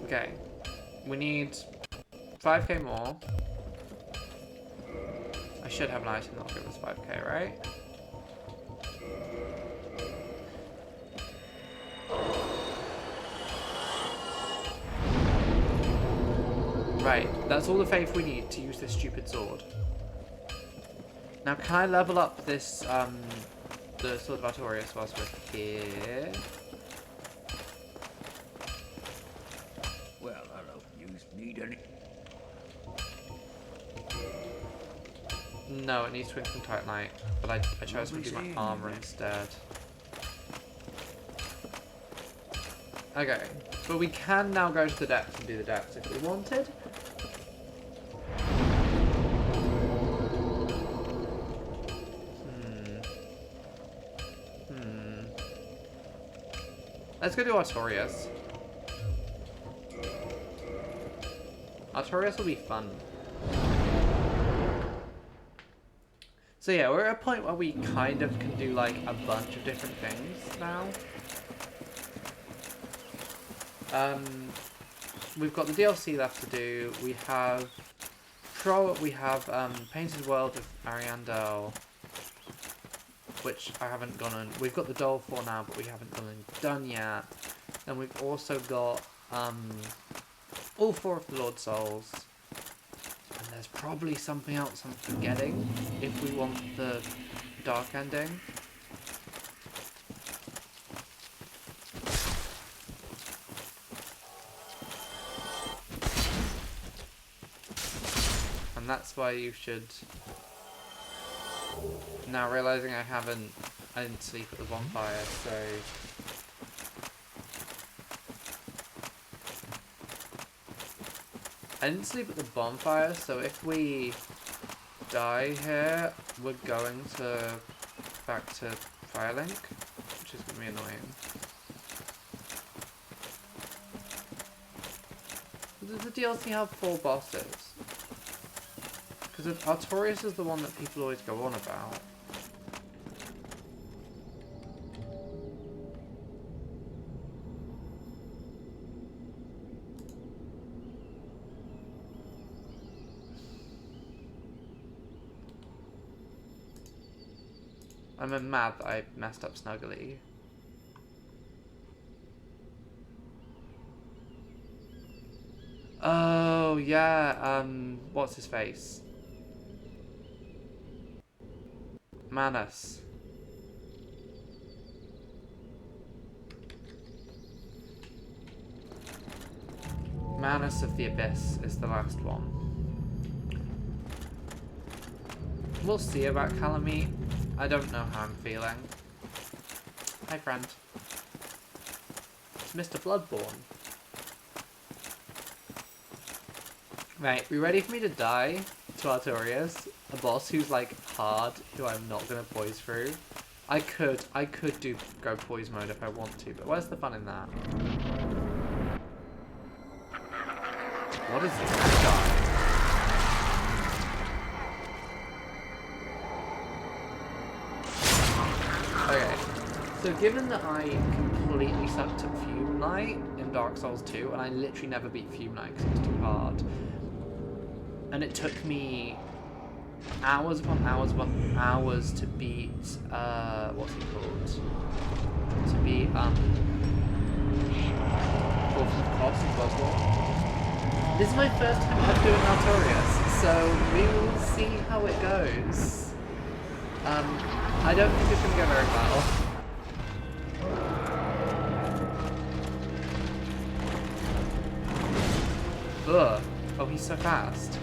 S1: Okay. We need 5k more. I should have an item that'll give us 5k, right? Right, that's all the faith we need to use this stupid sword. Now, can I level up this, the Sword of Artorias whilst we're here?
S3: Well, I don't need any.
S1: No, it needs Twinkling Titanite, but I chose to do my armor instead. Okay, but we can now go to the depths and do the depths if we wanted. Let's go to Artorias. Artorias will be fun. So yeah, we're at a point where we kind of can do like a bunch of different things now. We've got the DLC left to do. We have Painted World of Ariandel, which I haven't gone and we've got the Dole for now, but we haven't gone and done yet. Then we've also got all 4 of the Lord Souls. And there's probably something else I'm forgetting if we want the dark ending. And that's why you should... Now realising I didn't sleep at the bonfire, so... I didn't sleep at the bonfire, so if we die here, we're going back to Firelink, which is going to be annoying. Does the DLC have 4 bosses? Because Artorias is the one that people always go on about. I'm mad that I messed up Snuggly. Oh, yeah, what's his face? Manus. Manus of the Abyss is the last one. We'll see about Calamite. I don't know how I'm feeling. Hi, friend. It's Mr. Bloodborne. Right, we ready for me to die to Artorias? A boss who's like hard, who I'm not gonna poise through. I could go poise mode if I want to, but where's the fun in that? What is this guy? Okay, so given that I completely sucked at Fume Knight in Dark Souls 2, and I literally never beat Fume Knight because it was too hard, and it took me hours upon hours upon hours to beat, what's he called? To beat, Orphan Cops in Bloodborne. This is my first time ever doing Artorias, so we will see how it goes. I don't think it's going to go very well. Ugh. Oh, he's so fast.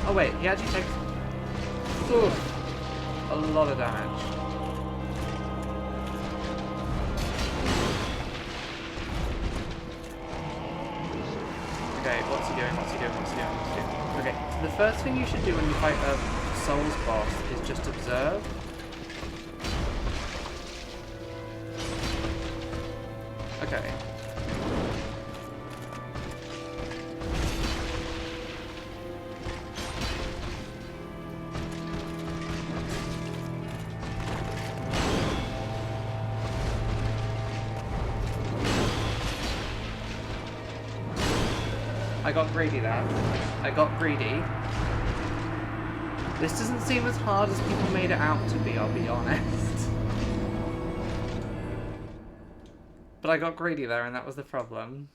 S1: Oh wait, he actually takes a lot of damage. Okay, what's he doing? What's he doing? What's he doing? What's he doing? Okay, so the first thing you should do when you fight a Souls boss is just observe. Okay. I got greedy there. I got greedy. This doesn't seem as hard as people made it out to be, I'll be honest. But I got greedy there and that was the problem.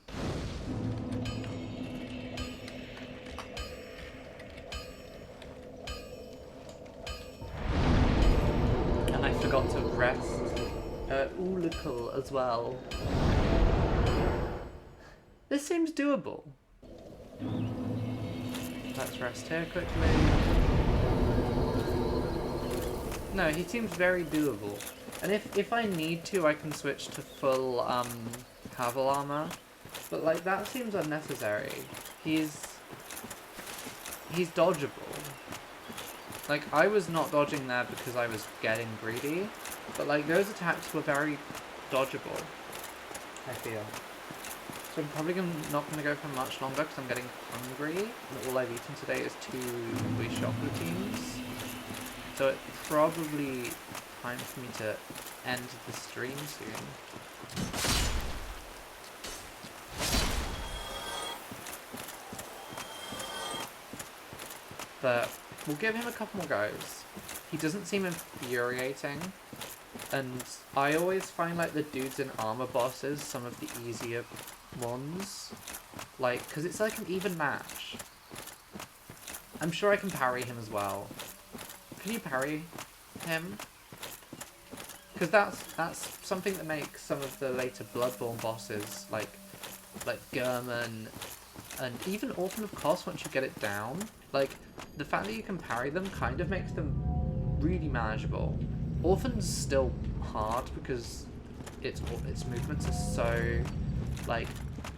S1: And I forgot to rest Ulical as well. This seems doable. Let's rest here quickly. No, he seems very doable. And if I need to, I can switch to full Havel armor. But like that seems unnecessary. He's dodgeable. Like I was not dodging there because I was getting greedy, but like those attacks were very dodgeable, I feel. So I'm probably not going to go for much longer because I'm getting hungry. And all I've eaten today is 2 wish chocolatines. So it's probably time for me to end the stream soon. But we'll give him a couple more goes. He doesn't seem infuriating. And I always find like the dudes in armor bosses some of the easier ones. Like, because it's like an even match. I'm sure I can parry him as well. Can you parry him? Because that's something that makes some of the later Bloodborne bosses, like German, and even Orphan of Kos once you get it down, like, the fact that you can parry them kind of makes them really manageable. Orphan's still hard because its movements are so, like,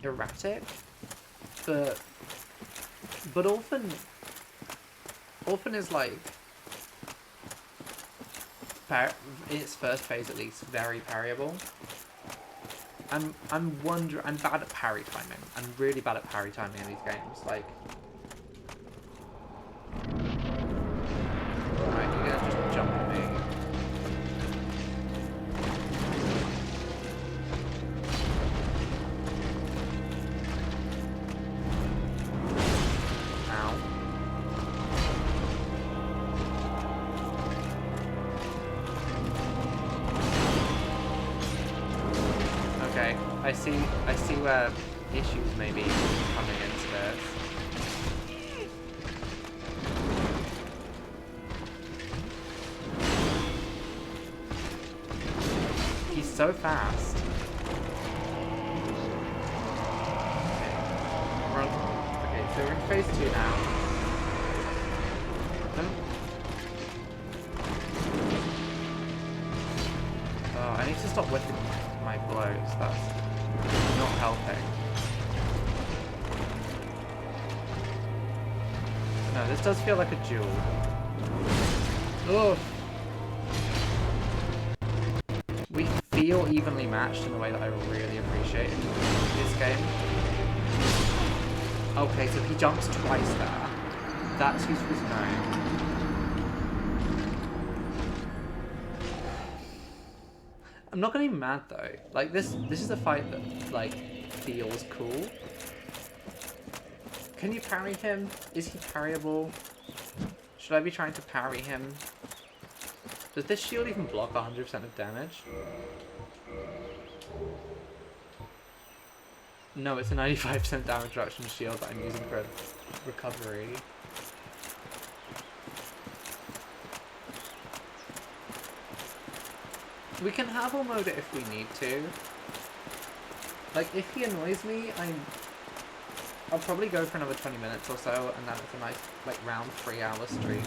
S1: erratic, but Orphan is like, in its first phase at least, very parryable. I'm bad at parry timing. I'm really bad at parry timing in these games. Like, right, you're gonna just jump at me. Ow. Okay, I see where issues may be coming into this. He's so fast. Okay, so we're in phase 2 now. Oh, I need to stop whipping my blows. That's not helping. No, this does feel like a duel. Oh! We feel evenly matched in a way that I really appreciate in this game. Okay, so he jumps twice there. That's useful to know. I'm not gonna be mad though. Like this is a fight that like feels cool. Can you parry him? Is he parryable? Should I be trying to parry him? Does this shield even block 100% of damage? No, it's a 95% damage reduction shield that I'm using for recovery. We can Havel mode it if we need to. Like, if he annoys me, I'll probably go for another 20 minutes or so, and then it's a nice, like, round 3-hour stream.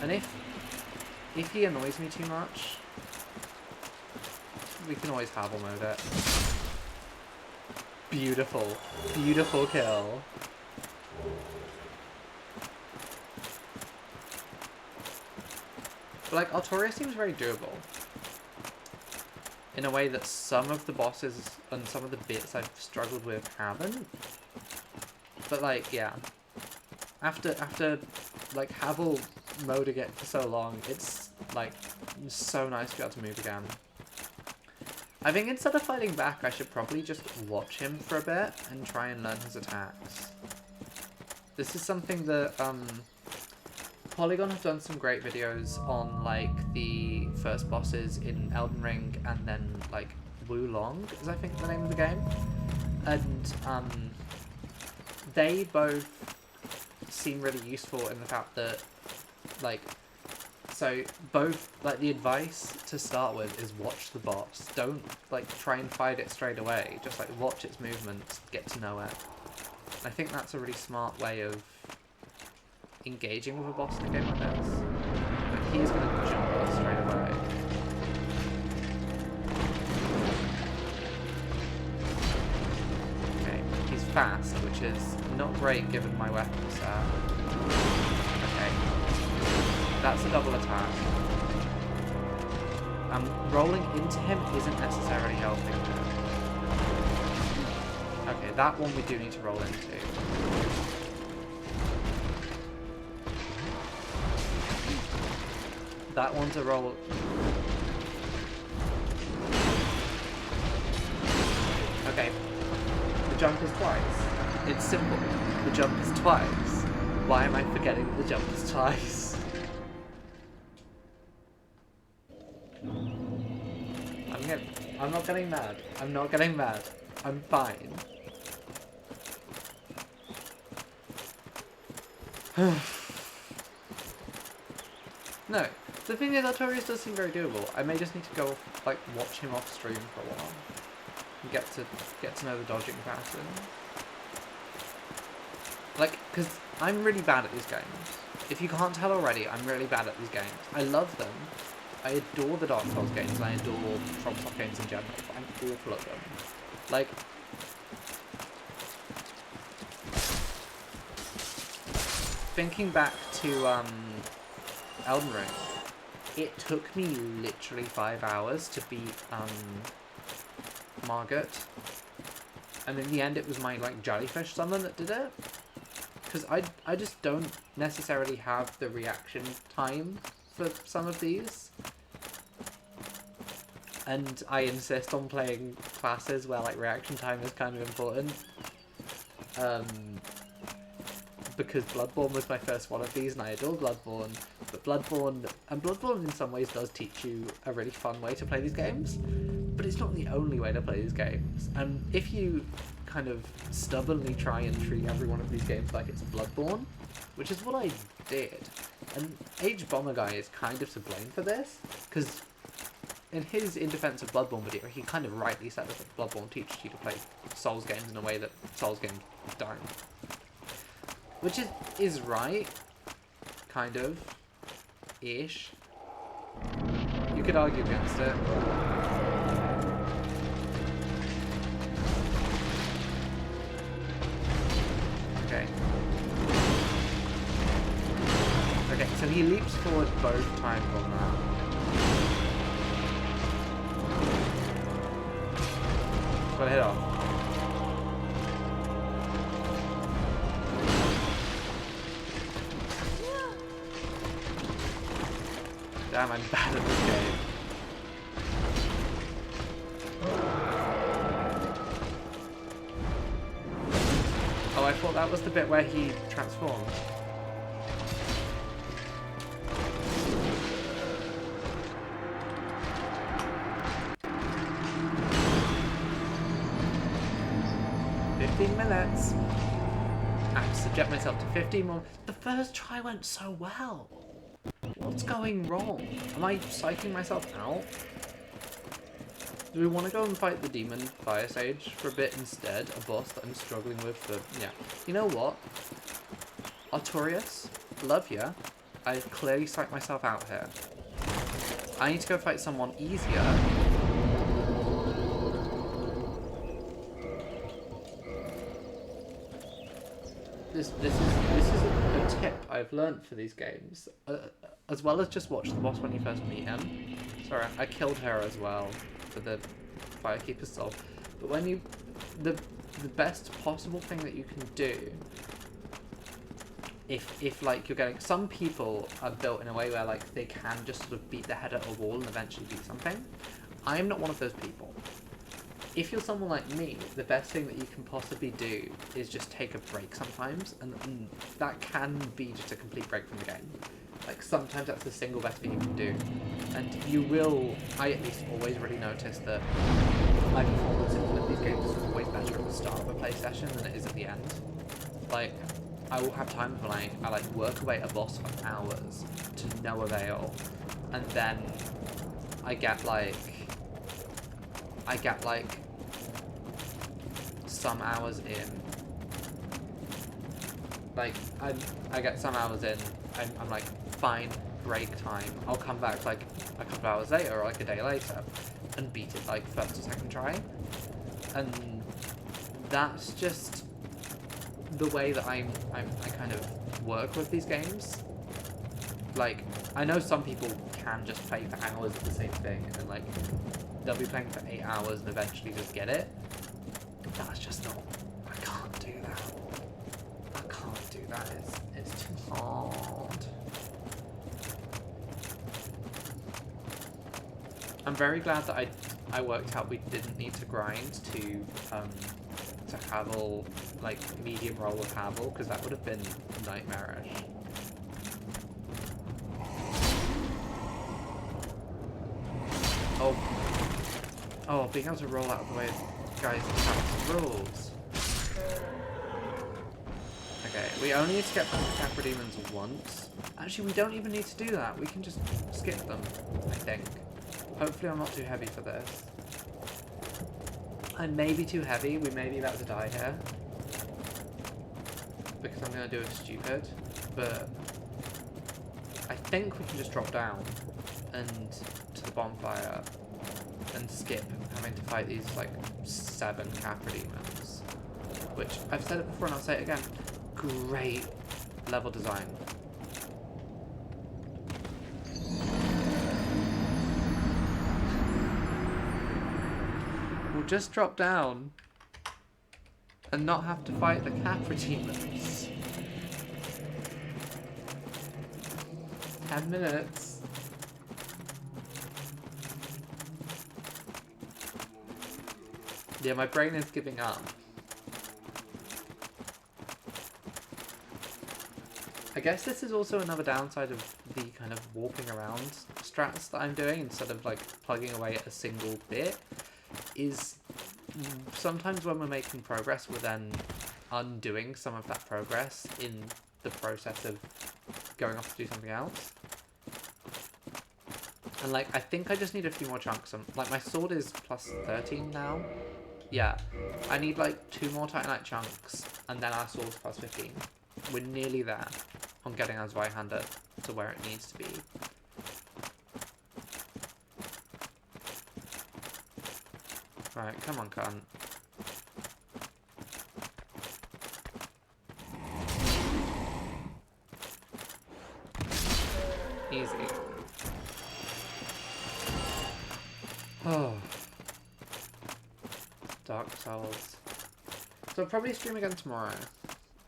S1: And if he annoys me too much, we can always Havel mode it. Beautiful. Beautiful kill. But, like, Artoria seems very doable. In a way that some of the bosses and some of the bits I've struggled with haven't. But like, yeah. After like Havel moding it for so long, it's like so nice to be able to move again. I think instead of fighting back, I should probably just watch him for a bit and try and learn his attacks. This is something that, Polygon have done some great videos on, like, the first bosses in Elden Ring and then, like, Wulong is, I think, the name of the game. And, they both seem really useful in the fact that, like, so both, like, the advice to start with is watch the boss. Don't, like, try and fight it straight away. Just, like, watch its movements, get to know it. I think that's a really smart way of engaging with a boss in a game like this. Like, he's going to jump us straight away. Okay, he's fast, which is not great given my weapon set. Okay. That's a double attack. Rolling into him isn't necessarily helping him. Okay, that one we do need to roll into. That one's a roll. Okay. The jump is twice. It's simple. The jump is twice. Why am I forgetting that the jump is twice? I'm not getting mad. I'm not getting mad. I'm fine. No, the thing is, Artorias does seem very doable. I may just need to go, like, watch him off stream for a while and get to know the dodging pattern. Like, because I'm really bad at these games. If you can't tell already, I'm really bad at these games. I love them. I adore the Dark Souls games, and I adore FromSoft games in general, but I'm awful at them. Like, thinking back to Elden Ring, it took me literally 5 hours to beat Margit, and in the end it was my, like, jellyfish summon that did it, because I just don't necessarily have the reaction time for some of these, and I insist on playing classes where, like, reaction time is kind of important, because Bloodborne was my first one of these, and I adore Bloodborne, but Bloodborne in some ways does teach you a really fun way to play these games, but it's not the only way to play these games, and if you kind of stubbornly try and treat every one of these games like it's Bloodborne, which is what I did, and Age Bomber Guy is kind of to blame for this, because in his In Defense of Bloodborne video, he kind of rightly said that Bloodborne teaches you to play Souls games in a way that Souls games don't. Which is right, kind of, ish. You could argue against it. Okay. Okay, so he leaps forward both times on that. Got a hit off. Damn, I'm bad at this game. Oh, I thought that was the bit where he transformed. Minutes. I have to subject myself to 15 more. The first try went so well. What's going wrong? Am I psyching myself out? Do we want to go and fight the demon Fire Sage for a bit instead? A boss that I'm struggling with for... Yeah. You know what? Artorias, love ya. I've clearly psyched myself out here. I need to go fight someone easier. This is a tip I've learnt for these games, as well as just watch the boss when you first meet him. Sorry, I killed her as well for the Firekeeper's soul. But when you, the best possible thing that you can do, if like you're getting, some people are built in a way where like they can just sort of beat their head at a wall and eventually beat something. I am not one of those people. if you're someone like me, the best thing that you can possibly do is just take a break sometimes, and that can be just a complete break from the game. Like, sometimes that's the single best thing you can do. And you will, I at least always really notice that my performance in one of these games is always better at the start of a play session than it is at the end. Like, I will have times when I like work away at a boss for hours to no avail, and then I get like some hours in. Like, I get some hours in, I'm like, fine, break time. I'll come back like a couple of hours later or like a day later and beat it like first or second try. And that's just the way that I kind of work with these games. Like, I know some people can just play for hours at the same thing, and like they'll be playing for 8 hours and eventually just get it. That's just not. I can't do that. I can't do that. It's too hard. I'm very glad that I worked out we didn't need to grind to Havel, like medium roll with Havel, because that would have been nightmarish. Oh, being able to roll out of the way of guys that rules. Okay, we only need to get back to Capra Demons once. Actually, we don't even need to do that. We can just skip them, I think. Hopefully I'm not too heavy for this. I may be too heavy. We may be about to die here. Because I'm going to do it stupid. But I think we can just drop down and to the bonfire and skip having to fight these like 7 Capra Demons. Which, I've said it before and I'll say it again. Great level design. We'll just drop down and not have to fight the Capra Demons. 10 minutes. Yeah, my brain is giving up. I guess this is also another downside of the kind of warping around strats that I'm doing instead of like plugging away at a single bit, is sometimes when we're making progress we're then undoing some of that progress in the process of going off to do something else. And like, I think I just need a few more chunks. Like, my sword is plus 13 now. Yeah, I need like 2 more Titanite chunks and then our sword's plus 15. We're nearly there on getting our Zweihander to where it needs to be. Right, come on, cunt. Easy. Oh. Dark Souls. So I'll probably stream again tomorrow.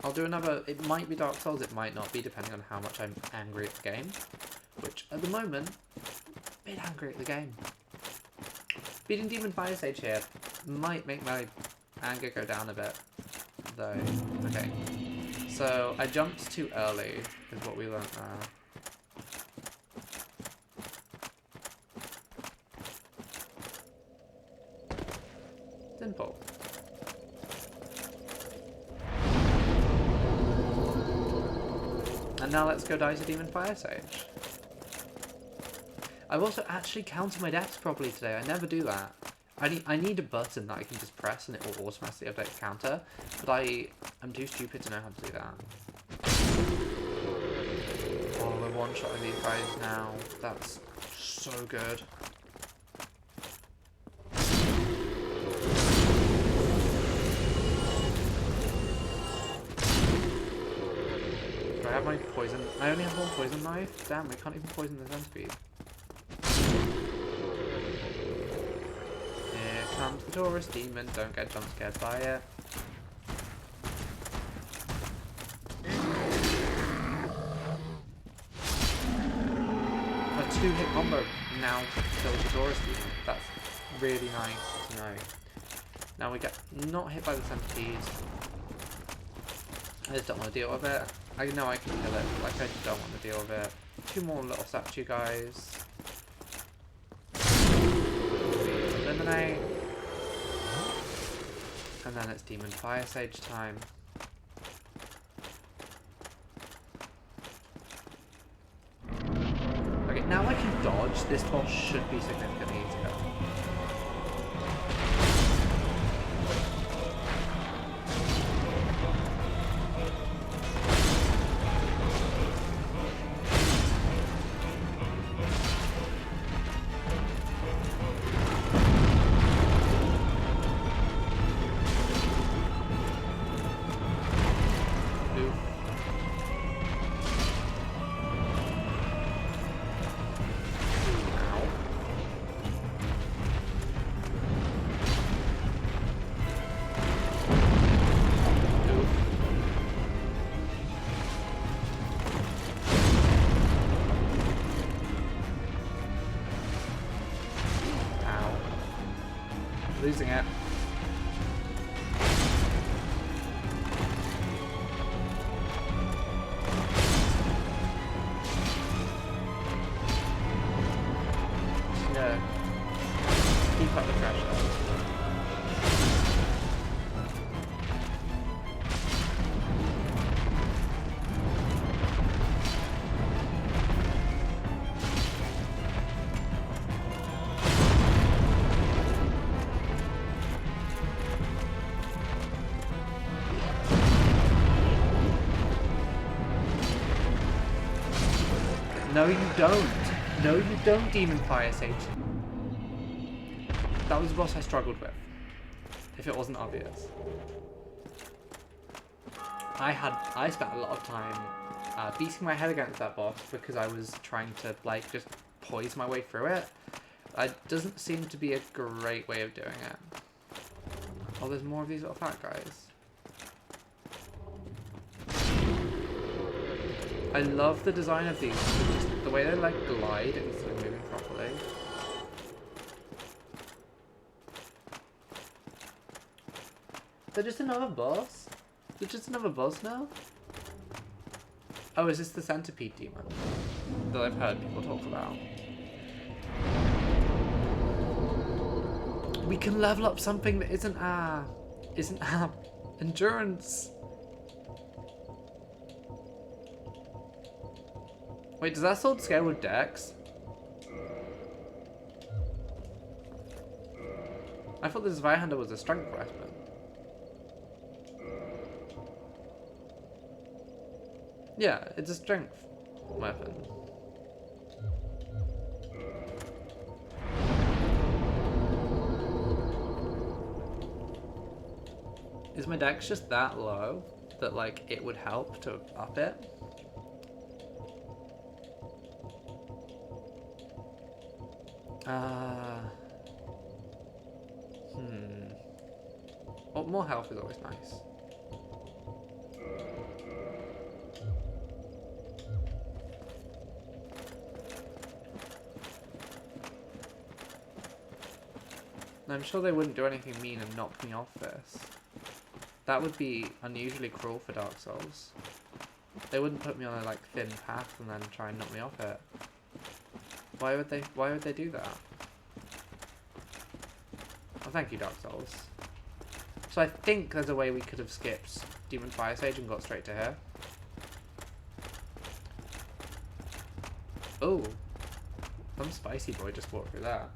S1: I'll do another, it might be Dark Souls, it might not be, depending on how much I'm angry at the game. Which, at the moment, a bit angry at the game. Beating Demon Fire Stage here might make my anger go down a bit, though. Okay. So, I jumped too early, is what we learned now. Simple. And now let's go die to Demon Fire Sage. I've also actually counted my deaths properly today. I never do that. I need a button that I can just press and it will automatically update the counter, but I'm too stupid to know how to do that. Oh, we're one-shotting these guys now. That's so good. Do I have my poison? I only have 1 poison knife? Damn, we can't even poison the centipede. Here comes the tourist demon, don't get jump scared by it. A 2-hit combo now kills the tourist demon. That's really nice to know. Now we get not hit by the centipedes. I just don't want to deal with it. I know I can kill it, but like I just don't want to deal with it. 2 more little statue guys. Eliminate. And then it's Demon Fire Sage time. Okay, now I can dodge. This boss should be significantly easier. Losing it. Yeah. Keep up the pressure. No, you don't. No, you don't, Demon Fire Sage. That was the boss I struggled with. If it wasn't obvious. I spent a lot of time beating my head against that boss because I was trying to, like, just poise my way through it. It doesn't seem to be a great way of doing it. Oh, there's more of these little fat guys. I love the design of these, the way they like glide instead of moving properly. They're just another boss? They're just another boss now? Oh, is this the centipede demon that I've heard people talk about? We can level up something that isn't our endurance. Wait, does that sword scale with Dex? I thought this Zweihander was a strength weapon. Yeah, it's a strength weapon. Is my Dex just that low that, like, it would help to up it? Oh, more health is always nice. I'm sure they wouldn't do anything mean and knock me off this. That would be unusually cruel for Dark Souls. They wouldn't put me on a, like, thin path and then try and knock me off it. Why would they do that? Oh, thank you, Dark Souls. So I think there's a way we could have skipped Demon Fire Sage and got straight to her. Oh, some spicy boy just walked through that.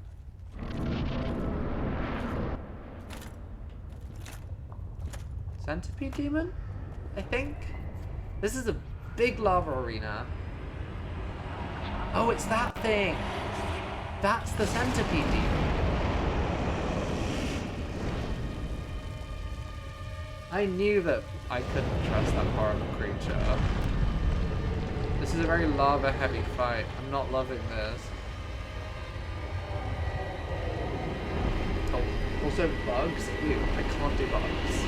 S1: Centipede demon? I think? This is a big lava arena. Oh, it's that thing! That's the centipede demon. I knew that I couldn't trust that horrible creature. This is a very lava heavy fight. I'm not loving this. Oh, also bugs? Ew, I can't do bugs.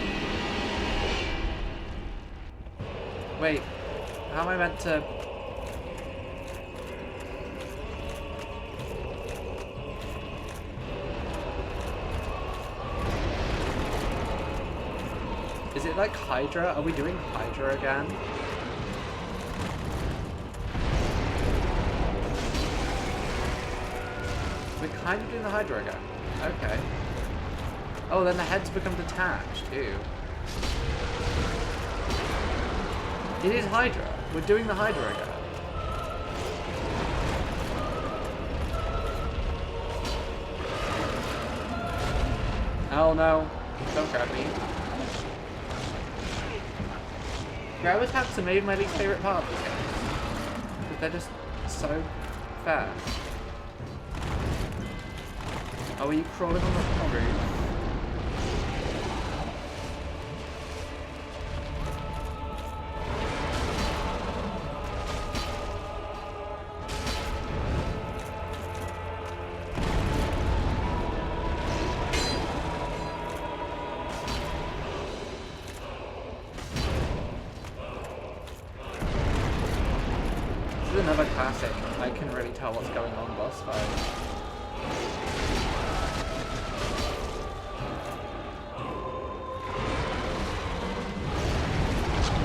S1: Wait, how am I meant to... Is it like Hydra? Are we doing Hydra again? We're kind of doing the Hydra again. Okay. Oh, then the heads become detached. Ew. It is Hydra. We're doing the Hydra again. Oh no. Don't grab me. Grab attacks are maybe my least favourite part of this game. But they're just so fast. Oh, are you crawling on the roof? This is another classic. I can really tell what's going on boss fight.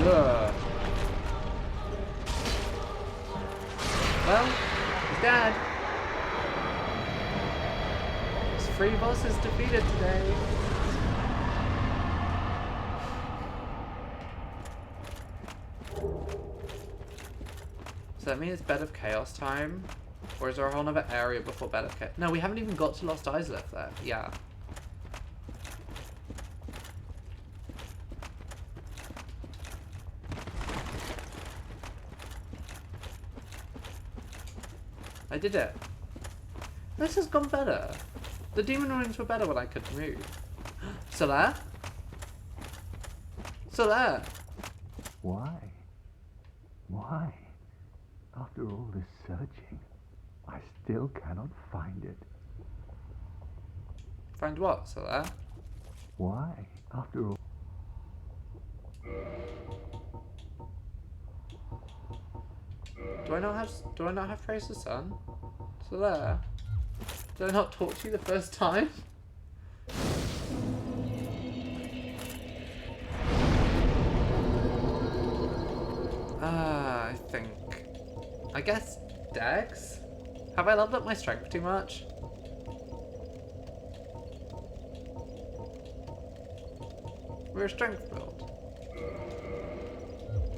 S1: Ugh. Well, he's dead. There's 3 bosses defeated today. Does that mean it's Bed of Chaos time? Or is there a whole other area before Bed of Chaos? No, we haven't even got to Lost Eyes left there. Yeah. I did it. This has gone better. The demon rings were better when I could move. Solaire? Solaire!
S3: Why? Why? After all this searching, I still cannot find it.
S1: Find what, Solaire?
S3: Why? After all...
S1: Do I not have Praise the Sun? Solaire? Did I not talk to you the first time? I think... I guess Dex? Have I leveled up my strength too much? We're a strength build.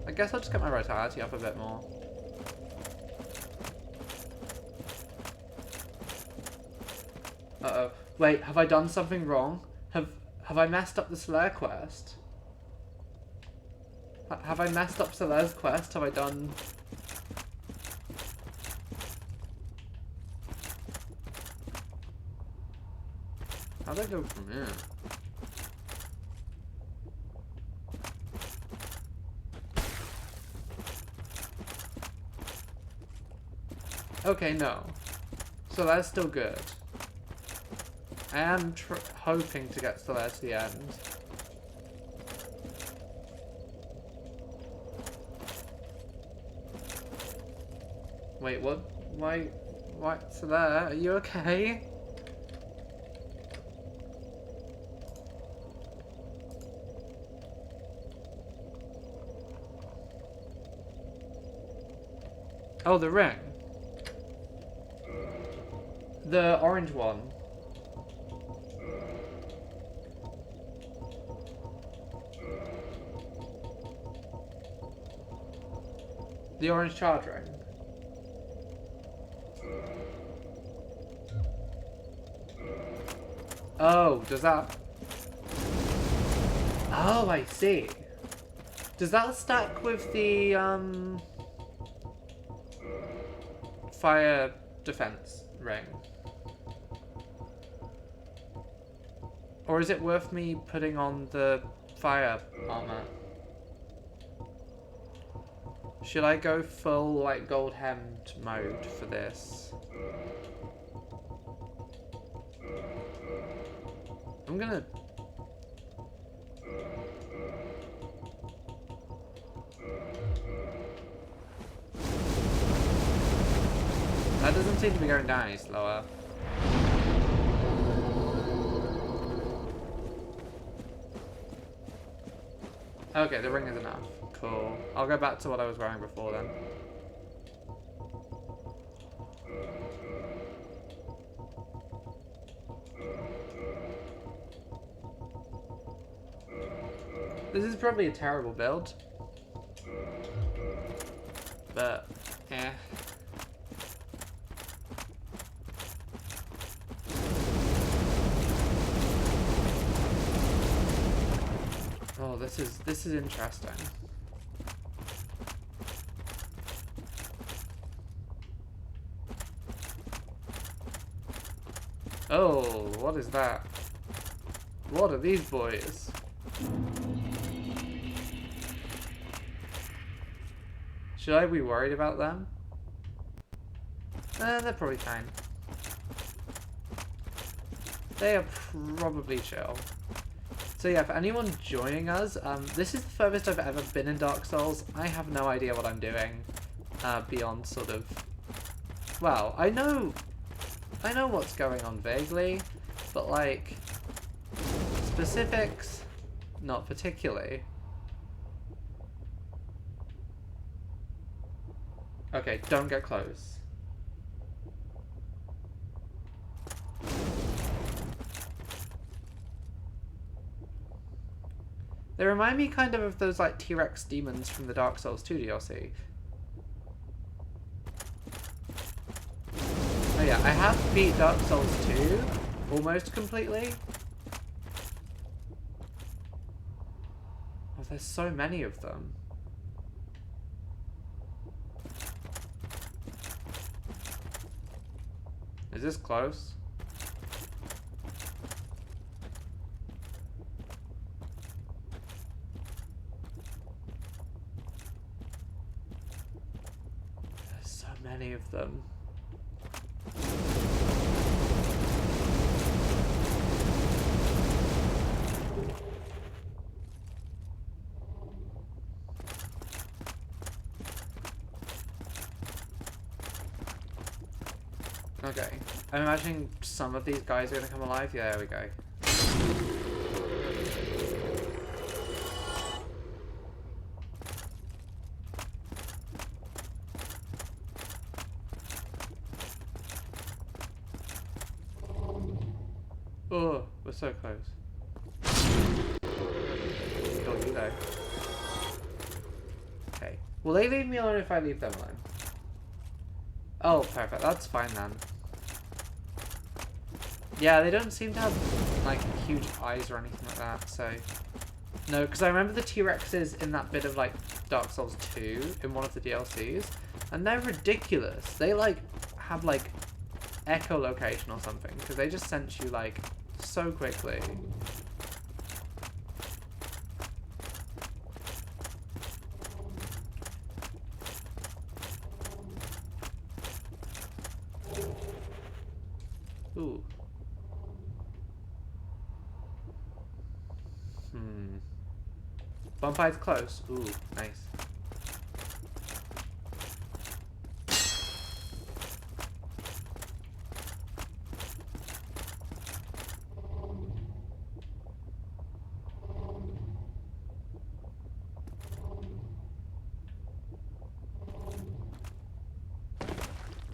S1: I guess I'll just get my vitality up a bit more. Uh-oh. Wait, have I done something wrong? Have I messed up the Solaire quest? Have I messed up Solaire's quest? Have I done... How do I go from here? Okay, no. So that's still good. I am hoping to get Solaire to the end. Wait, what? Why? Solaire, are you okay? Oh, the ring. The orange one. The orange charge ring. Oh, does that... Oh, I see. Does that stack with the, fire defense ring? Or is it worth me putting on the fire armor? Should I go full, like, gold hemmed mode for this? I'm gonna... That doesn't seem to be going down any slower. Okay, the ring is enough. Cool. I'll go back to what I was wearing before then. This is probably a terrible build. But, yeah. Oh, this is interesting. Oh, what is that? What are these boys? Should I be worried about them? They're probably fine. They are probably chill. So yeah, for anyone joining us, this is the furthest I've ever been in Dark Souls. I have no idea what I'm doing beyond sort of... Well, I know what's going on vaguely, but like, specifics, not particularly. Okay, don't get close. They remind me kind of those like T-Rex demons from the Dark Souls 2 DLC. Oh yeah, I have beat Dark Souls 2 almost completely. Oh, there's so many of them. Is this close? There's so many of them. Okay, I'm imagining some of these guys are gonna come alive. Yeah, there we go. Oh, we're so close. Got you though. Okay. Will they leave me alone if I leave them alone? Oh, perfect. That's fine then. Yeah, they don't seem to have, like, huge eyes or anything like that, so... No, because I remember the T-Rexes in that bit of, like, Dark Souls 2 in one of the DLCs, and they're ridiculous. They, like, have, like, echolocation or something, because they just sense you, like, so quickly. Ooh. Bonfire's close. Ooh, nice.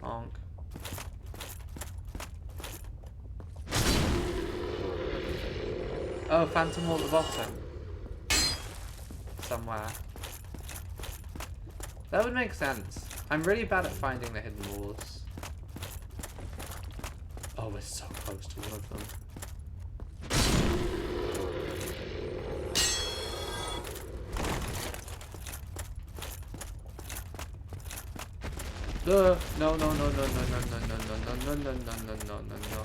S1: Honk. Oh, phantom wall at the bottom. Somewhere. That would make sense. I'm really bad at finding the hidden walls. Oh, we're so close to one of them. No, no, no, no, no, no, no, no, no, no, no, no, no, no, no, no, no.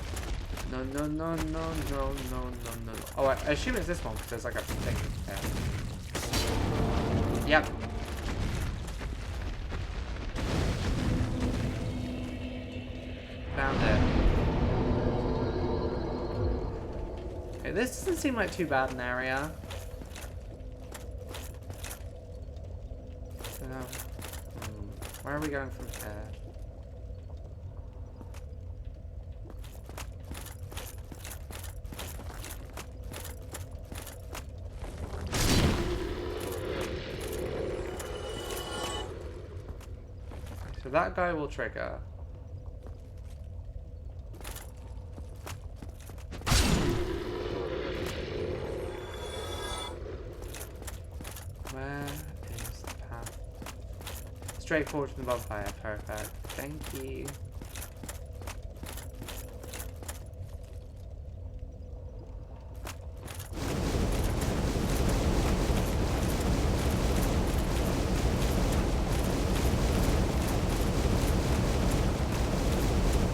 S1: No, no, no, no, no, no, no, no. Oh, I assume it's this one because there's like a thing there. Yep. Found it. Okay, this doesn't seem like too bad an area. So, where are we going from here? So that guy will trigger. Where is the path? Straight forward from the bonfire. Perfect. Thank you.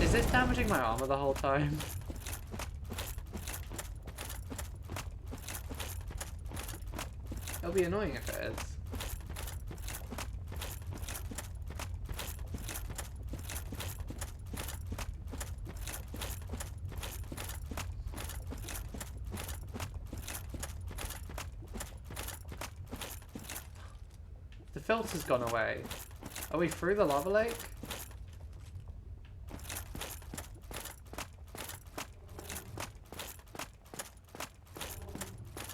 S1: Is this damaging my armor the whole time? It'll be annoying if it is. The filter's gone away. Are we through the lava lake?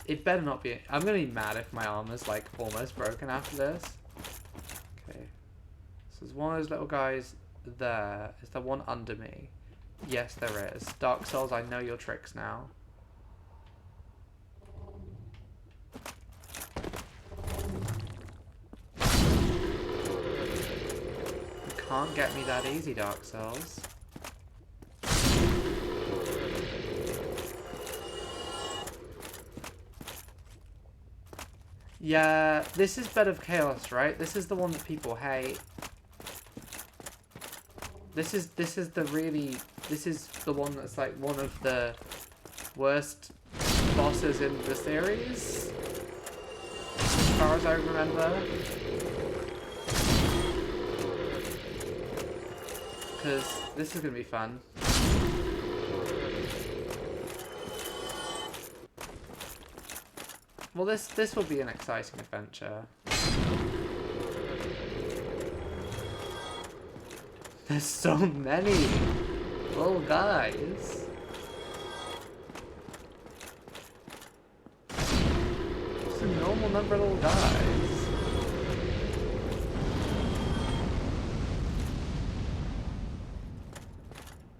S1: It better not be. I'm gonna be mad if my armor's like almost broken after this. Okay. So there's one of those little guys there. Is there one under me? Yes, there is. Dark Souls, I know your tricks now. You can't get me that easy, Dark Souls. Yeah, this is Bed of Chaos, right? This is the one that people hate. This is the one that's like one of the worst bosses in the series, as far as I remember. Because this is gonna be fun. Well, this will be an exciting adventure. There's so many little guys. It's a normal number of little guys.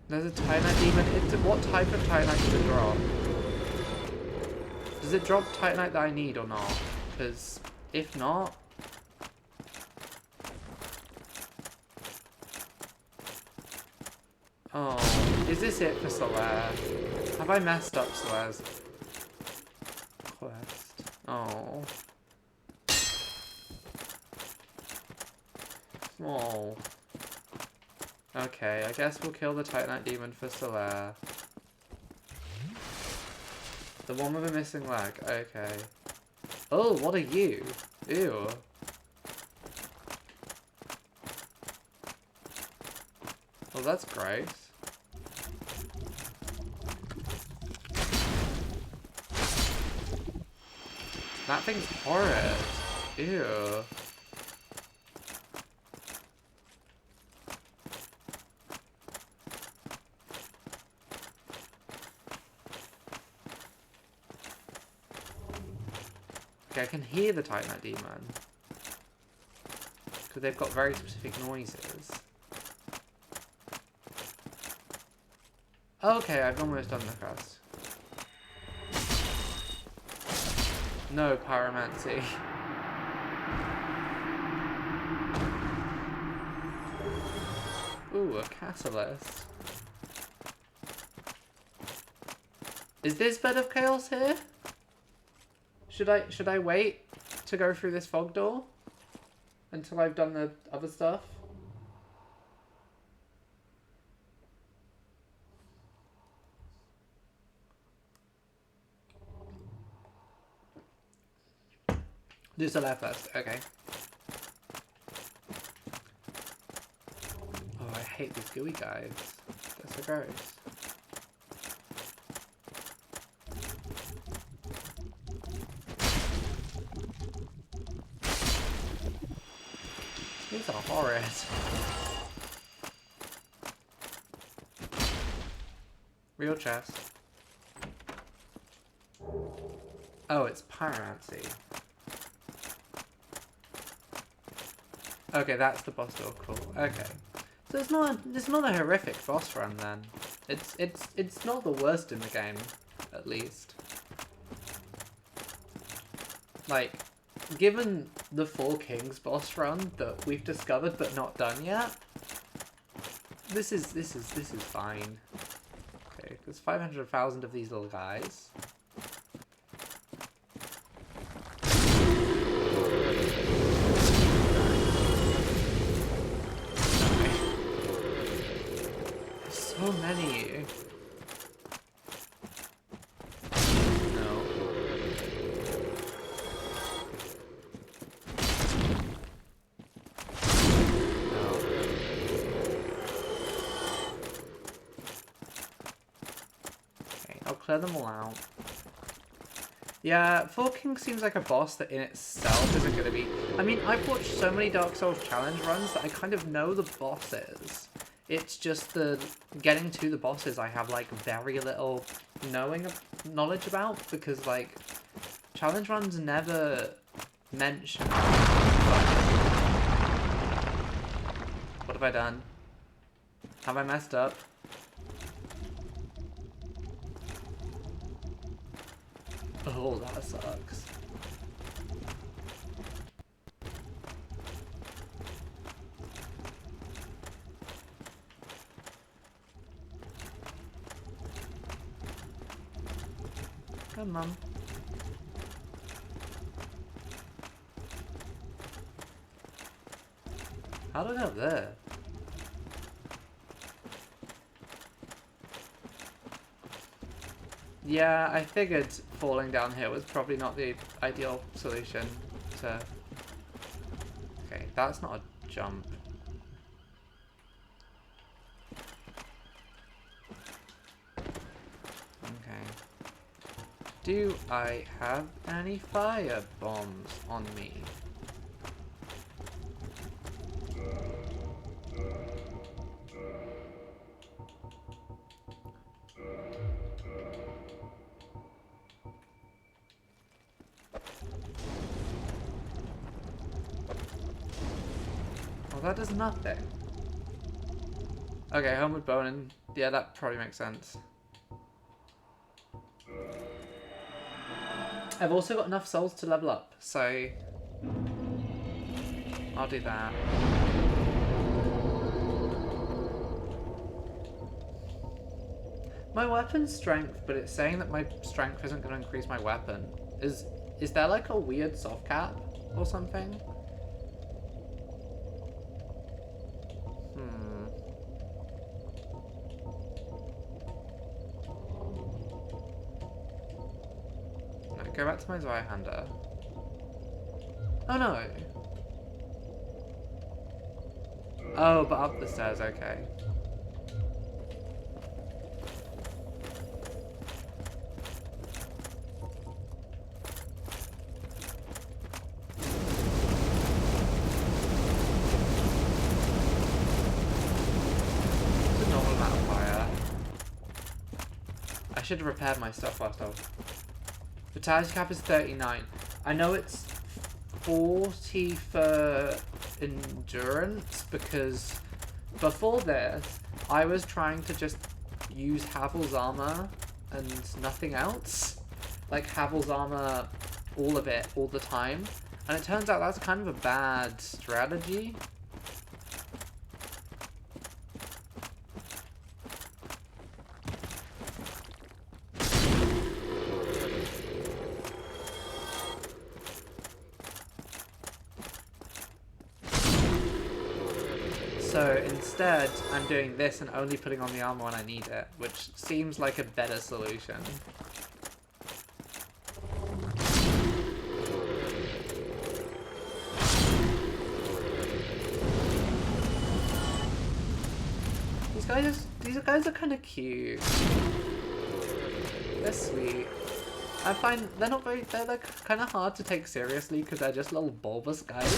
S1: There's a Titanite demon. What type of Titanite does it drop? Does it drop Titanite that I need or not? Because if not... Oh, is this it for Solaire? Have I messed up Solaire's quest? Oh. Oh. Okay, I guess we'll kill the Titanite demon for Solaire. The one with a missing leg, okay. Oh, what are you? Ew. Well, that's great. That thing's horrid. Ew. Okay, I can hear the Titanite demon. Because they've got very specific noises. Okay, I've almost done the quest. No pyromancy. Ooh, a catalyst. Is this Bed of Chaos here? Should I wait to go through this fog door until I've done the other stuff? Do Solaire first, okay. Oh, I hate these gooey guys. They're so gross. These are horrid. Real chest. Oh, it's pyromancy. Okay, that's the boss door. Cool. Okay, so it's not a horrific boss run then. It's not the worst in the game, at least. Like, given the Four Kings boss run that we've discovered but not done yet, this is fine. Okay, there's 500,000 of these little guys. So many. No. No. Okay, I'll clear them all out. Yeah, Four Kings seems like a boss that in itself isn't going to be... I mean, I've watched so many Dark Souls challenge runs that I kind of know the bosses. It's just the getting to the bosses I have like very little knowledge about, because like challenge runs never mention. What have I done? Have I messed up? Oh, that sucks. Come on. How did I get up there? Yeah, I figured falling down here was probably not the ideal solution to... Okay, that's not a jump. Okay. Do I have any fire bombs on me? Well, that does nothing. Okay, homeward bone, and yeah, that probably makes sense. I've also got enough souls to level up, so I'll do that. My weapon's strength, but it's saying that my strength isn't going to increase my weapon. Is there like a weird soft cap or something? Go back to my Zweihander. Oh no! Oh, but up the stairs, okay. It's a normal amount of fire. I should have repaired my stuff whilst I was... Vitality cap is 39. I know it's 40 for endurance because before this, I was trying to just use Havel's armor and nothing else. Like Havel's armor, all of it, all the time. And it turns out that's kind of a bad strategy. So instead, I'm doing this and only putting on the armor when I need it, which seems like a better solution. These guys are kind of cute. They're sweet. I find they're like kind of hard to take seriously because they're just little bulbous guys.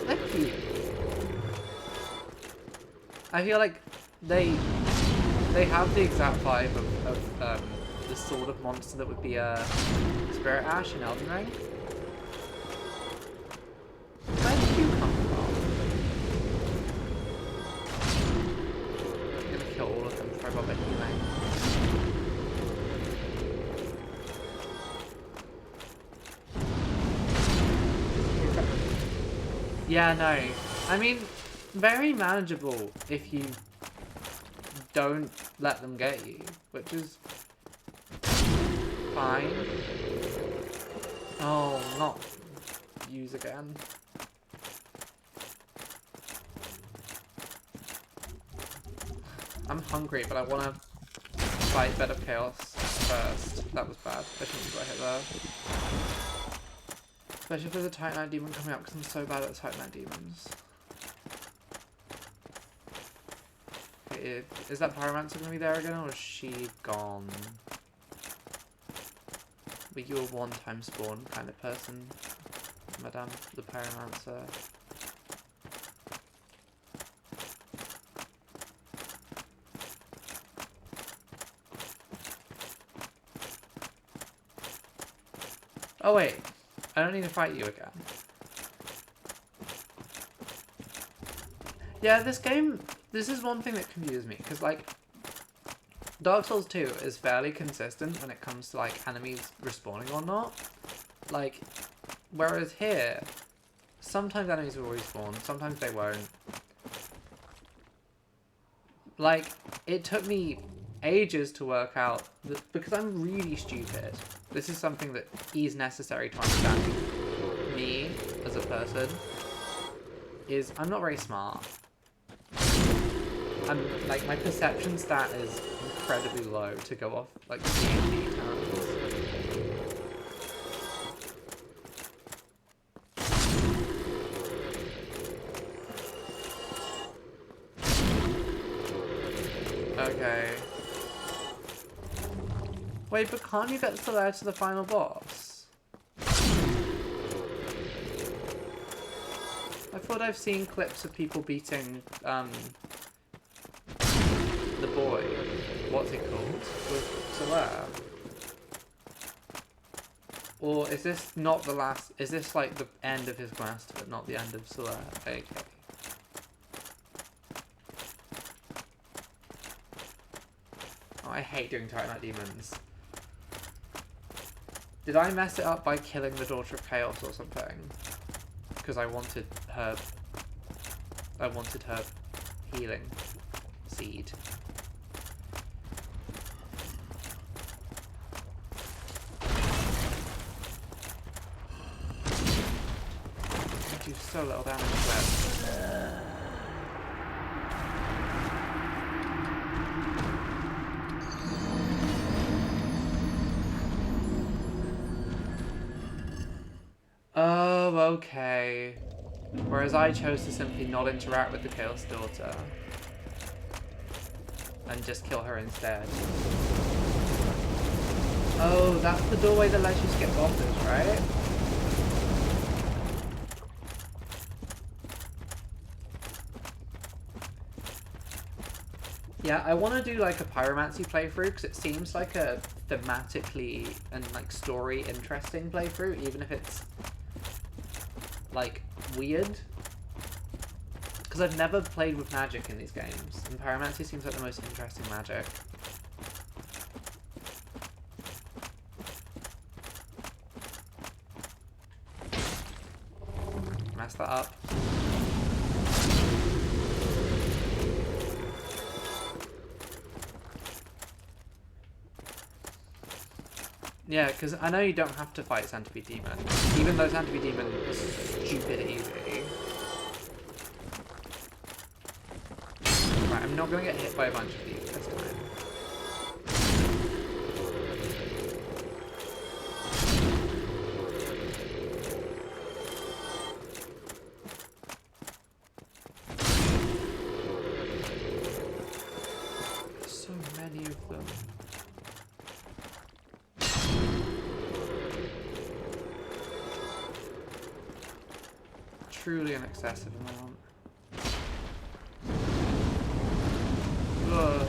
S1: They're cute. I feel like they have the exact vibe of the sort of monster that would be a Spirit Ash in Elden Ring. Where did you come from? Yeah, no. I mean, very manageable if you don't let them get you, which is fine. Oh, not use again. I'm hungry, but I want to fight Bed of Chaos first. That was bad. I shouldn't have got hit there. Especially if there's a Titanite demon coming up, because I'm so bad at Titanite demons. Okay, is that Pyromancer going to be there again, or is she gone? Were you a one-time spawn kind of person, Madame the Pyromancer? Oh wait, I don't need to fight you again. Yeah, this game, this is one thing that confuses me, because like, Dark Souls 2 is fairly consistent when it comes to like enemies respawning or not. Like, whereas here, sometimes enemies will respawn, sometimes they won't. Like, it took me ages to work out, that, because I'm really stupid. This is something that is necessary to understanding me as a person, is I'm not very smart. I'm, like, my perception stat is incredibly low to go off, like, D&D terms. Okay. Wait, but can't you get there to the final boss? I thought I've seen clips of people beating, the boy. What's it called? With Solaire. Or is this not the last... Is this like the end of his quest, but not the end of Solaire? Okay. Oh, I hate doing Titanite demons. Did I mess it up by killing the Daughter of Chaos or something? Because I wanted her healing seed. I do so little damage there. Oh, okay. Whereas I chose to simply not interact with the Chaos Daughter. And just kill her instead. Oh, that's the doorway that lets you skip bosses, right? Yeah, I want to do like a pyromancy playthrough because it seems like a thematically and like story interesting playthrough, even if it's like weird. Because I've never played with magic in these games, and pyromancy seems like the most interesting magic. Mess that up. Yeah, because I know you don't have to fight Centipede Demon, even though Centipede Demon is stupid easy. Right, I'm not going to get hit by a bunch of these this time. There's so many of them. Truly an excessive amount. Ugh.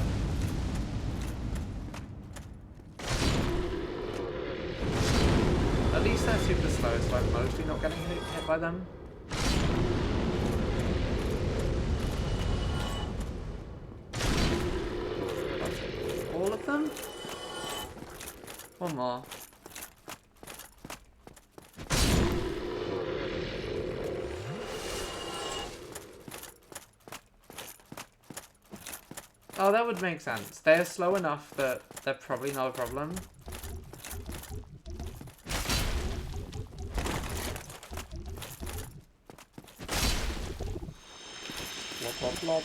S1: At least they're super slow, so I'm mostly not getting hit by them. All of them? One more. Oh, that would make sense. They're slow enough that they're probably not a problem. Flop, flop, flop.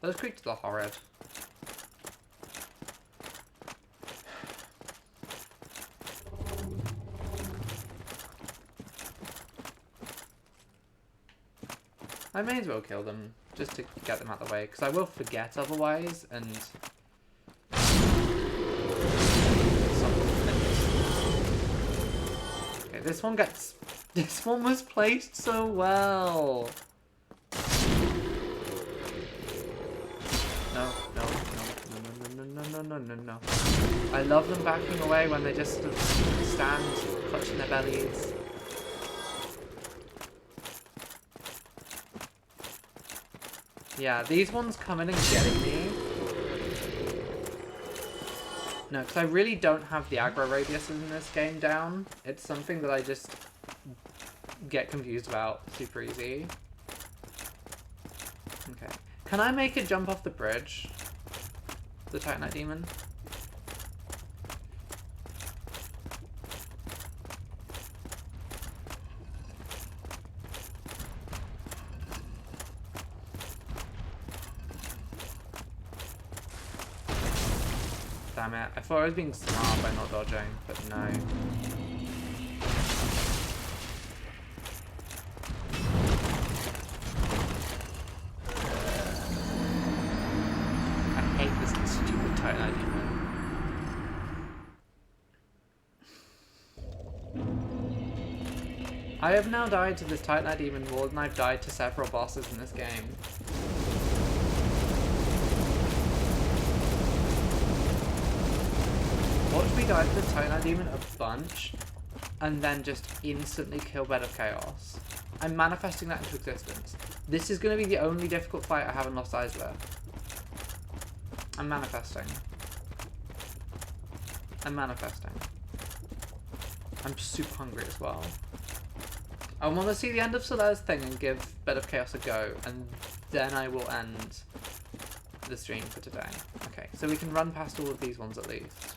S1: Those creatures are horrid. I may as well kill them, just to get them out of the way, because I will forget otherwise, and... Okay, this one gets... This one was placed so well! No, no, no, no, no, no, no, no, no. I love them backing away when they just sort of stand, clutching their bellies. Yeah, these ones coming and getting me. No, because I really don't have the aggro radiuses in this game down. It's something that I just get confused about super easy. Okay. Can I make it jump off the bridge? The Titanite Demon? Damn it. I thought I was being smart by not dodging, but no. I hate this stupid Titanite Demon. I have now died to this Titanite Demon more than I've died to several bosses in this game. Watch me die to the Titanite Demon a bunch, and then just instantly kill Bed of Chaos. I'm manifesting that into existence. This is going to be the only difficult fight I have in Lost Isla. I'm manifesting. I'm manifesting. I'm super hungry as well. I want to see the end of Solaire's thing and give Bed of Chaos a go, and then I will end the stream for today. Okay, so we can run past all of these ones at least.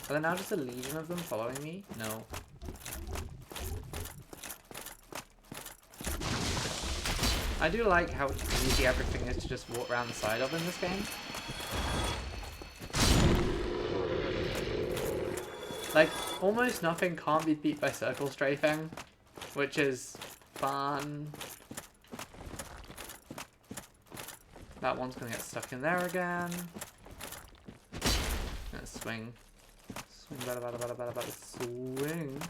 S1: Are there now just a legion of them following me? No. I do like how easy everything is to just walk around the side of in this game. Like, almost nothing can't be beat by circle strafing, which is fun. That one's gonna get stuck in there again. Let's swing. Swing, bada, swing.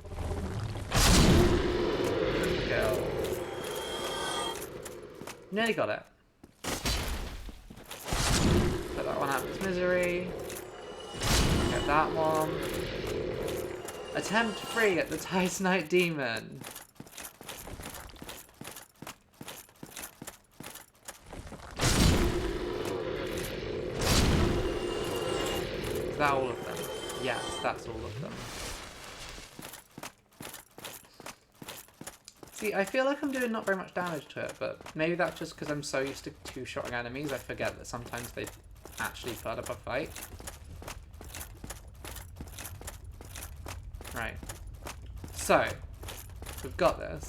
S1: Go. Nearly got it. Put that one out of its misery. Get that one. Attempt free at the Titanite Demon. Is that all of them? Yes, that's all of them. See, I feel like I'm doing not very much damage to it, but maybe that's just because I'm so used to two-shotting enemies, I forget that sometimes they actually put up a fight. Right. So, we've got this.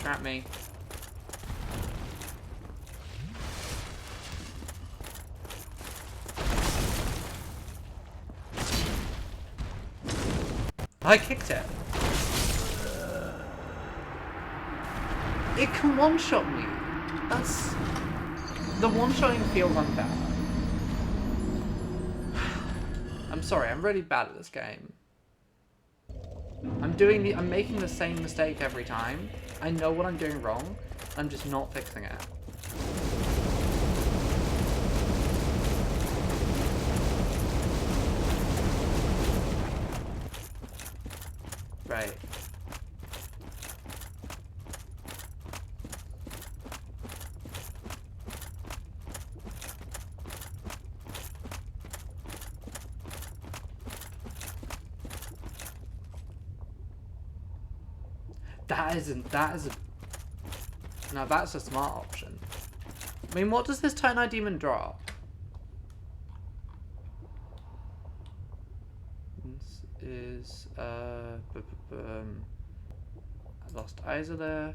S1: Trap me. I kicked it. It can one-shot me. That's... The one-shotting feels unfair. I'm sorry, I'm really bad at this game. I'm making the same mistake every time. I know what I'm doing wrong. I'm just not fixing it. Right. No, that's a smart option. I mean, what does this Titanite demon drop? This is, I lost Izalith.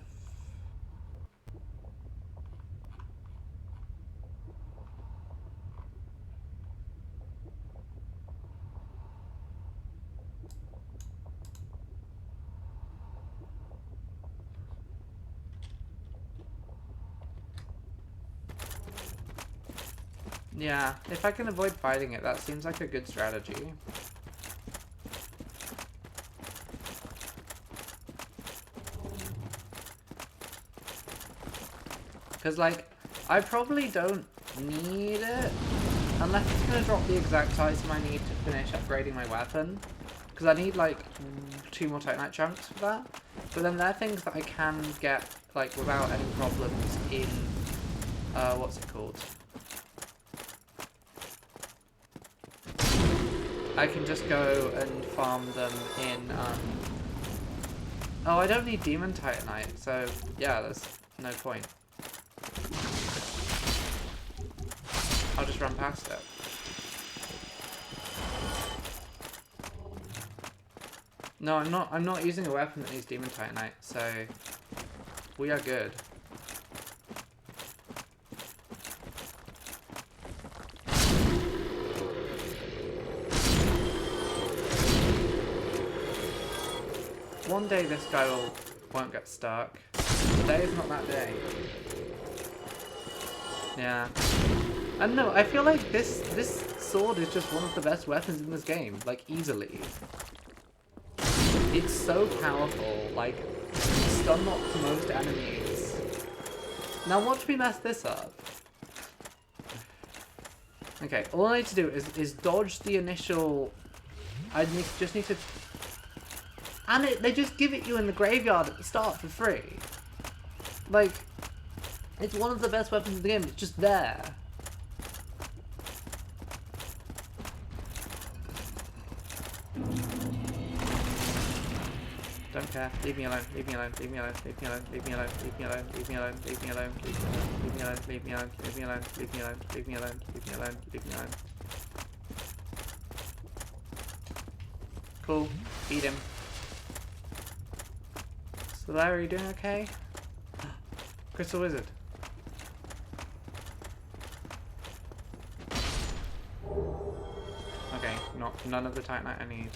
S1: Yeah, if I can avoid fighting it, that seems like a good strategy. Because, like, I probably don't need it unless it's going to drop the exact item I need to finish upgrading my weapon. Because I need, like, 2 more Titanite chunks for that. But then there are things that I can get, like, without any problems in, what's it called? I can just go and farm them in, oh, I don't need Demon Titanite, so, yeah, there's no point. I'll just run past it. No, I'm not using a weapon that needs Demon Titanite, so we are good. One day this guy won't get stuck. Today is not that day. Yeah. I don't know, I feel like this sword is just one of the best weapons in this game, like, easily. It's so powerful, like, stun locks most enemies. Now watch me mess this up. Okay, all I need to do is dodge the initial... just need to... And they just give it you in the graveyard at the start for free. Like, it's one of the best weapons in the game, it's just there. Don't care. Leave me alone. Leave me alone. Leave me alone. Leave me alone. Leave me alone. Leave me alone. Leave me alone. Leave me alone. Leave me alone. Leave me alone. Leave me alone. Leave me alone. Leave me alone. Leave me alone. Leave me alone. Leave me alone. Cool. Beat him. So Larry, are you doing okay? Crystal Wizard. Okay, none of the Titanite I need.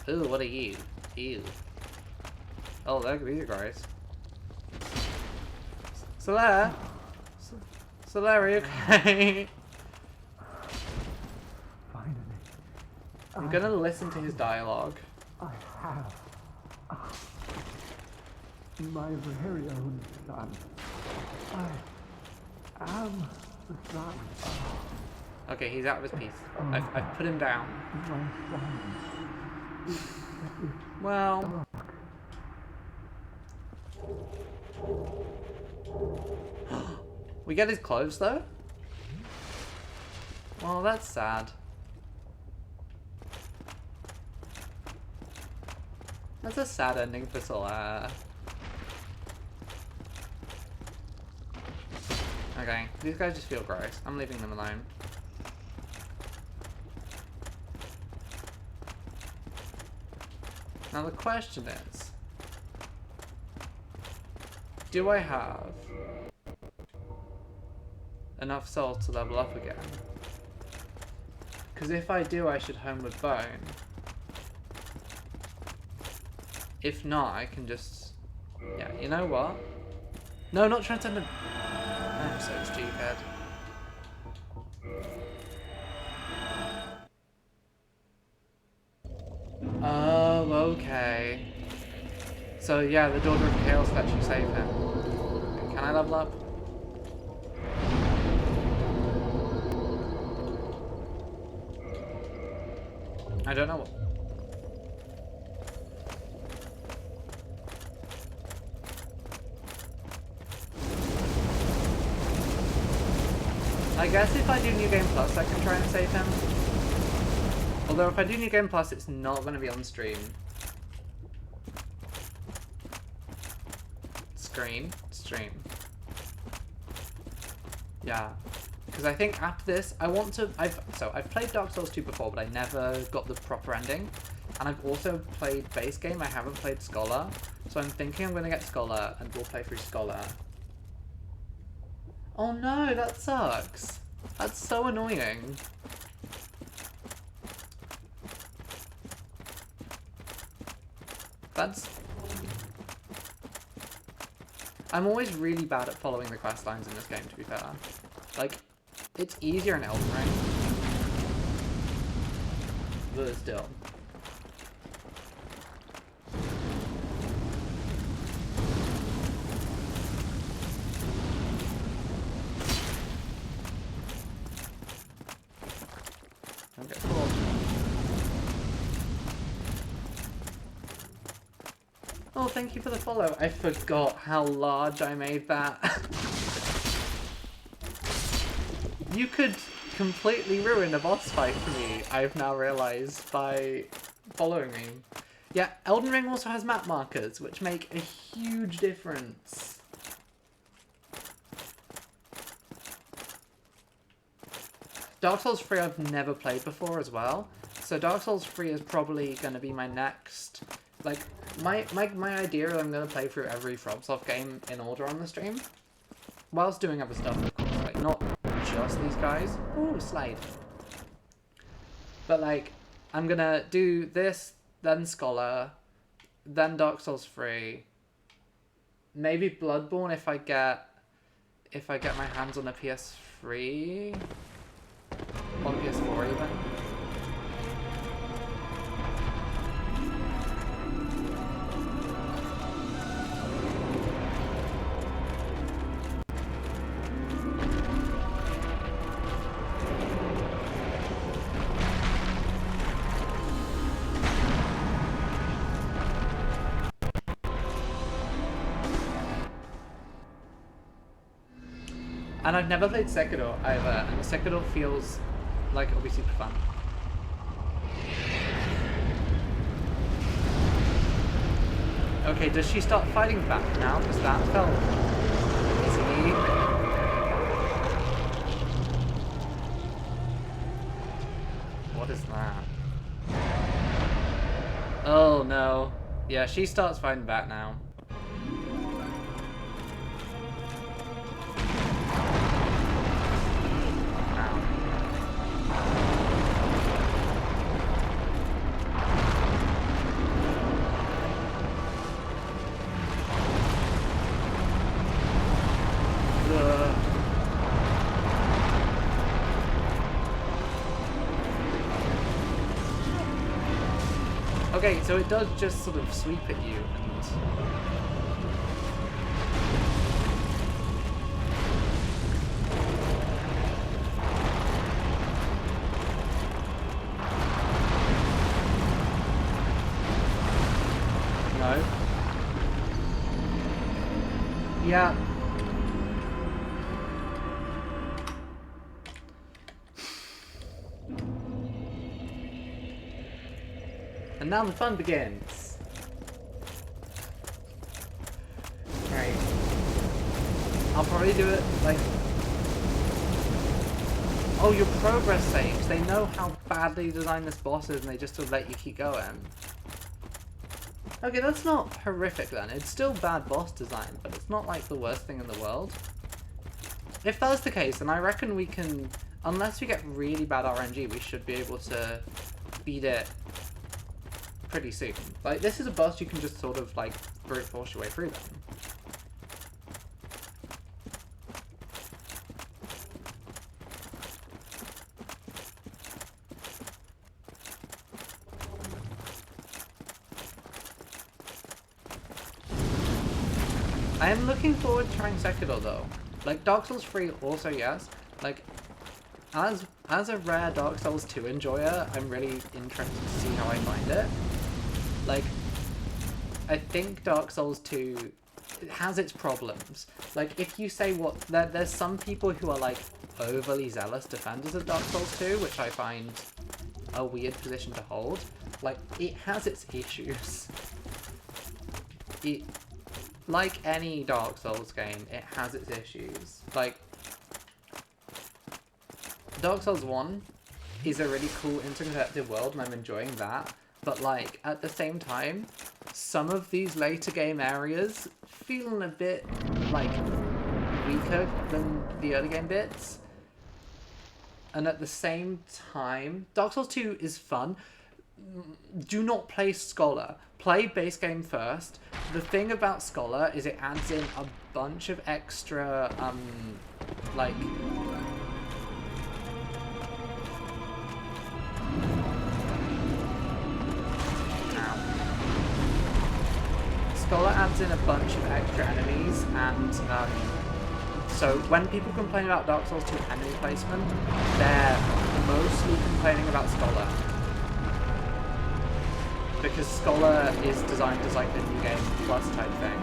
S1: Ooh, what are you? Ew. Oh, look, these are guys. Solar! Solar, are you okay?
S3: Finally.
S1: I'm gonna listen to his dialogue.
S3: I have. My very own son. I am the son.
S1: Okay, he's out of his piece. I've put him down.
S3: My son.
S1: Well... We get his clothes, though? Well, that's sad. That's a sad ending for Solar. Okay, these guys just feel gross. I'm leaving them alone. Now the question is, do I have enough soul to level up again? Because if I do, I should home with Bone. If not, I can just... Yeah, you know what? No, not Transcendent. I'm so stupid. So yeah, the Daughter of Chaos lets you save him. Can I level up? I don't know what. I guess if I do New Game Plus, I can try and save him. Although if I do New Game Plus, it's not going to be on stream. Stream. Yeah. Because I think after this, I want to... I've played Dark Souls 2 before, but I never got the proper ending. And I've also played base game, I haven't played Scholar. So I'm thinking I'm going to get Scholar, and we'll play through Scholar. Oh no, that sucks. That's so annoying. I'm always really bad at following the quest lines in this game, to be fair. Like, it's easier in Elden Ring. But still. Okay, cool. Oh, thank you for the follow. I forgot how large I made that. You could completely ruin a boss fight for me, I've now realised, by following me. Yeah, Elden Ring also has map markers, which make a huge difference. Dark Souls 3 I've never played before as well, so Dark Souls 3 is probably going to be my next... Like, my idea is I'm going to play through every FromSoft game in order on the stream. Whilst doing other stuff, of course. Like, not just these guys. Ooh, slide. But, like, I'm going to do this, then Scholar, then Dark Souls 3. Maybe Bloodborne if I get my hands on a PS3. On PS4 even. And I've never played Sekiro either, and Sekiro feels like it'll be super fun. Okay, does she start fighting back now? Because that felt easy. What is that? Oh no. Yeah, she starts fighting back now. Okay, so it does just sort of sweep at you and... No. Yeah. And now the fun begins. Right. I'll probably do it like... Oh, your progress saves. They know how badly designed this boss is and they just sort of let you keep going. Okay, that's not horrific then. It's still bad boss design, but it's not like the worst thing in the world. If that's the case, then I reckon we can... Unless we get really bad RNG, we should be able to beat it pretty soon. Like, this is a boss you can just sort of, like, brute force your way through them. I am looking forward to trying Sekiro though. Like Dark Souls 3 also, yes. Like as a rare Dark Souls 2 enjoyer, I'm really interested to see how I find it. Like I think Dark Souls 2 it has its problems. Like if you say what there's some people who are like overly zealous defenders of Dark Souls 2, which I find a weird position to hold. Like it has its issues. It like any Dark Souls game, it has its issues. Like, Dark Souls 1 is a really cool interconnected world and I'm enjoying that. But like, at the same time, some of these later game areas feeling a bit, like, weaker than the early game bits. And at the same time, Dark Souls 2 is fun. Do not play Scholar. Play base game first. The thing about Scholar is it adds in a bunch of extra, like... Scholar adds in a bunch of extra enemies, and so when people complain about Dark Souls 2 enemy placement, they're mostly complaining about Scholar. Because Scholar is designed as like a new game plus type thing.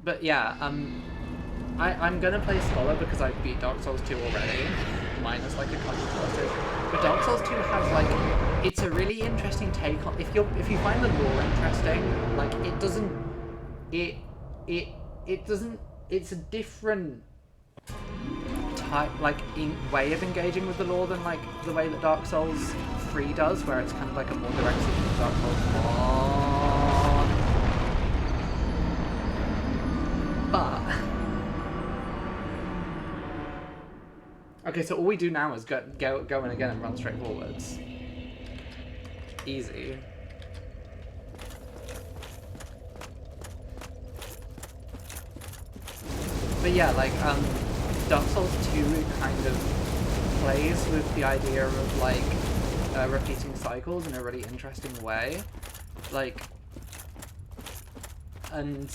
S1: But yeah, I'm gonna play Scholar because I beat Dark Souls 2 already, minus like a couple of it. But Dark Souls 2 has like, it's a really interesting take on, if you find the lore interesting, like it doesn't, it's a different type, like way of engaging with the lore than like the way that Dark Souls 3 does, where it's kind of like a more direct sequel to Dark Souls 1. But okay, so all we do now is go in again and run straight forwards. Easy. But yeah, like Dark Souls 2 kind of plays with the idea of like repeating cycles in a really interesting way, like, and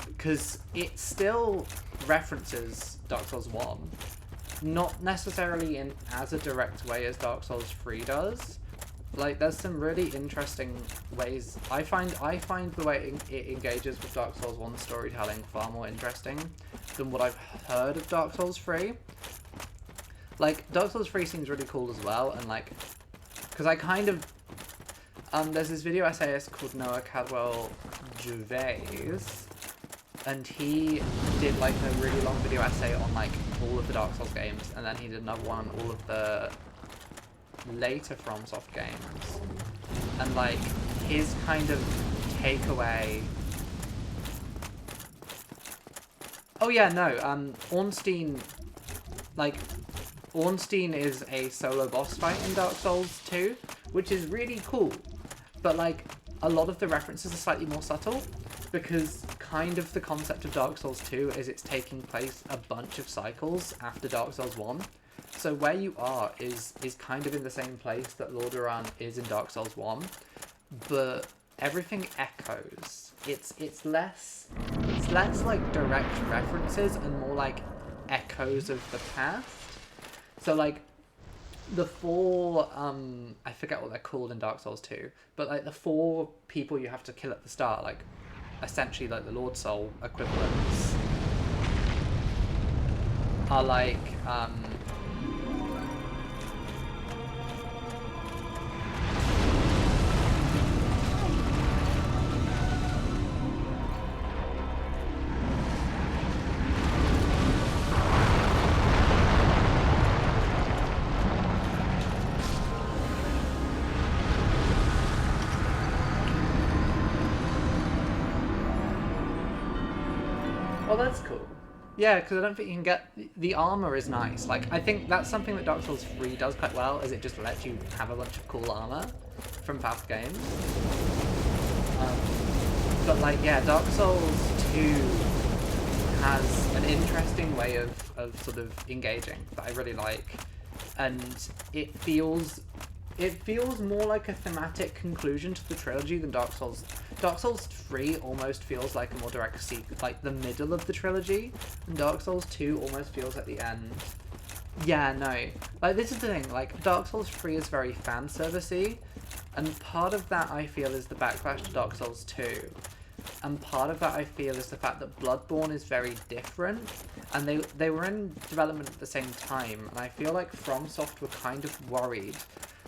S1: because it still references Dark Souls 1, not necessarily in as a direct way as Dark Souls 3 does. Like, there's some really interesting ways. I find the way it engages with Dark Souls 1 storytelling far more interesting than what I've heard of Dark Souls 3. Like, Dark Souls 3 seems really cool as well, and like, because I kind of, there's this video essayist called Noah Cadwell Gervais, and he did like a really long video essay on like all of the Dark Souls games, and then he did another one on all of the later FromSoft games. And like his kind of takeaway. Oh yeah, no, Ornstein, like Ornstein is a solo boss fight in Dark Souls 2, which is really cool. But like a lot of the references are slightly more subtle, because kind of the concept of Dark Souls 2 is it's taking place a bunch of cycles after Dark Souls 1. So where you are is kind of in the same place that Lorde is in Dark Souls 1, but everything echoes. It's less like direct references and more like echoes of the past. So like the four, I forget what they're called in Dark Souls 2, but like the four people you have to kill at the start, like essentially like the Lord Soul equivalents, are like, well, that's cool. Yeah, because I don't think you can get... The armor is nice. Like, I think that's something that Dark Souls 3 does quite well, is it just lets you have a bunch of cool armor from past games. But like, yeah, Dark Souls 2 has an interesting way of sort of engaging that I really like, and it feels more like a thematic conclusion to the trilogy than Dark Souls. Dark Souls 3 almost feels like a more direct sequel, like the middle of the trilogy, and Dark Souls 2 almost feels like the end. Yeah, no. Like, this is the thing, like, Dark Souls 3 is very fan servicey, and part of that I feel is the backlash to Dark Souls 2. And part of that I feel is the fact that Bloodborne is very different, and they were in development at the same time, and I feel like FromSoft were kind of worried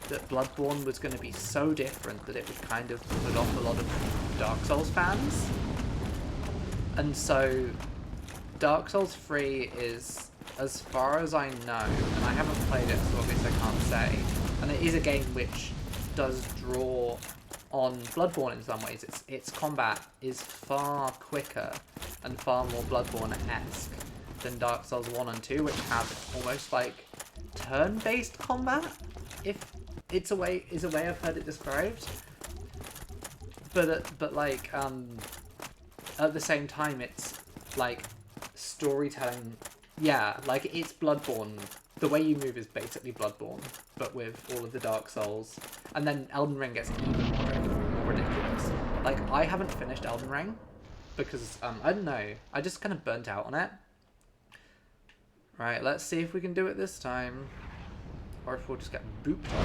S1: that Bloodborne was going to be so different that it would kind of put off a lot of Dark Souls fans. And so Dark Souls 3 is, as far as I know, and I haven't played it so obviously I can't say, and it is a game which does draw on Bloodborne in some ways. Its combat is far quicker and far more Bloodborne-esque than Dark Souls 1 and 2, which have almost like turn-based combat, if it's a way I've heard it described. But like at the same time it's like storytelling. Yeah, like it's Bloodborne. The way you move is basically Bloodborne, but with all of the Dark Souls. And then Elden Ring gets even more ridiculous. Like, I haven't finished Elden Ring because, I don't know, I just kind of burnt out on it. Right, let's see if we can do it this time. Or if we'll just get booped on.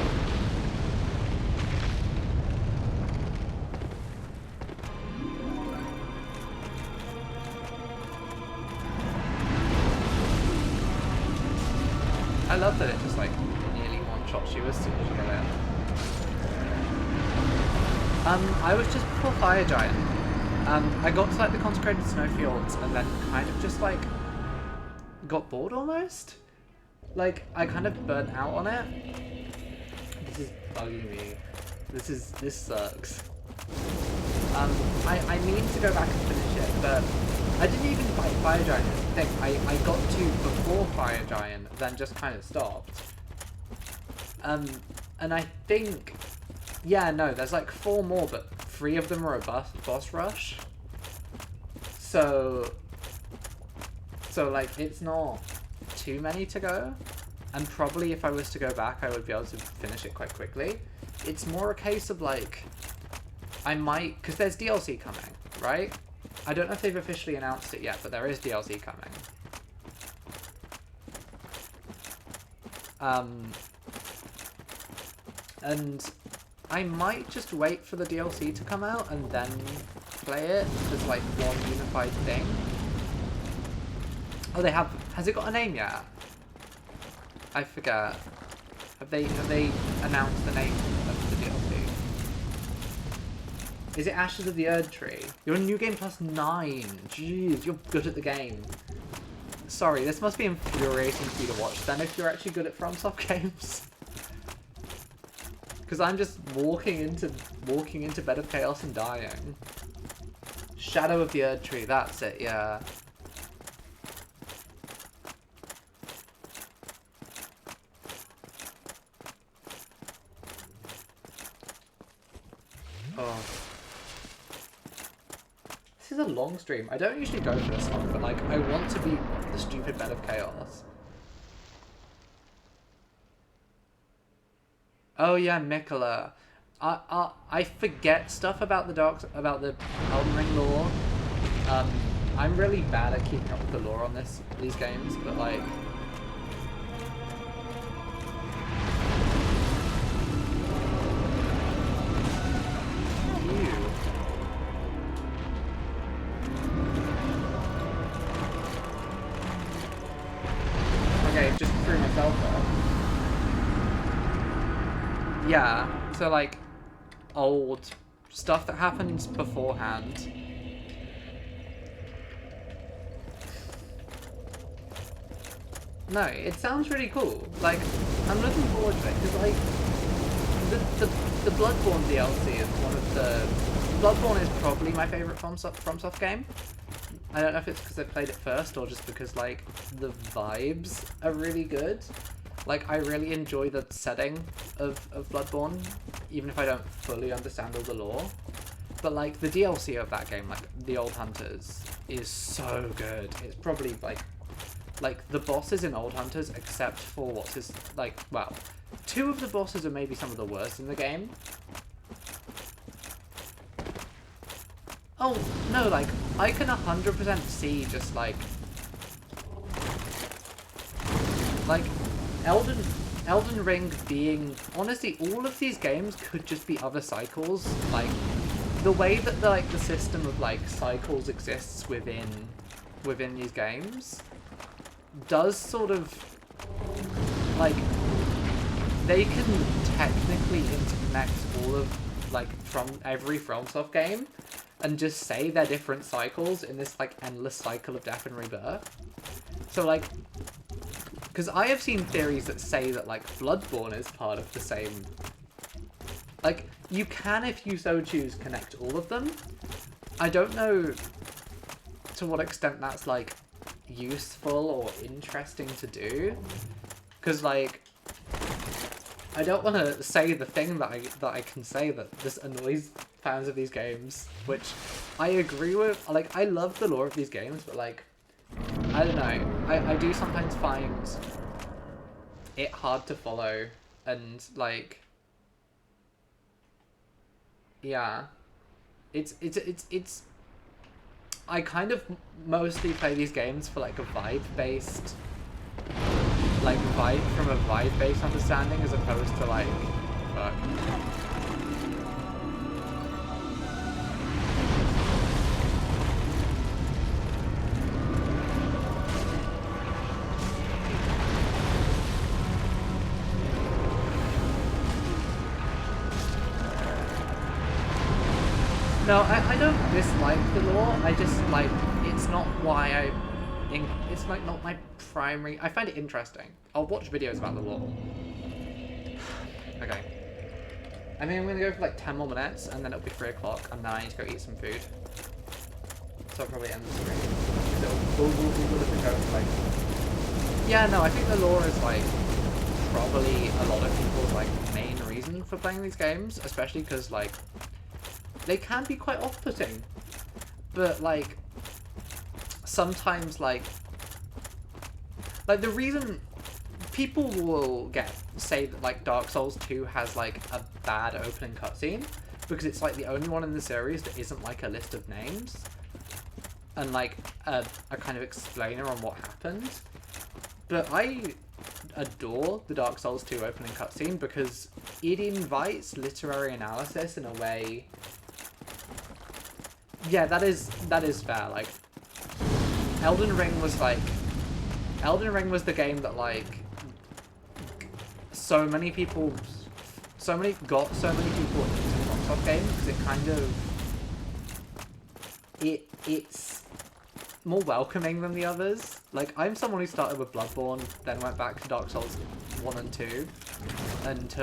S1: I love that it just like nearly one-shots you as soon as you get in. I was just before Fire Giant. I got to like the Consecrated Snowfields and then kind of just like got bored almost. Like I kind of burnt out on it. This is bugging me. This sucks. I mean to go back and finish it, but I didn't even fight Fire Giant. Thing. I got to before Fire Giant, then just kind of stopped. And I think, yeah, no, there's like 4 more, but 3 of them are a boss rush. So like it's not too many to go, and probably if I was to go back, I would be able to finish it quite quickly. It's more a case of like, I might, because there's DLC coming, right? I don't know if they've officially announced it yet, but there is DLC coming. And I might just wait for the DLC to come out and then play it as like one unified thing. Oh, has it got a name yet? I forget. Have they announced the name of the DLC? Is it Ashes of the Erd Tree? You're New Game Plus 9. Jeez, you're good at the game. Sorry, this must be infuriating for you to watch then if you're actually good at FromSoft games. Because I'm just walking into Bed of Chaos and dying. Shadow of the Erd Tree, that's it, yeah. Oh. This is a long stream. I don't usually go for this long, but like, I want to beat the stupid Bed of Chaos. Oh yeah, Mikola. I forget stuff about the Elden Ring lore. I'm really bad at keeping up with the lore on these games, but like. Okay, just threw myself off. Yeah, so like old stuff that happens beforehand. No, it sounds really cool. Like, I'm looking forward to it because like the Bloodborne DLC is one of the. Bloodborne is probably my favorite FromSoft game. I don't know if it's because I played it first or just because like the vibes are really good. Like, I really enjoy the setting of Bloodborne, even if I don't fully understand all the lore. But like the DLC of that game, like the Old Hunters, is so good. It's probably like the bosses in Old Hunters, except for what's his like. Well, two of the bosses are maybe some of the worst in the game. Oh no, like I can 100% see just like Elden Ring being, honestly, all of these games could just be other cycles. Like the way that the system of like cycles exists within these games does sort of like, they can technically interconnect all of like from every FromSoft game and just say they're different cycles in this like endless cycle of death and rebirth. So like, because I have seen theories that say that like Bloodborne is part of the same. Like, you can, if you so choose, connect all of them. I don't know to what extent that's like useful or interesting to do, because like I don't want to say the thing that I can say that this annoys fans of these games, which I agree with. Like, I love the lore of these games, but like, I don't know, I do sometimes find it hard to follow, and like, yeah, it's I kind of mostly play these games for like a vibe-based, like from a vibe-based understanding, as opposed to like, fuck. No, I don't dislike the lore. I just like, it's not why I think, it's like not my primary. I find it interesting. I'll watch videos about the lore. Okay. I mean, I'm gonna go for like 10 more minutes, and then it'll be 3 o'clock, and then I need to go eat some food. So I'll probably end the stream. So we'll look at going like. Yeah, no, I think the lore is like probably a lot of people's like main reason for playing these games, especially because like, they can be quite off-putting, but like sometimes like the reason people will say that like Dark Souls 2 has like a bad opening cutscene because it's like the only one in the series that isn't like a list of names and like a kind of explainer on what happened. But I adore the Dark Souls 2 opening cutscene because it invites literary analysis in a way. Yeah, that is fair. Like, Elden Ring was the game that like so many people into FromSoft games because it kind of it's more welcoming than the others. Like, I'm someone who started with Bloodborne, then went back to Dark Souls 1 and 2, and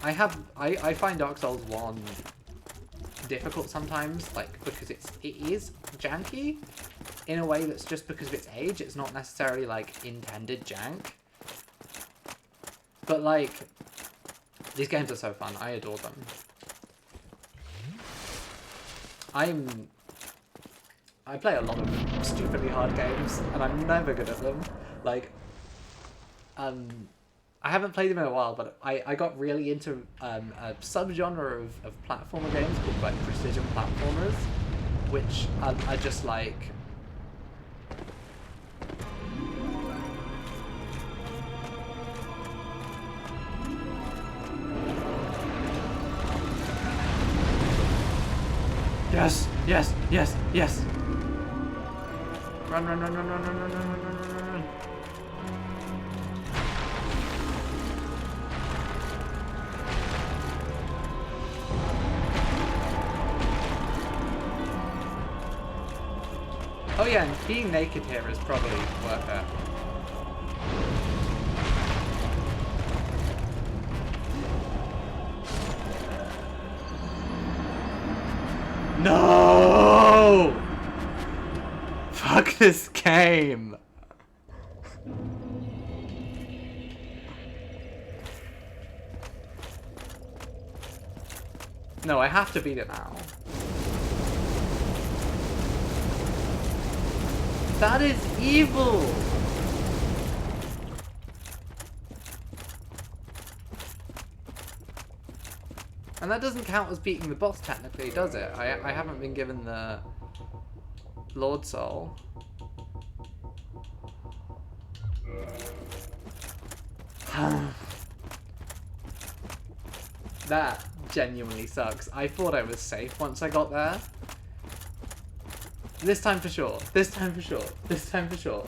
S1: I find Dark Souls 1 difficult sometimes, like, because it is janky in a way that's just because of its age. It's not necessarily like intended jank, but like, these games are so fun. I adore them. I play a lot of stupidly hard games, and I'm never good at them. Like, I haven't played them in a while, but I got really into a subgenre of platformer games called like precision platformers, which are just like, yes, yes, yes, yes. Run, run, run, run, run, run, run, run, run, run, run, run. Oh yeah, and being naked here is probably worth it. No! Fuck this game. No, I have to beat it now. That is evil! And that doesn't count as beating the boss technically, does it? I haven't been given the Lord Soul. That genuinely sucks. I thought I was safe once I got there. This time for sure. This time for sure. This time for sure.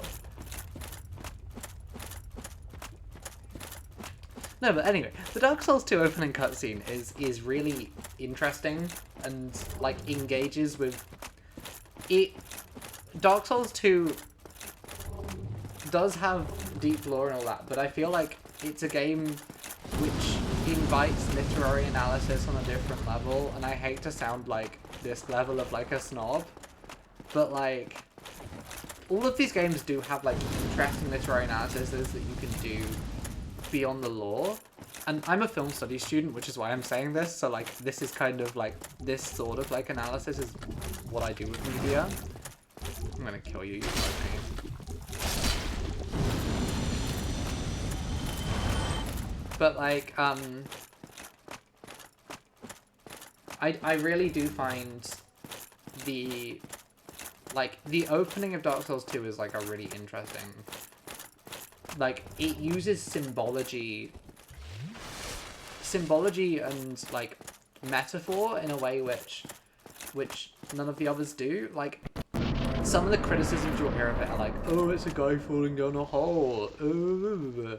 S1: No, but anyway, the Dark Souls 2 opening cutscene is really interesting and like engages with it. Dark Souls 2 does have deep lore and all that, but I feel like it's a game which invites literary analysis on a different level, and I hate to sound like this level of like a snob, but like all of these games do have like interesting literary analysis that you can do beyond the lore. And I'm a film studies student, which is why I'm saying this, so like this is kind of like this sort of like analysis is what I do with media. I'm gonna kill you, you know me. But like I really do find the opening of Dark Souls 2 is like a really interesting, like it uses symbology and like metaphor in a way which none of the others do. Like some of the criticisms you'll hear of it are like, oh, it's a guy falling down a hole, oh,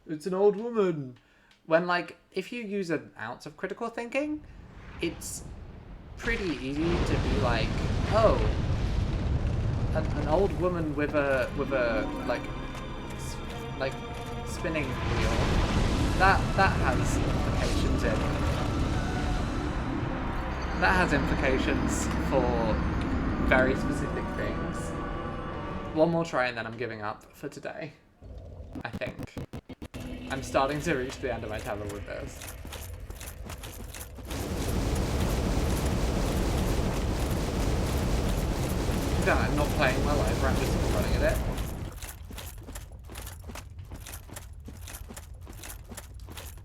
S1: it's an old woman, when like if you use an ounce of critical thinking, it's pretty easy to be like, oh, an old woman with a like spinning wheel, that has implications in. That has implications for very specific things. One more try and then I'm giving up for today. I think. I'm starting to reach the end of my tether with this. Yeah, I'm not playing my life, I'm just running at it.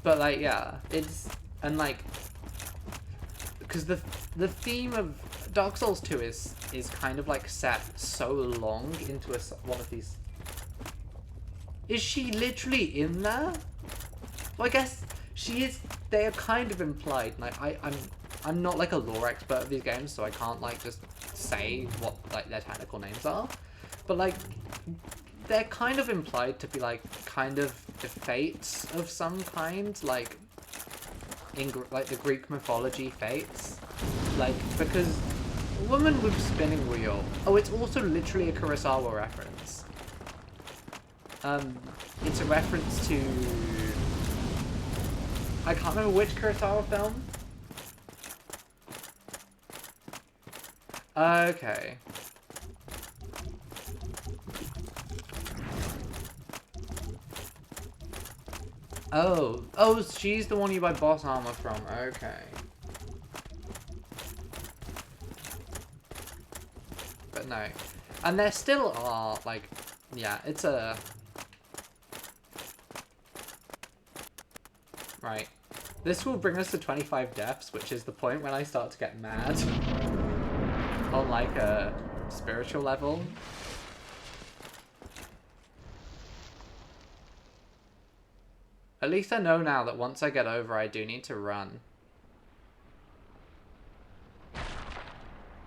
S1: But like, yeah, it's, and like, because the theme of Dark Souls 2 is kind of like set so long into one of these. Is she literally in there? Well, I guess she is. They are kind of implied. Like I'm not like a lore expert of these games, so I can't like just say what like their technical names are. But like, they're kind of implied to be like kind of the fates of some kind, like in like the Greek mythology fates, like because a woman with spinning wheel. Oh, it's also literally a Kurosawa reference. It's a reference to, I can't remember which Kurosawa film. Okay. Oh, she's the one you buy boss armor from. Okay. But no. And there still are, like, yeah, it's a... Right. This will bring us to 25 deaths, which is the point when I start to get mad. On, like, a spiritual level. At least I know now that once I get over, I do need to run.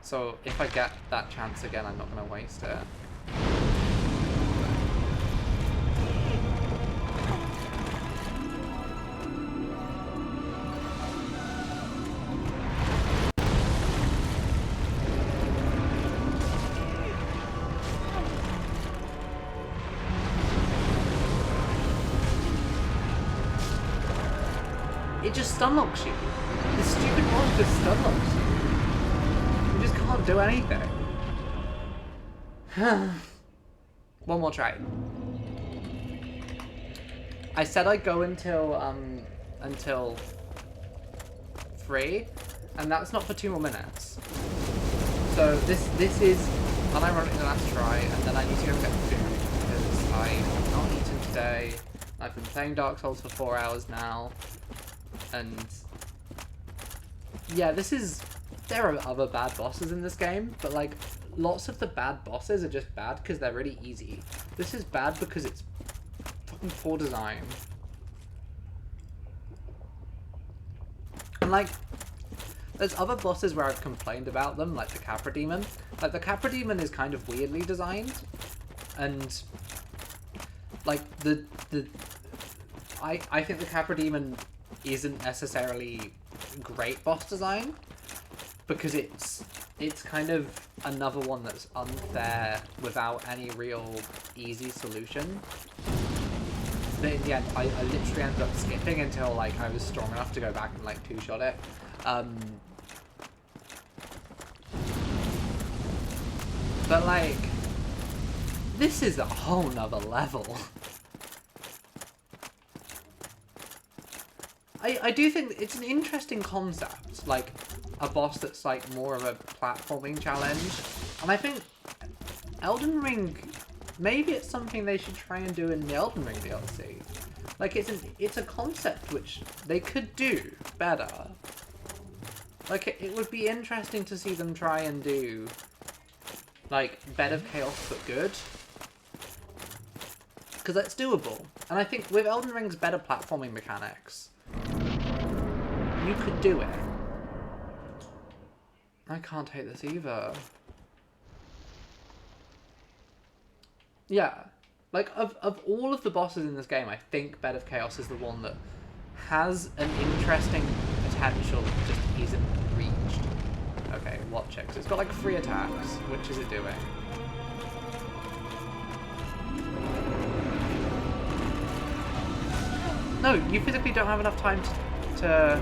S1: So if I get that chance again, I'm not going to waste it. It just stunlocks you. This stupid mod just stunlocks you. You just can't do anything. One more try. I said I'd go until 3, And that's not for 2 more minutes. So this is unironically the last try, and then I need to go and get food because I have not eaten today. I've been playing Dark Souls for 4 hours now, and yeah, there are other bad bosses in this game, but like lots of the bad bosses are just bad because they're really easy. This is bad because it's fucking poor design. And like, there's other bosses where I've complained about them, like the Capra Demon. Like, the Capra Demon is kind of weirdly designed, and like I think the Capra Demon isn't necessarily great boss design because it's kind of another one that's unfair without any real easy solution. But in the end, I literally ended up skipping until like I was strong enough to go back and like 2-shot it. But like, this is a whole nother level. I do think it's an interesting concept, like a boss that's like more of a platforming challenge, and I think Elden Ring, maybe it's something they should try and do in the Elden Ring DLC. Like it's a concept which they could do better. Like it would be interesting to see them try and do like Bed of Chaos but good, because that's doable. And I think with Elden Ring's better platforming mechanics, you could do it. I can't take this either. Yeah. Like, of all of the bosses in this game, I think Bed of Chaos is the one that has an interesting potential that just isn't reached. Okay, watch it. 'Cause it's got like 3 attacks. Which is it doing? No, you physically don't have enough time to...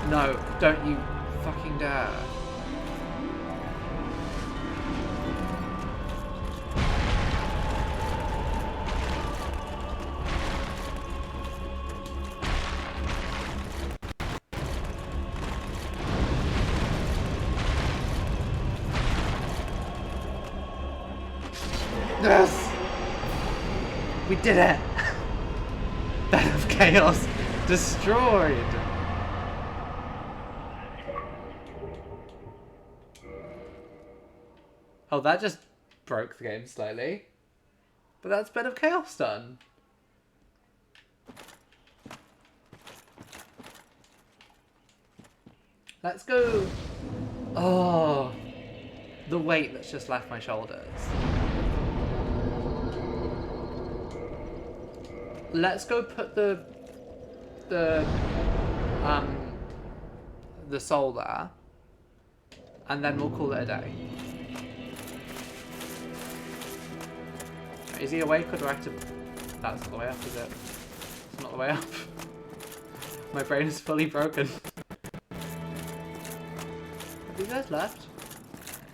S1: No, don't you fucking dare. Yes! We did it! Bed of Chaos destroyed! Oh, that just broke the game slightly. But that's Bed of Chaos done. Let's go... Oh, the weight that's just left my shoulders. Let's go put the soul there, and then we'll call it a day. Is he awake, or do I have to... That's not the way up, is it? It's not the way up. My brain is fully broken. Have you guys left?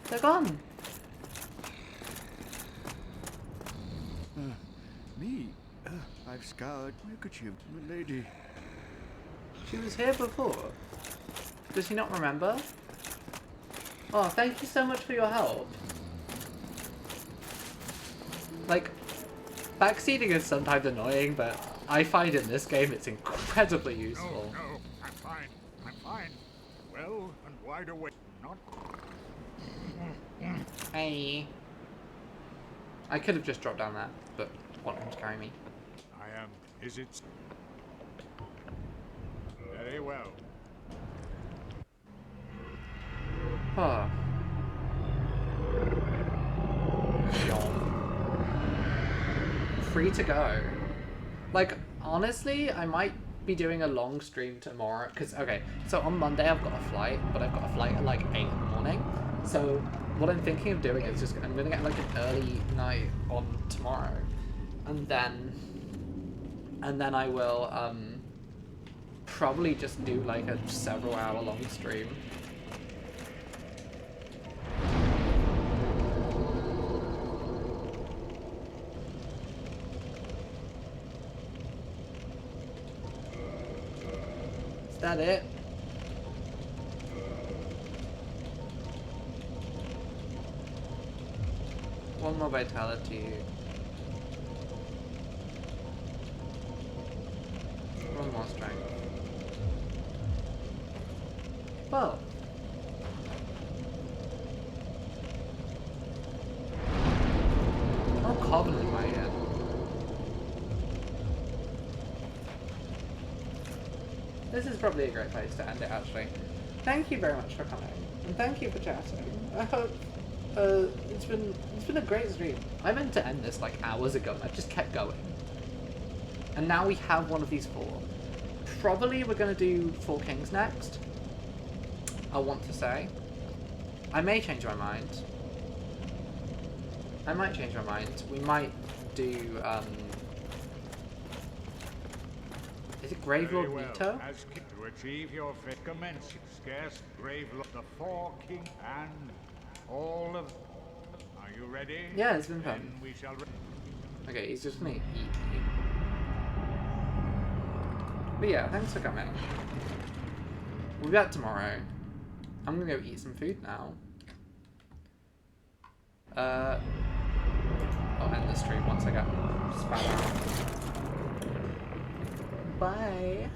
S1: They're gone.
S3: Me? I've scoured. Look at you, my lady.
S1: She was here before. Does she not remember? Oh, thank you so much for your help. Like, backseating is sometimes annoying, but I find in this game it's incredibly useful.
S7: No, I'm fine. I'm fine. Well and wide awake. Not.
S1: Hey. I could have just dropped down there, but want him to carry me.
S7: I am. Is it? Very well.
S1: Oh. Free to go. Like, honestly, I might be doing a long stream tomorrow. Because, okay, so on Monday I've got a flight, but I've got a flight at like 8 in the morning. So what I'm thinking of doing is I'm going to get like an early night on tomorrow. And then I will probably just do like a several hour long stream. that it? One more vitality. One more strength. Well. Oh, Covenant am I in? This is probably a great place to end it, actually. Thank you very much for coming, and thank you for chatting. I hope it's been a great stream. I meant to end this like hours ago. I just kept going, and now we have one of these 4. Probably we're gonna do 4 Kings next. I want to say. I may change my mind. I might change my mind. We might do is it Gravelord
S7: Very
S1: Nito?
S7: As king, to achieve your fate, commence scarce Gravelord, the 4 king, and all of. Are you ready?
S1: Yeah, it's been
S7: Then
S1: fun.
S7: we shall.
S1: Okay, he's just gonna eat me. But yeah, thanks for coming. We'll be back tomorrow. I'm gonna go eat some food now. I'll end the stream once I get spat out. Bye.